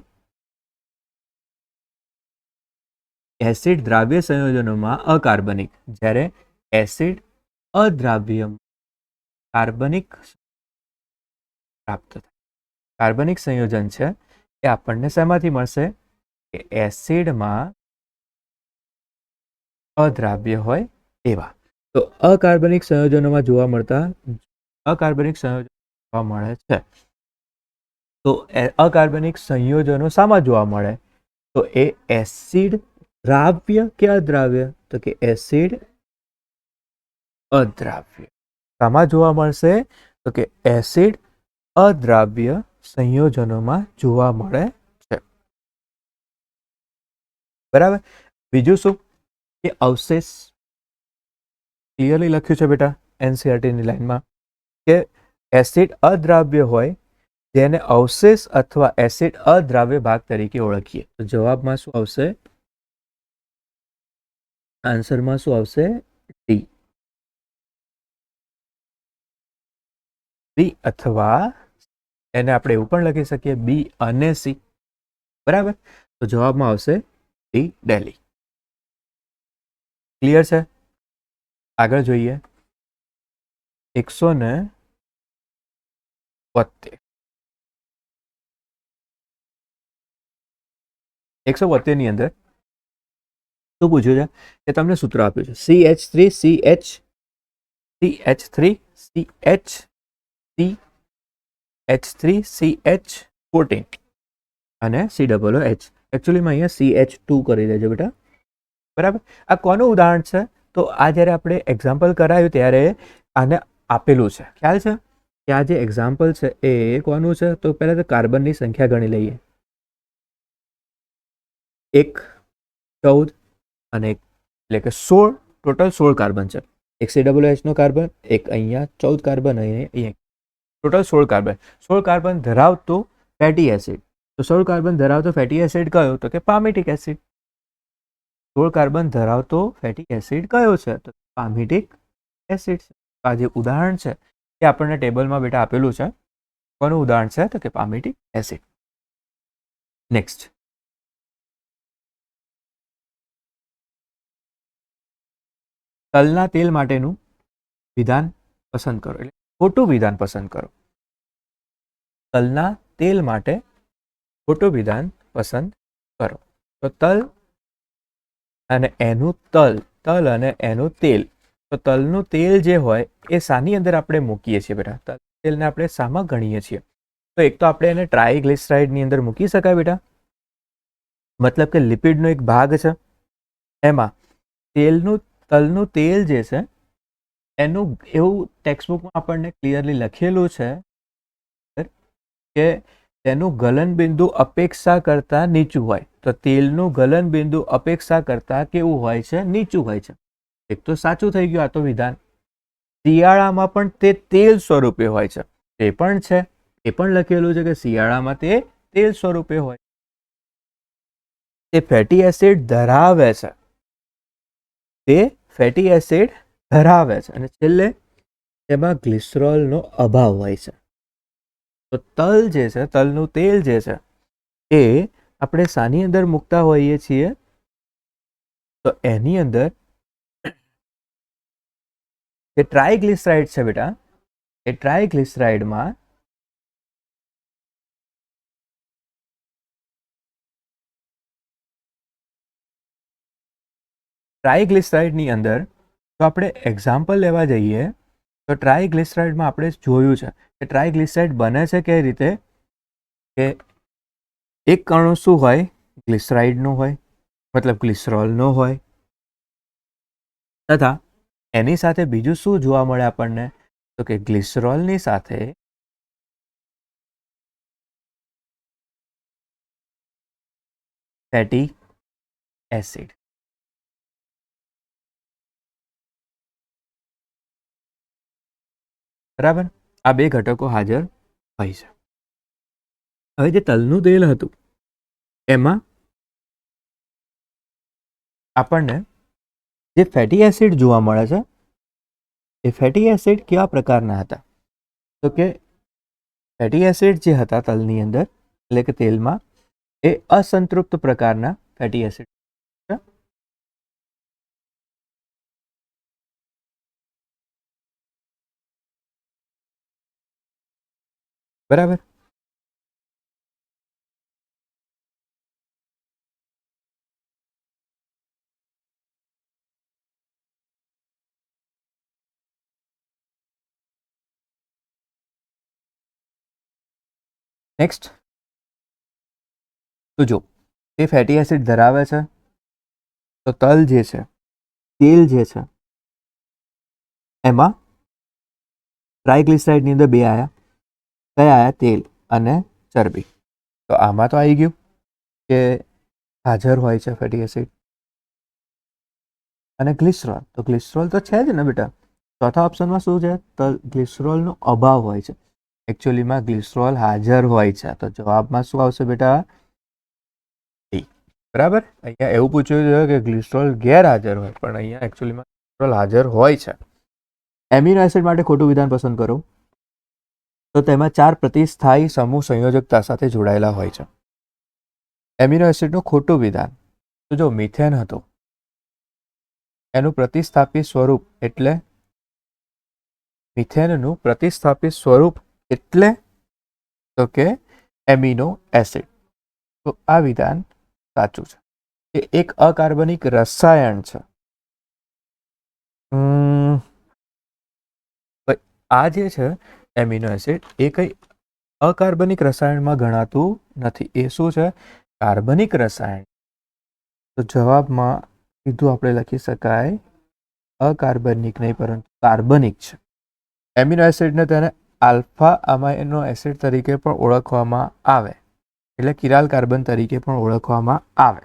એસિડ દ્રાવ્ય સંયોજનોમાં અકાર્બનિક, જ્યારે એસિડ અદ્રાવ્ય કાર્બનિક પ્રાપ્ત થાય. કાર્બનિક સંયોજન છે એ આપણને શેમાંથી મળશે? કે એસિડમાં અદ્રાવ્ય હોય એવા. તો અકાર્બનિક સંયોજનોમાં જોવા મળતા અકાર્બનિક સંયોજનો જોવા મળે છે. તો અકાર્બનિક સંયોજનો શામાં જોવા મળે? તો એ એસિડ દ્રાવ્ય કે અદ્રાવ્ય? તો કે એસિડ અદ્રાવ્ય. શામાં જોવા મળશે? તો કે એસિડ અદ્રાવ્ય સંયોજનોમાં જોવા મળે છે. બરાબર. બીજું શું? કે અવશેષ. ક્લિયરલી લખ્યું છે બેટા એનસીઈઆરટીની લાઈનમાં કે એસિડ અદ્રાવ્ય હોય જેને અવશેષ અથવા એસિડ અદ્રાવ્ય ભાગ તરીકે ઓળખીએ. તો જવાબમાં શું આવશે? આન્સરમાં શું આવશે? ડી. બી અથવા એને આપણે એવું પણ લખી શકીએ બી અને સી. બરાબર. તો જવાબમાં આવશે ડી, દિલ્હી. ક્લિયર છે? આગળ જોઈએ 172. 172 ની અંદર શું પૂછ્યું છે? કે તમને સૂત્ર આપ્યું છે CH3CH CH3CH CH3CH14 અને COOH. એકચ્યુઅલીમાં અહીંયા CH2 કરી દેજો બેટા. બરાબર. આ કોનું ઉદાહરણ છે? તો આ જ્યારે આપણે એક્ઝામ્પલ કરાયું ત્યારે આને આપેલું છે, ખ્યાલ છે કે આ જે એક્ઝામ્પલ છે એ કોનું છે? તો પહેલાં તો કાર્બનની સંખ્યા ગણી લઈએ. 1, 14 અને 1 એટલે કે 16, ટોટલ 16 કાર્બન છે. એક COOH નો કાર્બન, એક અહીંયા 14 કાર્બન, અહીંયા ટોટલ 16 કાર્બન. 16 કાર્બન ધરાવતો ફેટી એસિડ. તો 16 કાર્બન ધરાવતો ફેટી એસિડ કયો? તો કે પામિટિક એસિડ. 16 કાર્બન ધરાવતો ફેટી એસિડ કયો છે? તો પામિટિક એસિડ છે. આ જે ઉદાહરણ છે એ આપણને ટેબલમાં બેટા આપેલું છે. કોનું ઉદાહરણ છે? તો કે પામિટિક એસિડ. નેક્સ્ટ, તલના તેલ માટેનું વિધાન પસંદ કરો, એટલે ખોટું વિધાન પસંદ કરો. તલના તેલ માટે ખોટું વિધાન પસંદ કરો. તો તલ અને એનું તલ અને એનું તેલ. તો તલનું તેલ જે હોય એ શાની અંદર આપણે મૂકીએ છીએ બેટા? તલ તેલને આપણે શામાં ગણીએ છીએ? તો એક તો આપણે એને ટ્રાયગ્લિસરાઇડની અંદર મૂકી શકાય બેટા, મતલબ કે લિપિડનો એક ભાગ છે. એમાં તલનું તેલ જે છે એનું એવું ટેક્સ્ટબુકમાં આપણને ક્લિયરલી લખેલું છે કે તેનું ગલનબિંદુ અપેક્ષા કરતાં નીચું હોય. તો તેલનું ગલનબિંદુ અપેક્ષા કરતાં કેવું હોય છે? નીચું હોય છે. એક તો સાચું થઈ ગયું આ તો વિધાન. શિયાળામાં પણ તે તેલ સ્વરૂપે હોય છે, તે પણ છે, એ પણ લખેલું છે કે શિયાળામાં તે તેલ સ્વરૂપે હોય. તે ફેટી એસિડ ધરાવે છે, તે ફેટી એસિડ ધરાવે છે. અને છેલ્લે તેમાં ગ્લિસરોલનો અભાવ હોય છે. તો તલ જે છે, તલનું તેલ જે છે એ આપણે શાની અંદર મૂકતા હોઈએ છીએ? તો એની અંદર જે ટ્રાયગ્લિસરાઇડ છે બેટા, એ ટ્રાયગ્લિસરાઇડમાં ટ્રાયગ્લિસરાઇડની અંદર તો આપણે એક્ઝામ્પલ લેવા જઈએ તો ટ્રાયગ્લિસરાઇડમાં આપણે જોયું છે કે ટ્રાયગ્લિસરાઇડ બને છે કઈ રીતે કે એક કણું શું હોય? ગ્લિસરાઇડનો હોય, મતલબ ગ્લિસરોલનો હોય, તથા એની સાથે બીજું શું જોવા મળે આપણને? તો કે ગ્લિસરોલની સાથે ફેટી એસિડ. બરાબર. આ બે ઘટકો હાજર હોય છે. હવે જે તલનું તેલ હતું એમાં આપણને જે ફેટી એસિડ જોવા મળે છે એ ફેટી એસિડ કેવા પ્રકારના હતા? તો કે ફેટી એસિડ જે હતા તલની અંદર એટલે કે તેલમાં એ અસંતૃપ્ત પ્રકારના ફેટી એસિડ. બરાબર. નેક્સ્ટ, તો જો એ ફેટી એસિડ ધરાવે છે તો તલ જે છે, તેલ જે છે એમાં ટ્રાયગ્લિસરાઇડની અંદર બે આયા. કયા આયા? તેલ અને ચરબી. તો આમાં તો આવી ગયું કે હાજર હોય છે ફેટી એસિડ. અને ગ્લિસરોલ, તો ગ્લિસરોલ તો છે જ ને બેટા. ચોથા ઓપ્શનમાં શું છે? તો ગ્લિસરોલનો અભાવ હોય છે. એકચ્યુઅલીમાં ગ્લિસરોલ હાજર હોય છે. તો જવાબમાં શું આવશે બેટા? ડી. બરાબર. અહીંયા એવું પૂછ્યું છે કે ગ્લિસરોલ ગેરહાજર હોય, પણ અહીંયા એકચ્યુઅલીમાં ગ્લિસરોલ હાજર હોય છે. એમિનો એસિડ માટે ખોટું વિધાન પસંદ કરો. તો તેમાં 4 પ્રતિસ્થાયી સમૂહ સંયોજકતા સાથે જોડાયેલા હોય છે. એમિનો એસિડનું ખોટું વિધાન, તો જો મિથેન હતો એનું પ્રતિસ્થાપી સ્વરૂપ એટલે મિથેનનું પ્રતિસ્થાપી સ્વરૂપ એટલે તો કે એમિનો એસિડ. તો આ વિધાન સાચું છે. એ એક અકાર્બનિક રસાયણ છે. આ જે છે એમિનો એસિડ એ કઈ અકાર્બનિક રસાયણમાં ગણાતું નથી. એ શું છે? કાર્બનિક રસાયણ. તો જવાબમાં સીધું આપણે લખી શકાય અકાર્બનિક નહીં પરંતુ કાર્બનિક છે. એમિનો એસિડને તેને આલ્ફા અમાઇનો એસિડ તરીકે પણ ઓળખવામાં આવે, એટલે કિરાલ કાર્બન તરીકે પણ ઓળખવામાં આવે.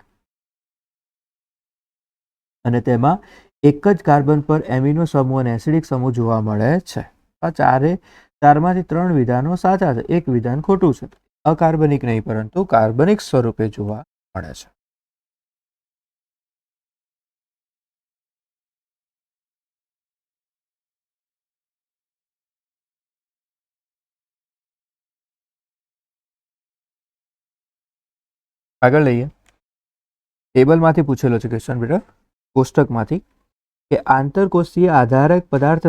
અને તેમાં એક જ કાર્બન પર એમિનો સમૂહ અને એસિડિક સમૂહ જોવા મળે છે. આ ચારમાંથી 3 વિધાનો સાચા છે, એક વિધાન ખોટું છે. અકાર્બનિક નહીં પરંતુ કાર્બનિક સ્વરૂપે જોવા મળે છે. આગળ લઈએ. ટેબલમાંથી પૂછેલો છે ક્વેશ્ચન બેટા, કોષ્ટકમાંથી, કે આંતરકોષીય આધારક પદાર્થ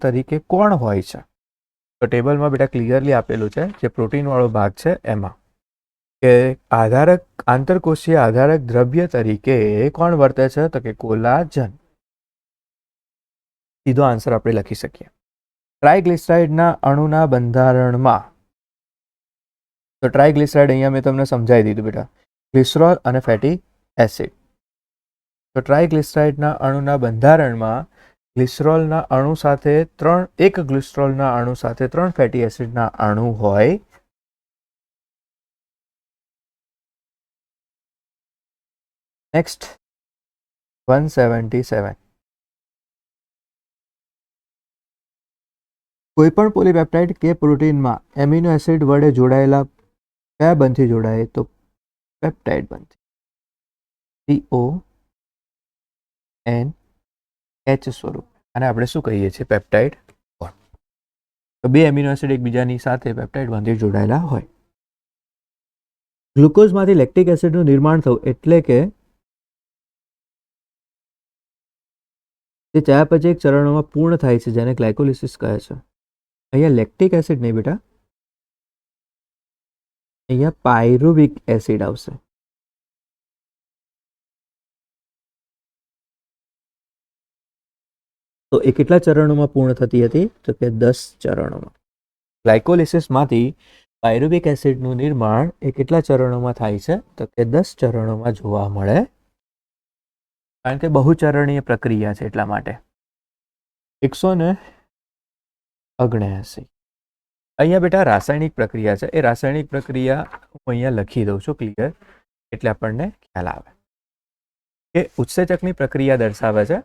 તરીકે કોણ હોય છે? તો ટેબલમાં બેટા ક્લિયરલી આપેલું છે, જે પ્રોટીન વાળો ભાગ છે એમાં, કે આંતરકોષીય આધારક દ્રવ્ય તરીકે કોણ વર્તે છે? તો કે કોલાજન. સીધો આન્સર આપણે લખી શકીએ. ટ્રાઇગ્લિસરાઇડના અણુના બંધારણમાં, તો ટ્રાઇગ્લિસરાઇડ અહીંયા મેં તમને સમજાવી દીધું બેટા, ગ્લિસરોલ અને ફેટી એસિડ. તો ટ્રાઇગ્લિસરાઇડના અણુના બંધારણમાં ગ્લિસરોલના અણુ સાથે એક ગ્લિસરોલના અણુ સાથે 3 ફેટી એસિડના અણુ હોય. નેક્સ્ટ 177. કોઈપણ પોલીપેપ્ટાઇડ કે પ્રોટીનમાં એમિનો એસિડ વડે જોડાયેલા કયા બંધથી જોડાય? તો પેપ્ટાઇડ બંધથી, CONH સ્વરૂપ. અને આપણે શું કહીએ છીએ? Peptide bond. તો 2 એમિનો એસિડ એકબીજાની સાથે પેપ્ટાઇડ બંધથી જોડાયેલા હોય. ગ્લુકોઝમાંથી લેક્ટિક એસિડનું નિર્માણ થવું એટલે કે તે ચયાપચયક ચરણોમાં પૂર્ણ થાય છે, જેને ગ્લાયકોલિસિસ કહે છે. અહીંયા લેક્ટિક એસિડ નહીં બેટા, અહીંયા પાયરુવિક એસિડ આવશે. તો એ કેટલા ચરણોમાં પૂર્ણ થતી હતી? તો કે 10 ચરણોમાં. ગ્લાયકોલિસિસમાંથી પાયરુવિક એસિડનું નિર્માણ એ કેટલા ચરણોમાં થાય છે? તો કે 10 ચરણોમાં જોવા મળે, કારણ કે બહુચરણીય પ્રક્રિયા છે એટલા માટે. 179. અહીંયા બેટા રાસાયણિક પ્રક્રિયા છે. એ રાસાયણિક પ્રક્રિયા હું અહીંયા લખી દઉં છું ક્લિયર, એટલે આપણને ખ્યાલ આવે કે ઉત્સેચકની પ્રક્રિયા દર્શાવે છે.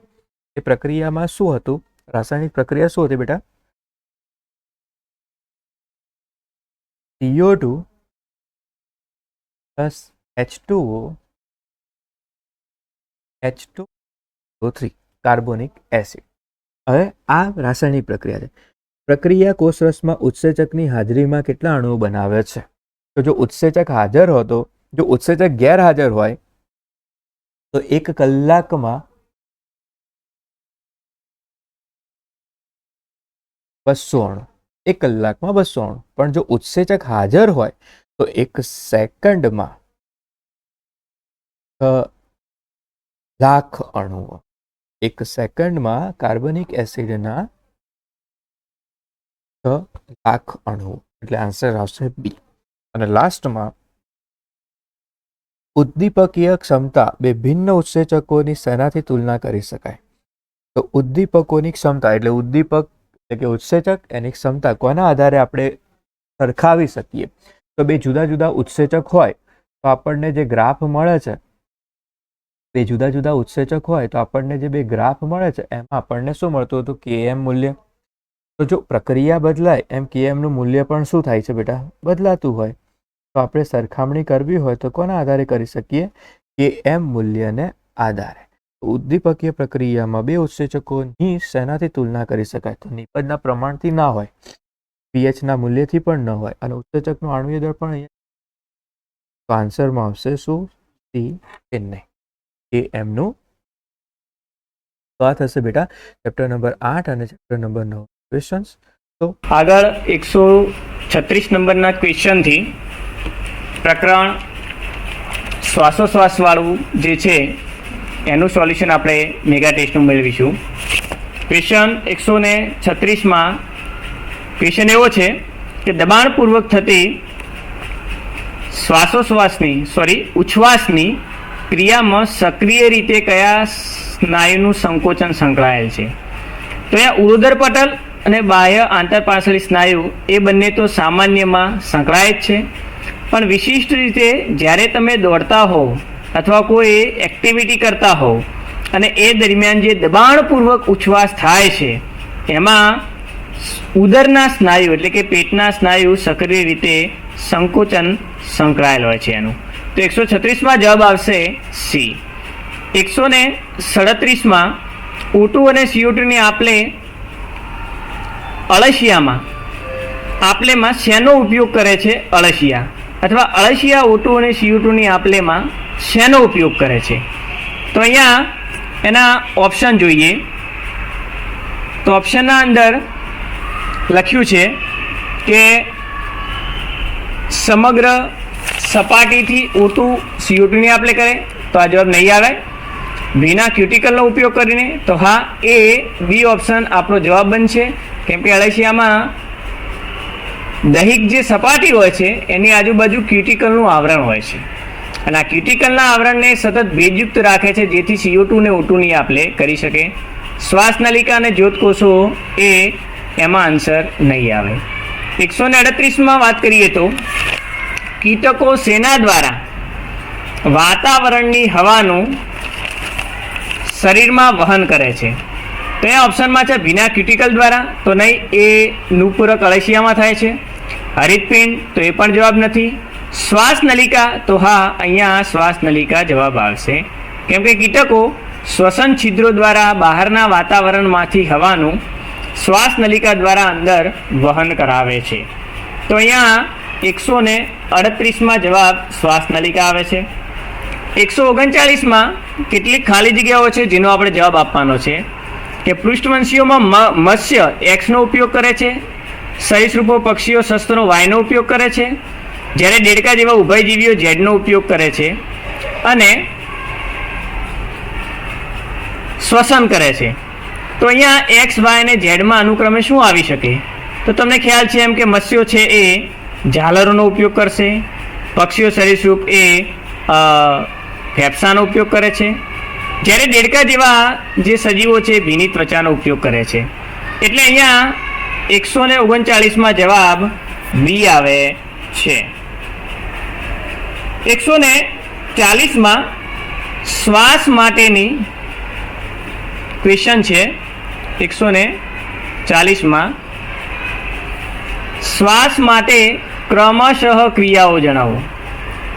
એ પ્રક્રિયામાં શું હતું? રાસાયણિક પ્રક્રિયા શું હતી બેટા? CO2 plus H2O H2O3 carbonic acid. હવે આ રાસાયણિક પ્રક્રિયા છે. પ્રક્રિયા કોષરસમાં ઉત્સેચકની હાજરીમાં કેટલા અણુઓ બનાવે છે? તો જો ઉત્સેચક હાજર હોય, તો જો ઉત્સેચક ગેરહાજર હોય તો 1 કલાકમાં 200 અણુ. 1 કલાકમાં 200 અણુ. પણ જો ઉત્સેચક હાજર હોય તો 1 સેકન્ડમાં 1,00,000 અણુઓ. 1 સેકન્ડમાં કાર્બનિક એસિડના 6,00,000 અણુઓ. એટલે આન્સર આવશે બી. અને લાસ્ટમાં ઉદ્દીપકીય ક્ષમતા બે ભિન્ન ઉત્સેચકોની શેનાથી તુલના કરી શકાય? તો ઉદ્દીપકોની ક્ષમતા એટલે ઉદ્દીપક એટલે કે ઉત્સેચક, એની ક્ષમતા કોના આધારે આપણે સરખાવી શકીએ? તો 2 જુદા જુદા ઉત્સેચક હોય તો આપણને જે ગ્રાફ મળે છે, 2 જુદા જુદા ઉત્સેચક હોય તો આપણને જે 2 ગ્રાફ મળે છે એમાં આપણને શું મળતું હતું? Km મૂલ્ય. તો જો પ્રક્રિયા બદલાય એમ Km નું મૂલ્ય પણ શું થાય છે બેટા? બદલાતું હોય. તો આપણે સરખામણી કરવી હોય તો કોના આધારે કરી શકીએ? Km મૂલ્યને આધારે. ઉદ્દીપકીય પ્રક્રિયામાં 2 ઉત્સેચકોની શેનાથી તુલના કરી શકાય? તો નિપજના પ્રમાણથી ના હોય, pH ના મૂલ્યથી પણ ન હોય, અને ઉત્સેચકનો આણ્વીય દળ પણ અહીંયા. તો આન્સરમાં આવશે શું? સી કે નહીં, Km નું. તો આ થશે બેટા ચેપ્ટર નંબર 8 અને ચેપ્ટર નંબર 9 ક્વેશ્ચન્સ. તો
આગળ 136 નંબરના ક્વેશ્ચનથી પ્રકરણ શ્વાસોશ્વાસવાળું જે છે એનું સોલ્યુશન આપણે મેગા ટેસ્ટનું મેળવીશું. ક્વેશ્ચન 136માં ક્વેશ્ચન એવો છે કે દબાણપૂર્વક થતી ઉચ્છ્વાસની ક્રિયામાં સક્રિય રીતે કયા સ્નાયુનું સંકોચન સંકળાયેલ છે? તો અહીંયા ઉરોદર પટલ અને બાહ્ય આંતરપાર્શ્વિક સ્નાયુ એ બંને તો સામાન્યમાં સંકળાય જ છે, પણ વિશિષ્ટ રીતે જ્યારે તમે દોડતા હો અથવા કોઈ એક્ટિવિટી કરતા હો અને એ દરમિયાન જે દબાણપૂર્વક ઉચ્છ્વાસ થાય છે એમાં ઉદરના સ્નાયુ એટલે કે પેટના સ્નાયુ સક્રિય રીતે સંકોચન સંકળાયેલ હોય છે એનું. તો 136માં જવાબ આવશે સી. 137માં O2 અને CO2ની આપલેમાં શેનો ઉપયોગ કરે છે? અળસિયા. અથવા અળસિયા O2 અને CO2ની આપલેમાં શેનો ઉપયોગ કરે છે? તો અહીંયા એના ઓપ્શન જોઈએ. તો ઓપ્શનના અંદર લખ્યું છે કે સમગ્ર સપાટીથી O2 CO2ની આપલે કરે, તો આ જવાબ નહીં આવે. ભીના ક્યુટિકલનો ઉપયોગ કરીને, તો હા એ બી ઓપ્શન આપણો જવાબ બનશે, કેમ કે અળસિયામાં દૈહિક જે સપાટી હોય છે એની આજુબાજુ ક્યુટિકલનું આવરણ હોય છે અને આ ક્યુટિકલના આવરણને સતત ભેજયુક્ત રાખે છે જેથી CO2 ને O2ની આપલે કરી શકે. શ્વાસનલિકા અને જ્યોતકોષો એ એમાં આન્સર નહીં આવે. 138માં વાત કરીએ તો કીટકો શેના દ્વારા વાતાવરણની હવાનું શરીરમાં વહન કરે છે? તો એ ઓપ્શનમાં છે ભીના ક્યુટિકલ દ્વારા, તો નહીં, એ નુપૂરક અળસિયામાં થાય છે. હરિતપિંડ, તો એ પણ જવાબ નથી. શ્વાસનલિકા, તો હા અહીંયા શ્વાસનલિકા જવાબ આવશે, કેમ કે કીટકો શ્વસન છિદ્રો દ્વારા બહારના વાતાવરણમાંથી હવાનું શ્વાસનલિકા દ્વારા અંદર વહન કરાવે છે. તો અહીંયા 138માં જવાબ શ્વાસનલિકા આવે છે. 139માં કેટલીક ખાલી જગ્યાઓ છે જેનો આપણે જવાબ આપવાનો છે કે પૃષ્ઠવંશીઓમાં મત્સ્ય એક્સનો ઉપયોગ કરે છે, સરીસૃપો પક્ષીઓ સસ્તનો વાયનો ઉપયોગ કરે છે, જ્યારે દેડકા જેવા ઉભયજીવીઓ ઝેડનો ઉપયોગ કરે છે અને શ્વસન કરે છે. તો અહીંયા એક્સ વાય અને ઝેડમાં અનુક્રમે શું આવી શકે? તો તમને ખ્યાલ છે એમ કે મત્સ્યો છે એ ઝાલરોનો ઉપયોગ કરશે, પક્ષીઓ સરીસૃપ એ ફેફસાનો ઉપયોગ કરે છે, જ્યારે દેડકા જેવા જે સજીવો છે ભીની ત્વચાનો ઉપયોગ કરે છે. એટલે અહીંયા 139માં જવાબ બી આવે છે. 140માં શ્વાસ માટેની ક્વેશ્ચન છે. 140માં શ્વાસ માટે ક્રમશઃ ક્રિયાઓ જણાવો.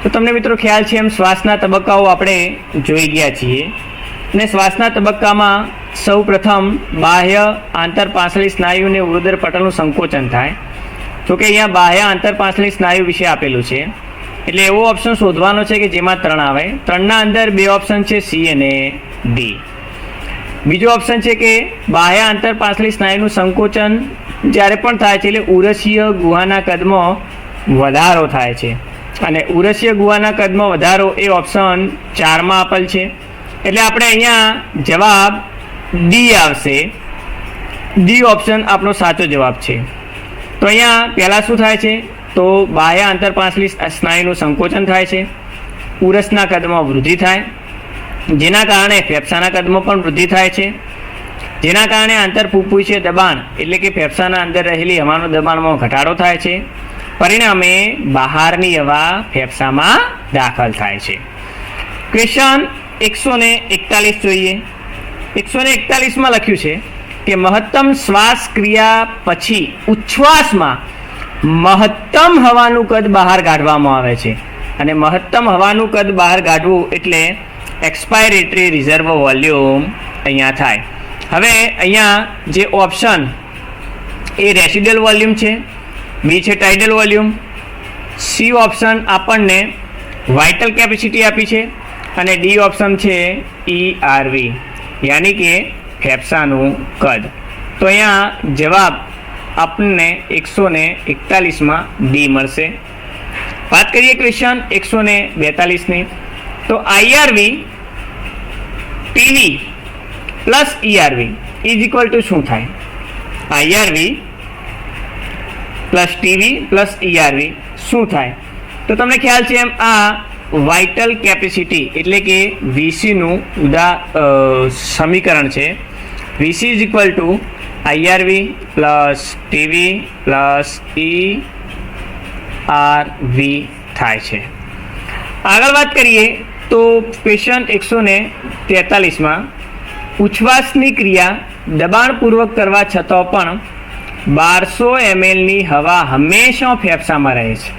તો તમને મિત્રો ખ્યાલ છે એમ શ્વાસના તબક્કાઓ આપણે જોઈ ગયા છીએ અને શ્વાસના તબક્કામાં સૌ પ્રથમ બાહ્ય આંતરપાંસળી સ્નાયુ અને ઉરોદર પટલનું સંકોચન થાય. તો કે અહીંયા બાહ્ય આંતરપાંસળી સ્નાયુ વિશે આપેલું છે, એટલે એવો ઓપ્શન શોધવાનો છે કે જેમાં 3 આવે. 3ના અંદર 2 ઓપ્શન છે સી અને ડી. બીજો ઓપ્શન છે કે બાહ્ય આંતરપાંસળી સ્નાયુનું સંકોચન જ્યારે પણ થાય છે એટલે ઉરસીય ગુહાના કદમાં વધારો થાય છે, અને ઉરસીય ગુહાના કદમાં વધારો એ ઓપ્શન 4માં આપેલ છે. એટલે આપણે અહીંયા જવાબ ડી આવશે. ડી ઓપ્શન આપણો સાચો જવાબ છે. તો અહીંયા પહેલાં શું થાય છે? તો બાહ્ય આંતરપાંસળી સ્નાયુનું સંકોચન થાય છે, ઉરસના કદમાં વૃદ્ધિ થાય, જેના કારણે ફેફસાના કદમાં પણ વૃદ્ધિ થાય છે, જેના કારણે આંતરફૂફૂસીય દબાણ એટલે કે ફેફસાના અંદર રહેલી હવાનું દબાણમાં ઘટાડો થાય છે. પરિણામે બહારની હવા ફેફસામાં દાખલ થાય છે. ક્વેશ્ચન 141 જોઈએ. 141માં લખ્યું છે કે મહત્તમ શ્વાસ ક્રિયા પછી ઉચ્છ્વાસમાં મહત્તમ હવાનું કદ બહાર કાઢવામાં આવે છે, અને મહત્તમ હવાનું કદ બહાર કાઢવું એટલે એક્સપાયરેટરી રિઝર્વ વોલ્યુમ અહીંયા થાય. હવે અહીંયા જે ઓપ્શન એ રેસિડ્યુઅલ વોલ્યુમ છે, બી છે ટાઇડલ વોલ્યુમ, સી ઓપ્શન આપણને વાઇટલ કેપેસિટી આપી છે અને ડી ઓપ્શન છે ERV યાની કે ફેફસાનું કદ. તો અહીંયા જવાબ આપણને 141માં ડી મળશે. વાત કરીએ ક્વેશ્ચન 142ની. તો IRV PV plus ERV is equal two શું થાય? આઈઆરવી પ્લસ ટીવી પ્લસ ઈઆરવી શું થાય? તો તમને ખ્યાલ છે એમ આ વાઇટલ કેપેસિટી એટલે કે વીસીનું સમીકરણ છે. VC is equal to IRV plus TV plus ERV થાય છે. આગળ વાત કરીએ તો ક્વેશ્ચન 143માં ઉચ્છ્વાસની ક્રિયા દબાણપૂર્વક કરવા છતાં પણ 1200 mlની હવા હંમેશા ફેફસામાં રહે છે,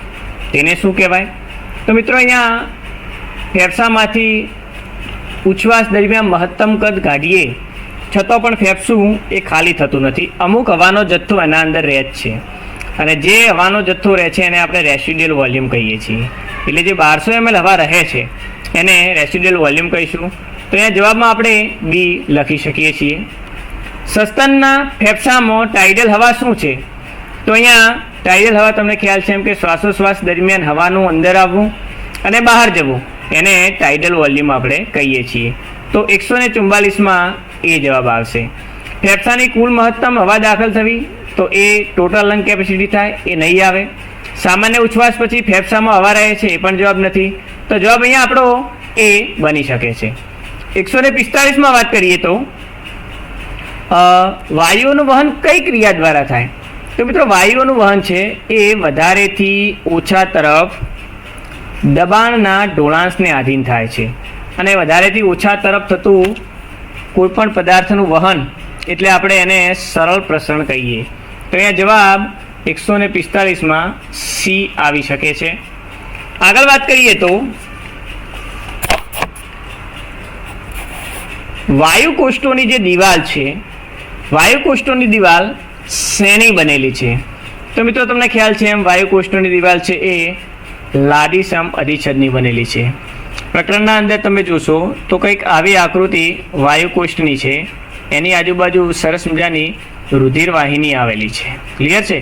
તેને શું કહેવાય? તો મિત્રો અહીંયા ફેફસામાંથી ઉચ્છ્વાસ દરમિયાન મહત્તમ કદ કાઢીએ છતાં પણ ફેફસું એ ખાલી થતું નથી. અમુક હવાનો જથ્થો એના અંદર રહે જ છે, અને જે હવાનો જથ્થો રહે છે એને આપણે રેસિડ્યુઅલ વોલ્યુમ કહીએ છીએ. એટલે જે 1200 ml હવા રહે છે એને રેસિડ્યુઅલ વોલ્યુમ કહીશું. તો અહીંયા જવાબમાં આપણે બી લખી શકીએ છીએ. સસ્તનના ફેફસામાં ટાઇડલ હવા શું છે? તો અહીંયા ટાઇડલ હવા તમને ખ્યાલ છે એમ કે શ્વાસોશ્વાસ દરમિયાન હવાનું અંદર આવવું અને બહાર જવું એને ટાઇડલ વોલ્યુમ આપણે કહીએ છીએ. તો 144માં એ જવાબ આવશે. ફેફસાની કુલ મહત્તમ હવા દાખલ થવી તો એ ટોટલ લંગ કેપેસિટી થાય, એ નહીં આવે. સામાન્ય ઉચ્છ્વાસ પછી ફેફસામાં હવા રહે છે એ પણ જવાબ નથી. તો જવાબ અહીંયા આપણો એ બની શકે છે. 145માં વાત કરીએ તો વાયુઓનું વહન કઈ ક્રિયા દ્વારા થાય? તો મિત્રો વાયુઓનું વહન છે એ વધારેથી ઓછા તરફ દબાણના ઢોળાંશને આધીન થાય છે, અને વધારેથી ઓછા તરફ થતું કોઈપણ પદાર્થનું વહન એટલે આપણે એને સરળ પ્રસરણ કહીએ. તો અહીંયા જવાબ 145માં સી આવી શકે છે. આગળ વાત કરીએ તો વાયુકોષ્ઠોની જે દિવાલ છે, વાયુકોષ્ઠોની દિવાલ શેની બનેલી છે? તો મિત્રો તમને ખ્યાલ છે એમ વાયુકોષ્ઠોની દિવાલ છે એ લાદી સમ અધિચ્છદની બનેલી છે. પ્રકરણના અંદર તમે જોશો તો કંઈક આવી આકૃતિ વાયુકોષ્ઠની છે, એની આજુબાજુ સરસ મજાની રુધિર વાહિની આવેલી છે. ક્લિયર છે?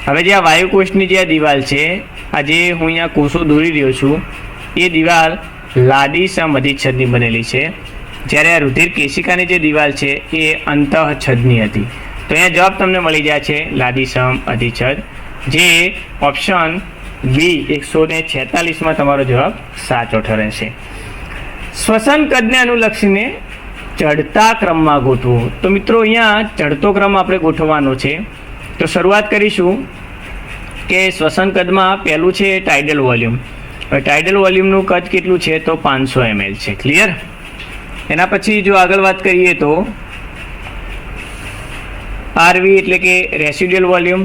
હવે જે આ વાયુકોષ્ઠની જે આ દિવાલ છે, આ જે હું અહીંયા કોષો દોરી રહ્યો છું એ દિવાલ લાદી સમ અધિચ્છદની બનેલી છે, જ્યારે આ રુધિર કેશિકાની જે દિવાલ છે એ અંતઃછદની હતી. તો અહીંયા જવાબ તમને મળી જાય છે લાદી સમ અધિચ્છદ, જે ઓપ્શન બી 146માં તમારો જવાબ સાચો ઠરે છે. શ્વસન કદને અનુલક્ષીને ચડતા ક્રમમાં ગોઠવો. તો મિત્રો અહીંયા ચડતો ક્રમ આપણે ગોઠવવાનો છે. તો શરૂઆત કરીશું કે શ્વસન કદમાં પહેલું છે ટાઇડલ વોલ્યુમ. ટાઇડલ વોલ્યુમનું કદ કેટલું છે? તો 500 ml છે. ક્લિયર? એના પછી જો આગળ વાત કરીએ તો આરવી એટલે કે રેસિડ્યુઅલ વોલ્યુમ,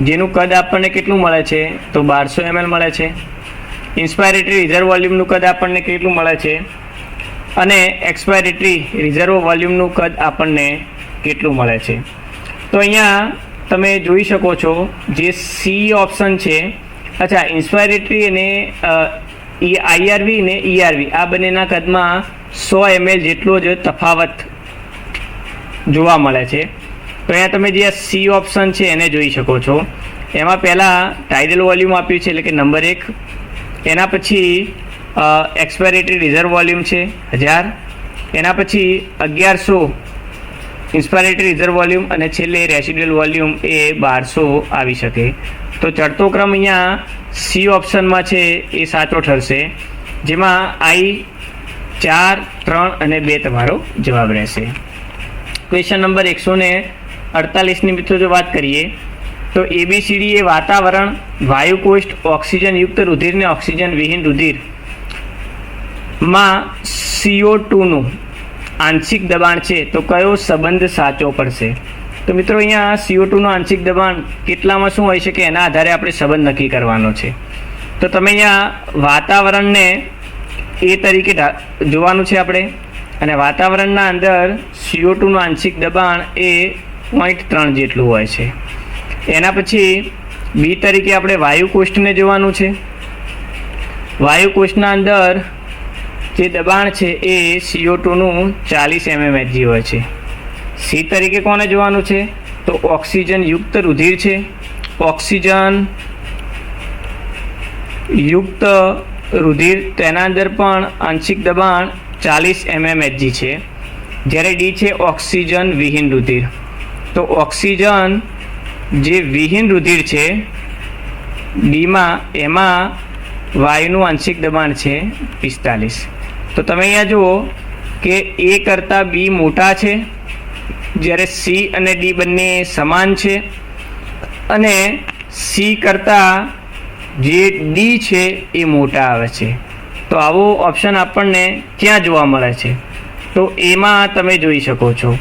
જેનું કદ આપણને કેટલું મળે છે? તો 1200 ml મળે છે. ઇન્સ્પાયરેટરી રિઝર્વ વોલ્યુમનું કદ આપણને કેટલું મળે છે? અને એક્સપાયરેટરી રિઝર્વ વોલ્યુમનું કદ આપણને કેટલું મળે છે? તો અહીંયા તમે જોઈ શકો છો જે સી ઓપ્શન છે. અચ્છા, ઇન્સ્પાયરેટરી અને આઈઆરવી અને ઈઆરવી આ બંનેના કદમાં 100 ml જેટલો જ તફાવત જોવા મળે છે. તો અહીંયા તમે જે સી ઓપ્શન છે એને જોઈ શકો છો. એમાં પહેલાં ટાઇડલ વોલ્યુમ આપ્યું છે એટલે કે નંબર 1, એના પછી એક્સપાયરેટરી રિઝર્વ વોલ્યુમ છે 1000, એના પછી 1100 ઇન્સ્પાયરેટરી રિઝર્વ વોલ્યુમ, અને છેલ્લે રેસિડ્યુઅલ વોલ્યુમ એ 1200 આવી શકે. તો ચડતો ક્રમ અહીંયા સી ઓપ્શનમાં છે એ સાચો ઠરશે, જેમાં આઈ 4, 3 અને 2 તમારો જવાબ રહેશે. ક્વેશ્ચન નંબર 148ની મિત્રો જો વાત કરીએ તો ABCD એ વાતાવરણ, વાયુકોષ્ઠ, ઓક્સિજનયુક્ત રુધિર ને ઓક્સિજન વિહીન રુધિરમાં CO2નું આંશિક દબાણ છે, તો કયો સંબંધ સાચો પડશે? તો મિત્રો અહીંયા CO2નું આંશિક દબાણ કેટલામાં શું હોય છે કે એના આધારે આપણે સંબંધ નક્કી કરવાનો છે. તો તમે અહીંયા વાતાવરણને એ તરીકે જોવાનું છે આપણે, અને વાતાવરણના અંદર CO2નું આંશિક દબાણ એ 0.3 જેટલું હોય છે. એના પછી બી તરીકે આપણે વાયુકોષ્ઠને જોવાનું છે. વાયુકોષ્ઠના અંદર જે દબાણ છે એ CO2નું 40 mmHg હોય છે. સી તરીકે કોને જોવાનું છે? તો ઓક્સિજન યુક્ત રુધિર છે. ઓક્સિજન યુક્ત રુધિર તેના અંદર પણ આંશિક દબાણ 40 mmHg છે. જ્યારે ડી છે ઓક્સિજન વિહીન રુધિર. તો ઓક્સિજન જે વિહીન રુધિર છે ડીમાં, એમાં વાયુનું આંશિક દબાણ છે 45. તો તમે અહીંયા જુઓ કે એ કરતાં બી મોટા છે, જ્યારે સી અને ડી બંને સમાન છે, અને સી કરતાં જે ડી છે એ મોટા આવે છે. તો આવો ઓપ્શન આપણને ક્યાં જોવા મળે છે? તો એમાં તમે જોઈ શકો છો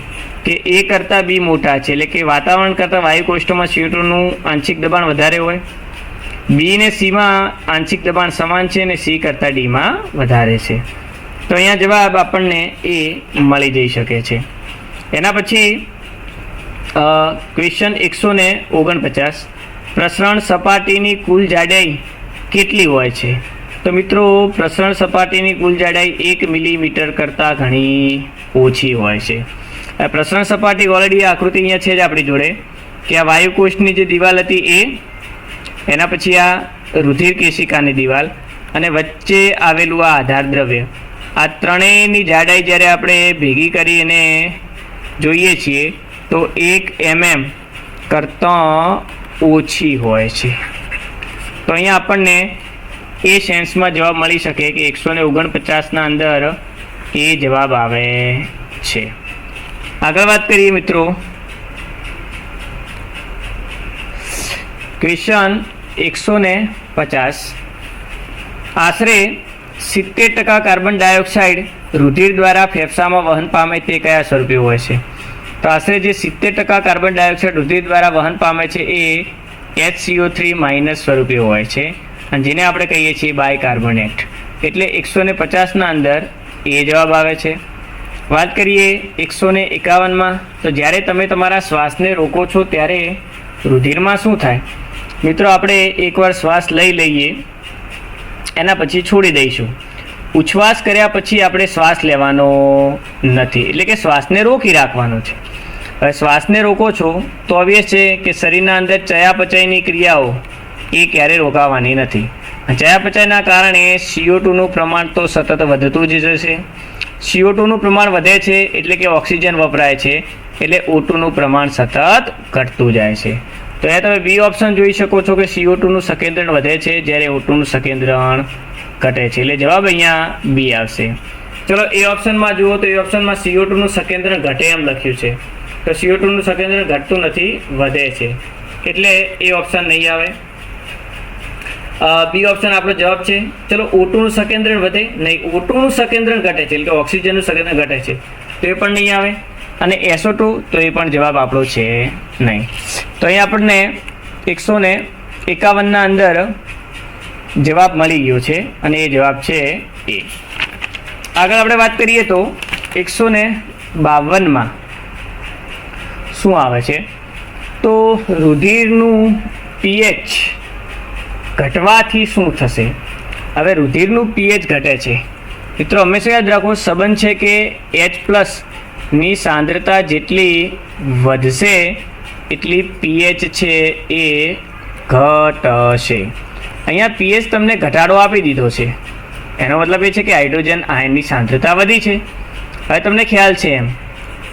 કે એ કરતાં બી મોટા છે, એટલે કે વાતાવરણ કરતાં વાયુ કોષ્ટકમાં CO2નું આંશિક દબાણ વધારે હોય. બી ને સીમાં આંશિક દબાણ સમાન છે અને સી કરતાં ડીમાં વધારે છે. તો અહીંયા જવાબ આપણને એ મળી જઈ શકે છે. એના પછી ક્વેશ્ચન 149, પ્રસરણ સપાટીની કુલ જાડાઈ કેટલી હોય છે? તો મિત્રો, પ્રસરણ સપાટીની કુલ જાડાઈ 1 મિલીમીટર કરતાં ઘણી ઓછી હોય છે. આ પ્રસરણ સપાટી ઓલરેડી આકૃતિ અહીંયા છે જ આપણી જોડે, કે આ વાયુકોષની જે દિવાલ હતી એ, એના પછી આ રુધિર કેશિકાની દિવાલ, અને વચ્ચે આવેલું આ આધાર દ્રવ્ય, આ ત્રણેયની જાડાઈ જ્યારે આપણે ભેગી કરી અને જોઈએ છીએ તો 1 mm કરતાં ઓછી હોય છે. તો અહીંયા આપણને એ સેન્સમાં જવાબ મળી શકે કે 149ના અંદર એ જવાબ આવે છે. આગળ વાત કરીએ મિત્રો, ક્વેશ્ચન 150, આશરે 70% કાર્બન ડાયોક્સાઇડ રુધિર દ્વારા ફેફસામાં વહન પામે તે કયા સ્વરૂપે હોય છે? તો આશરે જે 70% કાર્બન ડાયોક્સાઇડ રુધિર દ્વારા વહન પામે છે એ HCO3- સ્વરૂપે હોય છે, અને જેને આપણે કહીએ છીએ બાયકાર્બોનેટ. એટલે 150ના અંદર એ જવાબ આવે છે. વાત કરીએ 151માં, તો જ્યારે તમે તમારા શ્વાસને રોકો છો ત્યારે રુધિરમાં શું થાય? મિત્રો, આપણે એકવાર શ્વાસ લઈ લઈએ, એના પછી છોડી દઈશું. ઉચ્છ્વાસ કર્યા પછી આપણે શ્વાસ લેવાનો નથી, એટલે કે શ્વાસને રોકી રાખવાનો છે. હવે શ્વાસને રોકો છો તો ઓબ્વિયસ છે કે શરીરના અંદર ચયાપચયની ક્રિયાઓ એ ક્યારે રોકાવાની નથી. ચયાપચયના કારણે CO2નું પ્રમાણ તો સતત વધતું જ જશે. CO2નું પ્રમાણ વધે છે એટલે કે ઓક્સિજન વપરાય છે, એટલે O2નું પ્રમાણ સતત ઘટતું જાય છે. તો અહીંયા તમે બી ઓપ્શન જોઈ શકો છો કે CO2નું સંકેન્દ્રણ વધે છે જ્યારે O2નું સંકેન્દ્રણ ઘટે છે, એટલે જવાબ અહીંયા બી આવશે. ચલો એ ઓપ્શનમાં જુઓ, તો એ ઓપ્શનમાં CO2નું સંકેન્દ્રણ ઘટે એમ લખ્યું છે, તો CO2નું સંકેન્દ્રણ ઘટતું નથી, વધે છે, એટલે એ ઓપ્શન નહીં આવે. બી ઓપ્શન આપણો જવાબ છે. ચલો, O2નું સંકેન્દ્રણ વધે નહીં, O2નું સંકેન્દ્રણ ઘટે છે, એટલે કે ઓક્સિજનનું સંકેન્દ્રણ ઘટે છે, તો એ પણ નહીં આવે. અને SO2, તો એ પણ જવાબ આપણો છે નહીં. તો અહીં આપણને 151ના અંદર જવાબ મળી ગયો છે, અને એ જવાબ છે એ. આગળ આપણે વાત કરીએ તો 152માં શું આવે છે? તો રુધિરનું pH ઘટવાથી શું થશે? હવે રુધિરનું pH ઘટે છે મિત્રો, હંમેશા યાદ રાખો, સંબંધ છે કે H+ની સાંદ્રતા જેટલી વધશે એટલી pH છે એ ઘટશે. અહીંયા pH તમને ઘટાડો આપી દીધો છે, એનો મતલબ એ છે કે હાઇડ્રોજન આયનની સાંદ્રતા વધી છે. હવે તમને ખ્યાલ છે એમ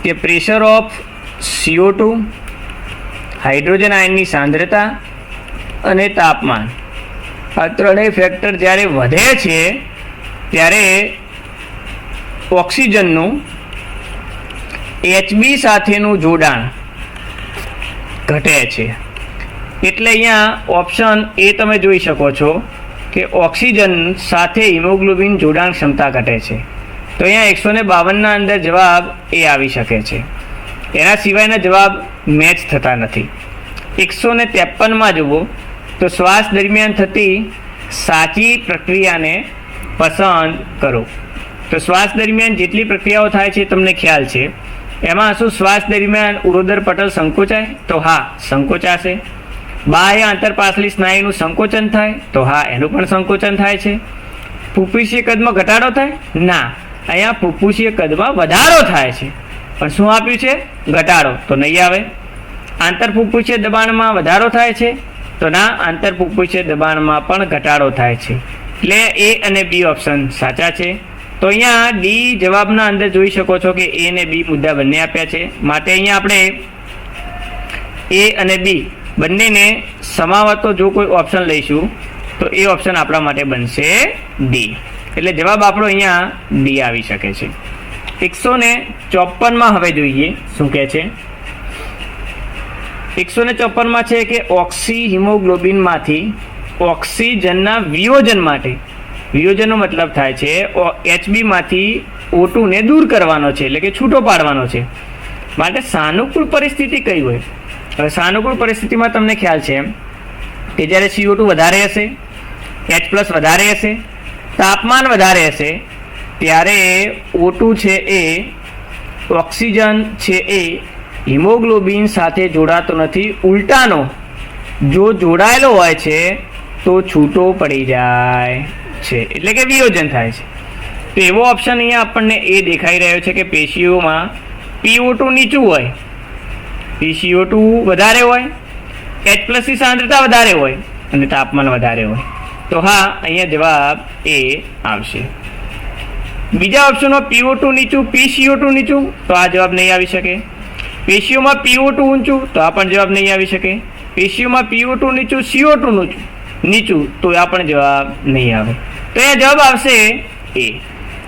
કે પ્રેશર ઓફ CO2, હાઇડ્રોજન આયનની સાંદ્રતા અને તાપમાન, આ ત્રણેય ફેક્ટર જ્યારે વધે છે ત્યારે ઓક્સિજનનું HB સાથેનું જોડાણ ઘટે છે. એટલે અહીંયા ઓપ્શન એ તમે જોઈ શકો છો કે ઓક્સિજન સાથે હિમોગ્લોબિન જોડાણ ક્ષમતા ઘટે છે. તો અહીંયા 152ના અંદર જવાબ એ આવી શકે છે. એના સિવાયના જવાબ મેચ થતા નથી. 153માં જુઓ, તો શ્વાસ દરમિયાન થતી સાચી પ્રક્રિયાને પસંદ કરો. તો શ્વાસ દરમિયાન જેટલી પ્રક્રિયાઓ થાય છે તમને ખ્યાલ છે, એમાં શું શ્વાસ દરમિયાન ઉરોદર પટલ સંકોચાય? તો હા, સંકોચાશે. બાહ્ય આંતરપાસલી સ્નાયુનું સંકોચન થાય? તો હા, એનું પણ સંકોચન થાય છે. ફુફ્ફુસીય કદમાં ઘટાડો થાય? ના, અહીંયા ફુફ્ફુસીય કદમાં વધારો થાય છે, પણ શું આપ્યું છે? ઘટાડો, તો નહીં આવે. આંતરફુફ્ફુસીય દબાણમાં વધારો થાય છે? તો ના, આંતરફુફ્ફુસીય દબાણમાં પણ ઘટાડો થાય છે. એટલે એ અને બી ઓપ્શન સાચા છે. તો અહીંયા ડી જવાબના અંદર જોઈ શકો છો કે એ અને બી મુદ્દા બંને આપ્યા છે, માટે અહીંયા આપણે એ અને બી બંનેને સમાવતો જો કોઈ ઓપ્શન લઈશું તો એ ઓપ્શન આપણા માટે બનશે ડી. એટલે જવાબ આપણો અહીંયા ડી આવી શકે છે. 154માં હવે જોઈએ શું કહે છે. 154માં છે કે ઓક્સી હિમોગ્લોબિનમાંથી ઓક્સિજનના વિયોજન માટે, વિયોજનનો મતલબ થાય છે HB માંથી O2 ને દૂર કરવાનો છે, એટલે કે છૂટો પાડવાનો છે, માટે સાનુકૂળ પરિસ્થિતિ કઈ હોય. હવે સાનુકૂળ પરિસ્થિતિમાં તમને ખ્યાલ છે કે જ્યારે CO2 વધારે હશે, H+ વધારે હશે, તાપમાન વધારે હશે, ત્યારે O2 છે એ ઓક્સિજન છે એ હિમોગ્લોબિન સાથે જોડાતો નથી, ઉલટાનો જો જોડાયેલો હોય છે તો છૂટો પડી જાય છે, એટલે કે વિયોજન થાય છે. તો એવો ઓપ્શન અહીંયા આપણને એ દેખાઈ રહ્યો છે કે પેશીઓમાં PO2 નીચું હોય, PCO2 વધારે હોય, H+ ની સાંદ્રતા વધારે હોય અને તાપમાન વધારે હોય. તો હા, અહીંયા જવાબ એ આવશે. બીજા ઓપ્શનમાં PO2 નીચું, PCO2 નીચું, તો આ જવાબ નહીં આવી શકે. પેશીઓમાં PO2 ઊંચું, તો આ પણ જવાબ નહીં આવી શકે. પેશીઓમાં PO2 નીચું, CO2 નીચું, તો આ પણ જવાબ નહીં આવે. તો અહીંયા જવાબ આવશે એ.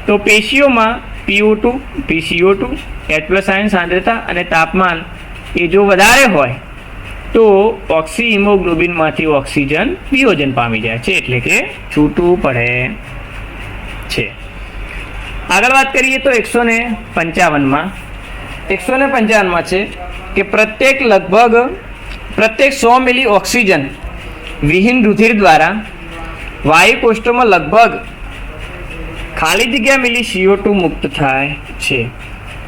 તો પેશીઓમાં PO2, PCO2, H+ આયન સાંદ્રતા અને તાપમાન એ જો વધારે હોય તો ઓક્સી હિમોગ્લોબિનમાંથી ઓક્સિજન વિયોજન પામી જાય છે, એટલે કે છૂટું પડે છે. આગળ વાત કરીએ તો 155માં છે કે પ્રત્યેક 100 મિલી ઓક્સિજન વિહીન રુધિર દ્વારા વાયુ કોષ્ઠોમાં લગભગ ખાલી જગ્યા મિલી CO2 મુક્ત થાય છે.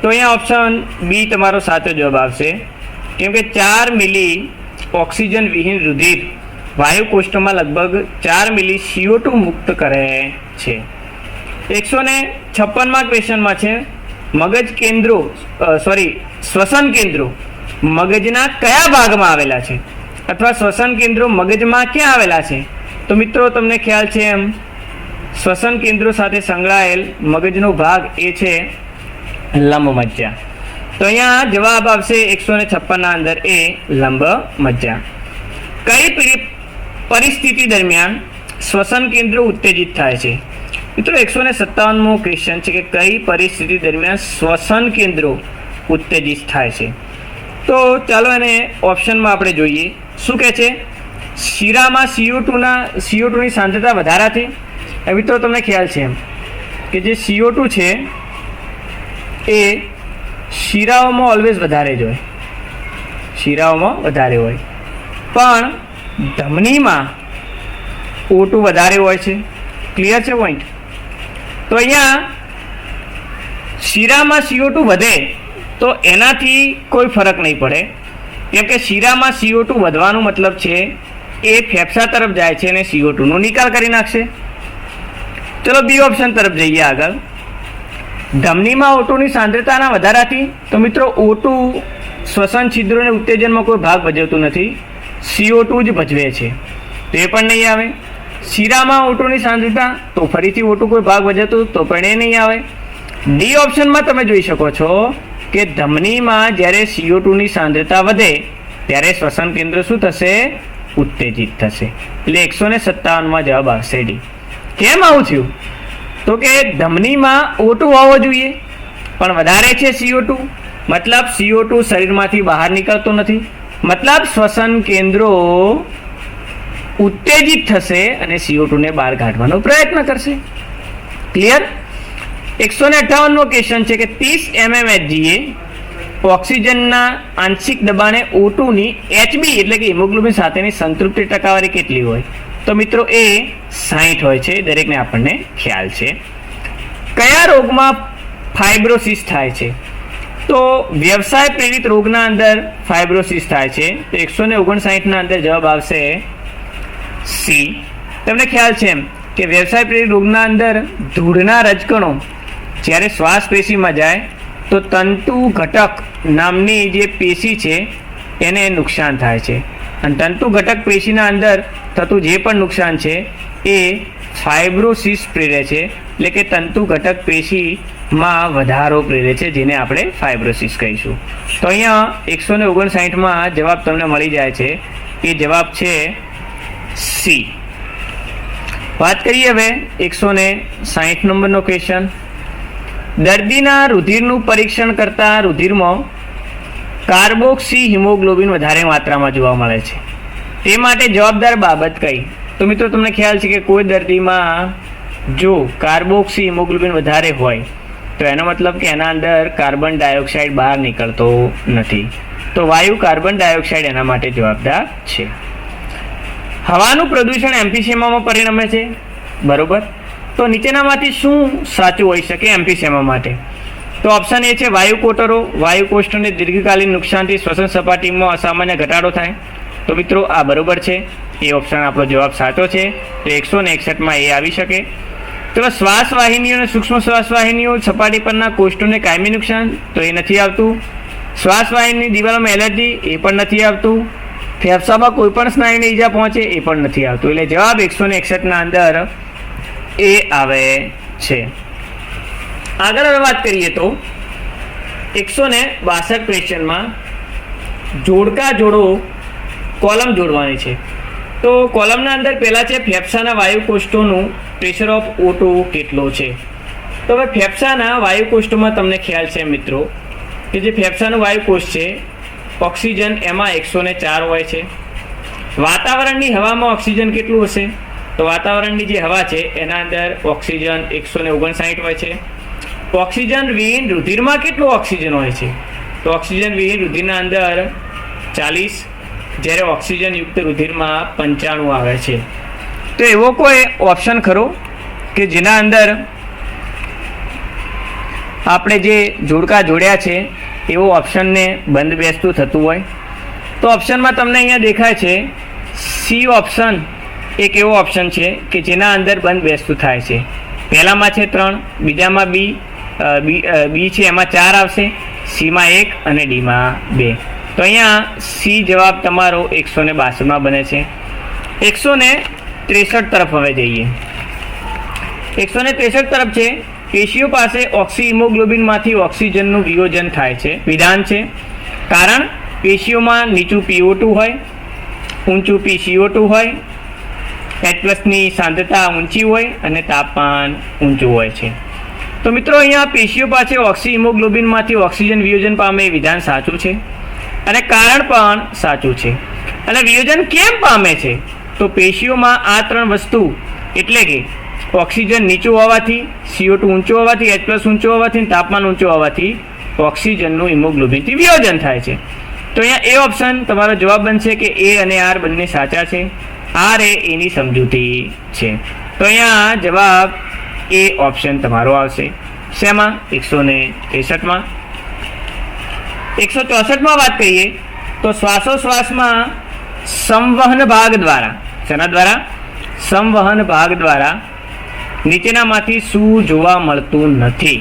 તો અહીંયા ઓપ્શન બી તમારો સાચો જવાબ આવશે, કેમ કે 4 મિલી ઓક્સિજન વિહીન રુધિર વાયુ કોષ્ઠોમાં લગભગ 4 મિલી CO2 મુક્ત કરે છે. 156માં ક્વેશ્ચનમાં છે મગજ કેન્દ્રો શ્વસન કેન્દ્રો મગજના કયા ભાગમાં આવેલા છે, અથવા શ્વસન કેન્દ્રો મગજમાં ક્યાં આવેલા છે. તો મિત્રો તમને ખ્યાલ છે એમ શ્વસન કેન્દ્રો સાથે સંકળાયેલ મગજનો ભાગ એ છે લંબ મજ્જા. તો અહીંયા જવાબ આવશે 156ના અંદર એ લંબ મજ્જા. કઈ પરિસ્થિતિ દરમિયાન શ્વસન કેન્દ્રો ઉત્તેજિત થાય છે. મિત્રો 157મો ક્વેશ્ચન છે કે કઈ પરિસ્થિતિ દરમિયાન શ્વસન કેન્દ્રો ઉત્તેજિત થાય છે. તો ચાલો એને ઓપ્શનમાં આપણે જોઈએ શું કહે છે. શીરામાં CO2 ની સાંદ્રતા વધારાથી, મિત્રો તમને ખ્યાલ છે એમ કે જે CO2 છે એ શીરાઓમાં ઓલવેઝ વધારે જ હોય, શીરાઓમાં વધારે હોય, પણ ધમનીમાં O2 વધારે હોય છે. ક્લિયર છે પોઈન્ટ. તો અહીંયા શીરામાં CO2 વધે તો એનાથી કોઈ ફરક નહીં પડે, કેમ કે શીરામાં CO2 વધવાનો મતલબ છે એ ફેફસા તરફ જાય છે અને CO2 નો નિકાલ કરી નાખશે. ચલો બી ઓપ્શન તરફ જઈએ આગળ. ધમનીમાં O2 ની સાંદ્રતાના વધારાથી, તો મિત્રો O2 શ્વસન છિદ્રોને ઉત્તેજનમાં કોઈ ભાગ ભજવતું નથી, CO2 જ ભજવે છે, તો એ પણ નહીં આવે. શીરામાં O2 ની સાંદ્રતા, તો ફરીથી O2 કોઈ ભાગ ભજવતું, તો પણ એ નહીં આવે. ડી ઓપ્શનમાં તમે જોઈ શકો છો કે ધમનીમાં જ્યારે CO2 ની સાંદ્રતા વધે ત્યારે શ્વસન કેન્દ્ર શું થશે, ઉત્તેજિત થશે. એટલે 157માં જવાબ આવશે ડી. કેમ આવું થયું, તો કે ધમનીમાં O2 હોવો જોઈએ પણ વધારે છે CO2, મતલબ CO2 શરીરમાંથી બહાર નીકળતો નથી, મતલબ શ્વસન કેન્દ્રો ઉત્તેજિત થશે અને CO2 ને બહાર કાઢવાનો પ્રયત્ન કરશે. ક્લિયર. 158મો ક્વેશ્ચન છે કે 30 mmHg ઓક્સિજનના આંશિક દબાણે O2 ની HB એટલે કે હિમોગ્લોબિન સાથેની સંતૃપ્તિ ટકાવારી કેટલી હોય. તો મિત્રો એ 60 હોય છે, દરેકને આપણને ખ્યાલ છે. કયા રોગમાં ફાઇબ્રોસિસ થાય છે. તો વ્યવસાય પ્રેરિત રોગના અંદર ફાઇબ્રોસિસ થાય છે. તો 159ના અંદર જવાબ આવશે સી. તમને ખ્યાલ છે એમ કે વ્યવસાય પ્રેરિત રોગના અંદર ધૂળના રજકણો જ્યારે શ્વાસ પેશીમાં જાય તો તંતુ ઘટક નામની જે પેશી છે એને નુકસાન થાય છે, અને તંતુ ઘટક પેશીના અંદર થતું જે પણ નુકસાન છે એ ફાઇબ્રોસિસ પ્રેરે છે, એટલે કે તંતુ ઘટક પેશીમાં વધારો પ્રેરે છે, જેને આપણે ફાઇબ્રોસિસ કહીશું. તો અહીંયા 159માં જવાબ તમને મળી જાય છે. એ જવાબ છે સી. વાત કરીએ હવે 160 નંબરનો ક્વેશ્ચન. દર્દીના રુધિરનું પરીક્ષણ કરતા રુધિરમાં કાર્બોક્સી હિમોગ્લોબિન વધારે માત્રામાં જોવા મળે છે. તે માટે જવાબદાર બાબત કઈ? તો મિત્રો તમને ખ્યાલ છે કે કોઈ દર્દીમાં જો કાર્બોક્સી હિમોગ્લોબિન વધારે હોય તો એનો મતલબ કે એના અંદર કાર્બન ડાયોક્સાઇડ બહાર નીકળતો નથી. તો વાયુ કાર્બન ડાયોક્સાઇડ એના માટે જવાબદાર છે. હવાનું પ્રદૂષણ એમ્ફીસેમામાં પરિણમે છે, બરોબર. તો નીચેનામાંથી શું સાચું હોઈ શકે એમ્ફીસેમા માટે? તો ઓપ્શન એ છે વાયુ કોટરો. વાયુ કોષ્ઠોને દીર્ઘકાલીન નુકસાનથી શ્વસન સપાટીમાં અસામાન્ય ઘટાડો થાય. તો મિત્રો આ બરોબર છે, એ ઓપ્શન આપણો જવાબ સાચો છે. તો 161માં એ આવી શકે. તો શ્વાસ વાહિનીઓ અને સૂક્ષ્મ શ્વાસ વાહિનીઓ સપાટી પરના કોષ્ઠોને કાયમી નુકસાન, તો એ નથી આવતું. શ્વાસ વાહિની દિવાલોમાં એલર્જી, એ પણ નથી આવતું. ફેફસામાં કોઈ પણ સ્નાયુને ઈજા પહોંચે, એ પણ નથી આવતું. એટલે જવાબ 161ના અંદર એ આવે છે. આગળ હવે વાત કરીએ તો 162 ક્વેશ્ચનમાં જોડકા જોડો કોલમ જોડવાની છે. તો કોલમના અંદર પહેલા છે ફેફસાના વાયુ કોષ્ઠોનું પ્રેશર ઓફ O2 કેટલો છે. તો હવે ફેફસાના વાયુ કોષ્ઠોમાં તમને ખ્યાલ છે મિત્રો કે જે ફેફસાનું વાયુ કોષ્ઠ છે, ઓક્સિજન એમાં 104 હોય છે. વાતાવરણની હવામાં ઓક્સિજન કેટલું હશે? તો વાતાવરણની જે હવા છે એના અંદર ઓક્સિજન 159 હોય છે. ઓક્સિજન વિહીન રુધિરમાં કેટલું ઓક્સિજન હોય છે? તો ઓક્સિજન વિહીન રુધિરના અંદર 40, જ્યારે ઓક્સિજન યુક્ત રુધિરમાં 95 આવે છે. તો એવો કોઈ ઓપ્શન ખરો કે જેના અંદર આપણે જે જોડકા જોડ્યા છે એવો ઓપ્શનને બંધ બેસતું થતું હોય? તો ઓપ્શનમાં તમને અહીંયા દેખાય છે સી ઓપ્શન એક એવો ઓપ્શન છે કે જેના અંદર બંધ બેસતું થાય છે. પહેલામાં છે 3, બીજામાં બી છે એમાં 4 આવશે, સીમાં 1 અને ડીમાં 2. તો અહીંયા સી જવાબ તમારો 162માં બને છે. 163 તરફ હવે જઈએ. 163 તરફ છે પેશીઓ પાસે ઓક્સી હિમોગ્લોબિનમાંથી ઓક્સિજનનું વિયોજન થાય છે. વિધાન છે કારણ પેશીઓમાં નીચું PO2 હોય, ઊંચું PCO2 હોય, H+ની સાંદ્રતા ઊંચી હોય અને તાપમાન ઊંચું હોય છે. તો મિત્રો અહીંયા પેશીઓ પાસે ઓક્સી હિમોગ્લોબિનમાંથી ઓક્સિજન વિયોજન પામે એ વિધાન સાચું છે અને કારણ પણ સાચું છે. અને વિયોજન કેમ પામે છે? તો પેશીઓમાં આ 3 વસ્તુ એટલે કે ઓક્સિજન નીચું હોવાથી, CO2 ઊંચું હોવાથી, H+ ઊંચું હોવાથી, તાપમાન ઊંચું હોવાથી ઓક્સિજનનું હિમોગ્લોબિનથી વિયોજન થાય છે. તો અહીંયા એ ઓપ્શન તમારો જવાબ બનશે કે એ અને આર બંને સાચા છે. આર એ એની સમજૂતી છે. તો અહીંયા જવાબ એ ઓપ્શન તમારો આવશે. શેમાં? 163માં. 164માં વાત કરીએ તો શ્વાસોશ્વાસમાં સંવહન ભાગ દ્વારા, શેના દ્વારા? સંવહન ભાગ દ્વારા નીચેનામાંથી શું જોવા મળતું નથી?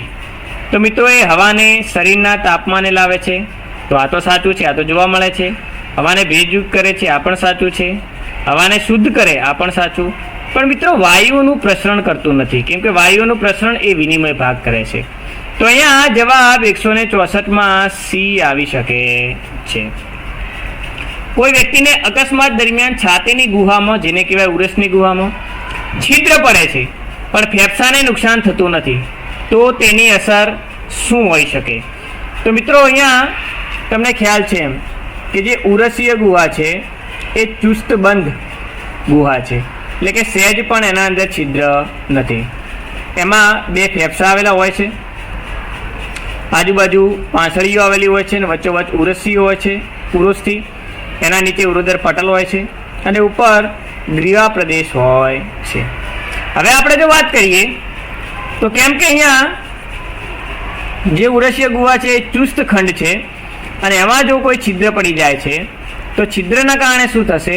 તો મિત્રો એ હવાને શરીરના તાપમાને લાવે છે, તો આ તો સાચું છે, આ તો જોવા મળે છે. હવાને ભેજયુક્ત કરે છે, આ પણ સાચું છે. હવાને શુદ્ધ કરે, આ પણ સાચું. પણ મિત્રો વાયુઓનું પ્રસરણ કરતું નથી, કેમ કે વાયુઓનું પ્રસરણ એ વિનિમય ભાગ કરે છે. તો અહીંયા જવાબ 164માં સી આવી શકે છે. કોઈ વ્યક્તિને અકસ્માત દરમિયાન છાતીની ગુહામાં, જેને કહેવાય ઉરસની ગુહામાં છિદ્ર પડે છે પણ ફેફસાને નુકસાન થતું નથી, તો તેની અસર શું હોઈ શકે? તો મિત્રો અહીંયા તમને ખ્યાલ છે એમ કે જે ઉરસીય ગુહા છે એ ચુસ્ત બંધ ગુહા છે, એટલે કે સહેજ પણ એના અંદર છિદ્ર નથી. એમાં 2 ફેફસા આવેલા હોય છે, આજુબાજુ પાંસળીઓ આવેલી હોય છે અને વચ્ચોવચ્ચ ઉરસીઓ હોય છે ઉરોસથી. એના નીચે ઉરોદર પટલ હોય છે અને ઉપર ગ્રીવા પ્રદેશ હોય છે. હવે આપણે જો વાત કરીએ તો કેમ કે અહીંયા જે ઉરસીય ગુહા છે એ ચુસ્ત ખંડ છે અને એમાં જો કોઈ છિદ્ર પડી જાય છે તો છિદ્રના કારણે શું થશે?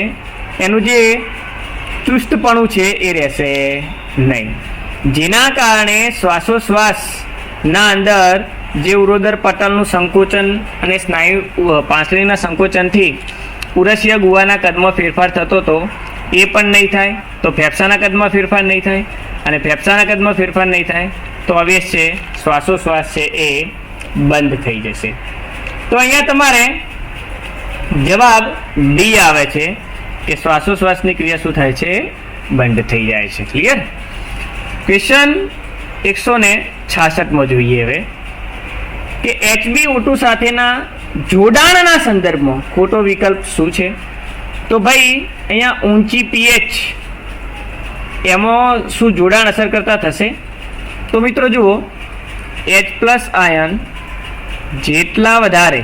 એનું જે ચુસ્તપણું છે એ રહેશે નહીં, જેના કારણે શ્વાસોશ્વાસના અંદર જે ઉરોદર પટલનું સંકોચન અને સ્નાયુ પાંસળીના સંકોચનથી ઉરસીય ગુહાના કદમાં ફેરફાર થતો હતો એ પણ નહીં થાય તો ફેફસાના કદમાં ફેરફાર નહીં થાય, અને ફેફસાના કદમાં ફેરફાર નહીં થાય તો અવેશ છે શ્વાસોશ્વાસ છે એ બંધ થઈ જશે. તો અહીંયા તમારે જવાબ ડી આવે છે કે શ્વાસોશ્વાસની ક્રિયા શું થાય છે? બંધ થઈ જાય છે. ક્લિયર? ક્વેશ્ચન 166 જોઈએ હવે કે HbO2 સાથેના જોડાણના સંદર્ભમાં ખોટો વિકલ્પ શું છે? તો ભાઈ અહીંયા ઊંચી pH એમાં શું જોડાણ અસર કરતા થશે? તો મિત્રો જુઓ, H+ આયન જેટલા વધારે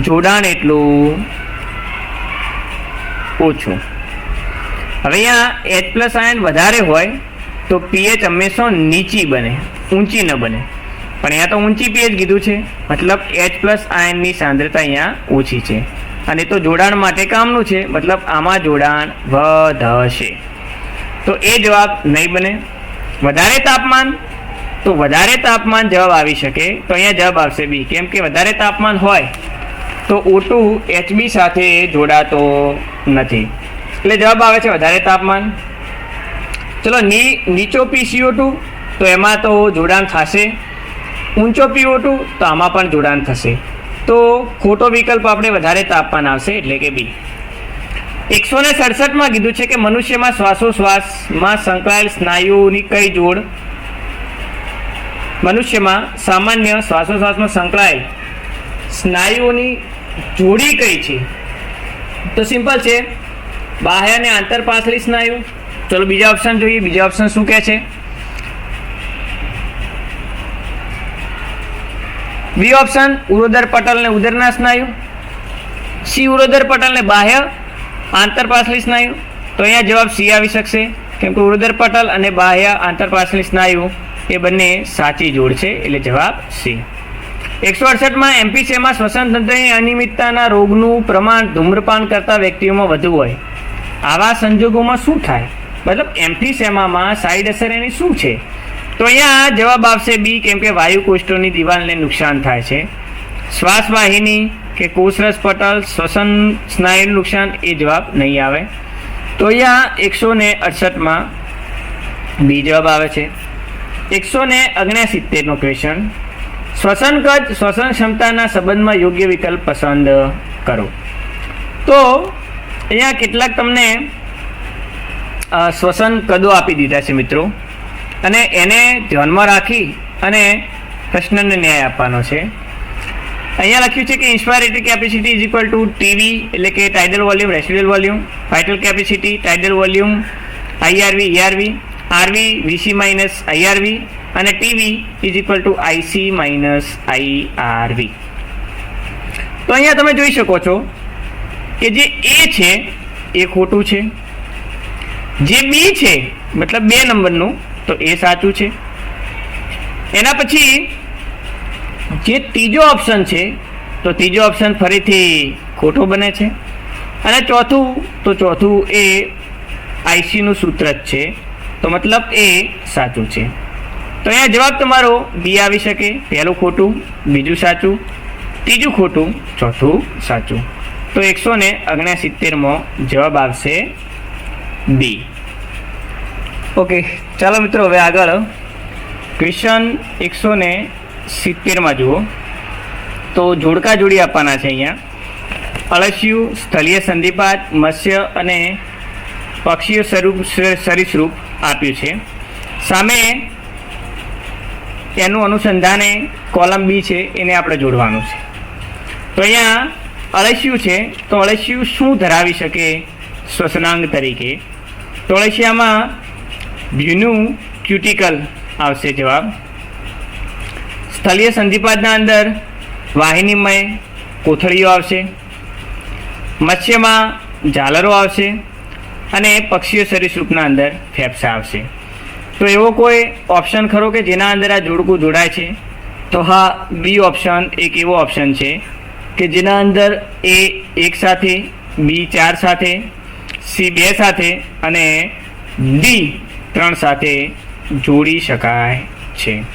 જોડાણ એટલું ઓછું. હવે અહીંયા H+ આયન વધારે હોય તો pH હંમેશા નીચી બને, ઊંચી ન બને. પણ અહીંયા તો ઊંચી pH કીધું છે, મતલબ H+ આયનની સાંદ્રતા અહીંયા ઓછી છે, અને તો જોડાણ માટે કામનું છે, મતલબ આમાં જોડાણ વધશે. તો એ જવાબ નહીં બને. વધારે તાપમાન, તો વધારે તાપમાન જવાબ આવી શકે. તો અહીંયા જવાબ આવશે બી, કેમ કે વધારે તાપમાન હોય તો O2 Hb સાથે જોડાતો નથી, એટલે જવાબ આવે છે વધારે તાપમાન. ચલો નીચો PCO2, તો એમાં તો જોડાણ થશે. ઊંચો PO2 તો આમાં પણ જોડાણ થશે. તો ખોટો વિકલ્પ આપણે વધારે તાપમાન આવશે, એટલે કે બી. 167 કીધું છે કે મનુષ્યમાં શ્વાસોશ્વાસમાં સંકળાયેલ સ્નાયુઓની કઈ જોડ? મનુષ્યમાં સામાન્ય શ્વાસોશ્વાસમાં સંકળાયેલ સ્નાયુઓની જોડી કઈ છે? તો સિમ્પલ છે, બાહ્ય અને આંતરપાછલી સ્નાયુ. ચલો બીજા ઓપ્શન જોઈએ. બીજા ઓપ્શન શું કહે છે? બી ઓપ્શન ઉરોદર પટલ ને ઉદરના સ્નાયુ. સી ઉરોદર પટલ ને બાહ્ય આંતરપાછલી સ્નાયુ. તો અહીંયા જવાબ સી આવી શકશે, કેમ કે ઉરોદર પટલ અને બાહ્ય આંતરપાછલી સ્નાયુ એ બંને સાચી જોડ છે, એટલે જવાબ સી. 168 એમ્ફીસેમા શ્વસન તંત્રની અનિયમિતતાના રોગનું પ્રમાણ ધૂમ્રપાન કરતા વ્યક્તિઓમાં વધુ હોય. આવા સંજોગોમાં શું થાય? મતલબ એમ્ફીસેમામાં સાઈડ અસર એની શું છે? તો અહીંયા જવાબ આવશે બી, કેમ કે વાયુકોષ્ઠોની દિવાલને નુકસાન થાય છે. શ્વાસવાહિની કે કોષરસ પટલ, શ્વસન સ્નાયુનું નુકસાન, એ જવાબ નહીં આવે. તો અહીંયા 168 બી જવાબ આવે છે. 169 ક્વેશ્ચન, શ્વસન કદ શ્વસન ક્ષમતાના સંબંધમાં યોગ્ય વિકલ્પ પસંદ કરો. તો અહીંયા કેટલાક તમને શ્વસન કદો આપી દીધા છે મિત્રો, અને એને ધ્યાનમાં રાખી અને પ્રશ્નને ન્યાય આપવાનો છે. અહીંયા લખ્યું છે કે inspiratory capacity is equal to TV, એટલે કે tidal volume residual volume, vital capacity tidal volume IRV ERV, RV VC minus IRV, અને TV is equal to IC minus IRV. તો અહીંયા તમે જોઈ શકો છો કે જે એ છે એ ખોટું છે, જે બી છે મતલબ 2 નંબરનું તો એ સાચું છે. એના પછી જે ત્રીજો ઓપ્શન છે તો ત્રીજો ઓપ્શન ફરીથી ખોટો બને છે, અને ચોથું એ ICનું સૂત્ર જ છે, તો મતલબ એ સાચું છે. તો અહીંયા જવાબ તમારો બી આવી શકે. પહેલું ખોટું, બીજું સાચું, ત્રીજું ખોટું, ચોથું સાચું. તો 169 જવાબ આવશે બી. ઓકે, ચાલો મિત્રો હવે આગળ ક્વેશ્ચન 170 જુઓ. તો જોડકા જોડી આપવાના છે. અહીંયા અળસિયું, સ્થળીય સંધિપાત, મત્સ્ય અને પક્ષીય સરીસૃપ આપ્યું છે. સામે એનું અનુસંધાને કોલમ બી છે, એને આપણે જોડવાનું છે. તો અહીંયા અળસિયું છે, તો અળસિયું શું ધરાવી શકે શ્વસનાંગ તરીકે? તો અળસિયામાં ભ્યુનું ક્યુટિકલ આવશે જવાબ. સ્થળીય સંધિપાતના અંદર વાહિનીમય કોથળીઓ આવશે, મત્સ્યમાં ઝાલરો આવશે, અને પક્ષીય સરીસૃપના અંદર ફેફસા આવશે. તો એવો કોઈ ઓપ્શન ખરો કે જેના અંદર આ જોડકું જોડાય છે? તો હા, બી ઓપ્શન એક એવો ઓપ્શન છે કે જેના અંદર એ 1 સાથે, બી 4 સાથે, સી 2 સાથે અને ડી 3 સાથે જોડી શકાય છે.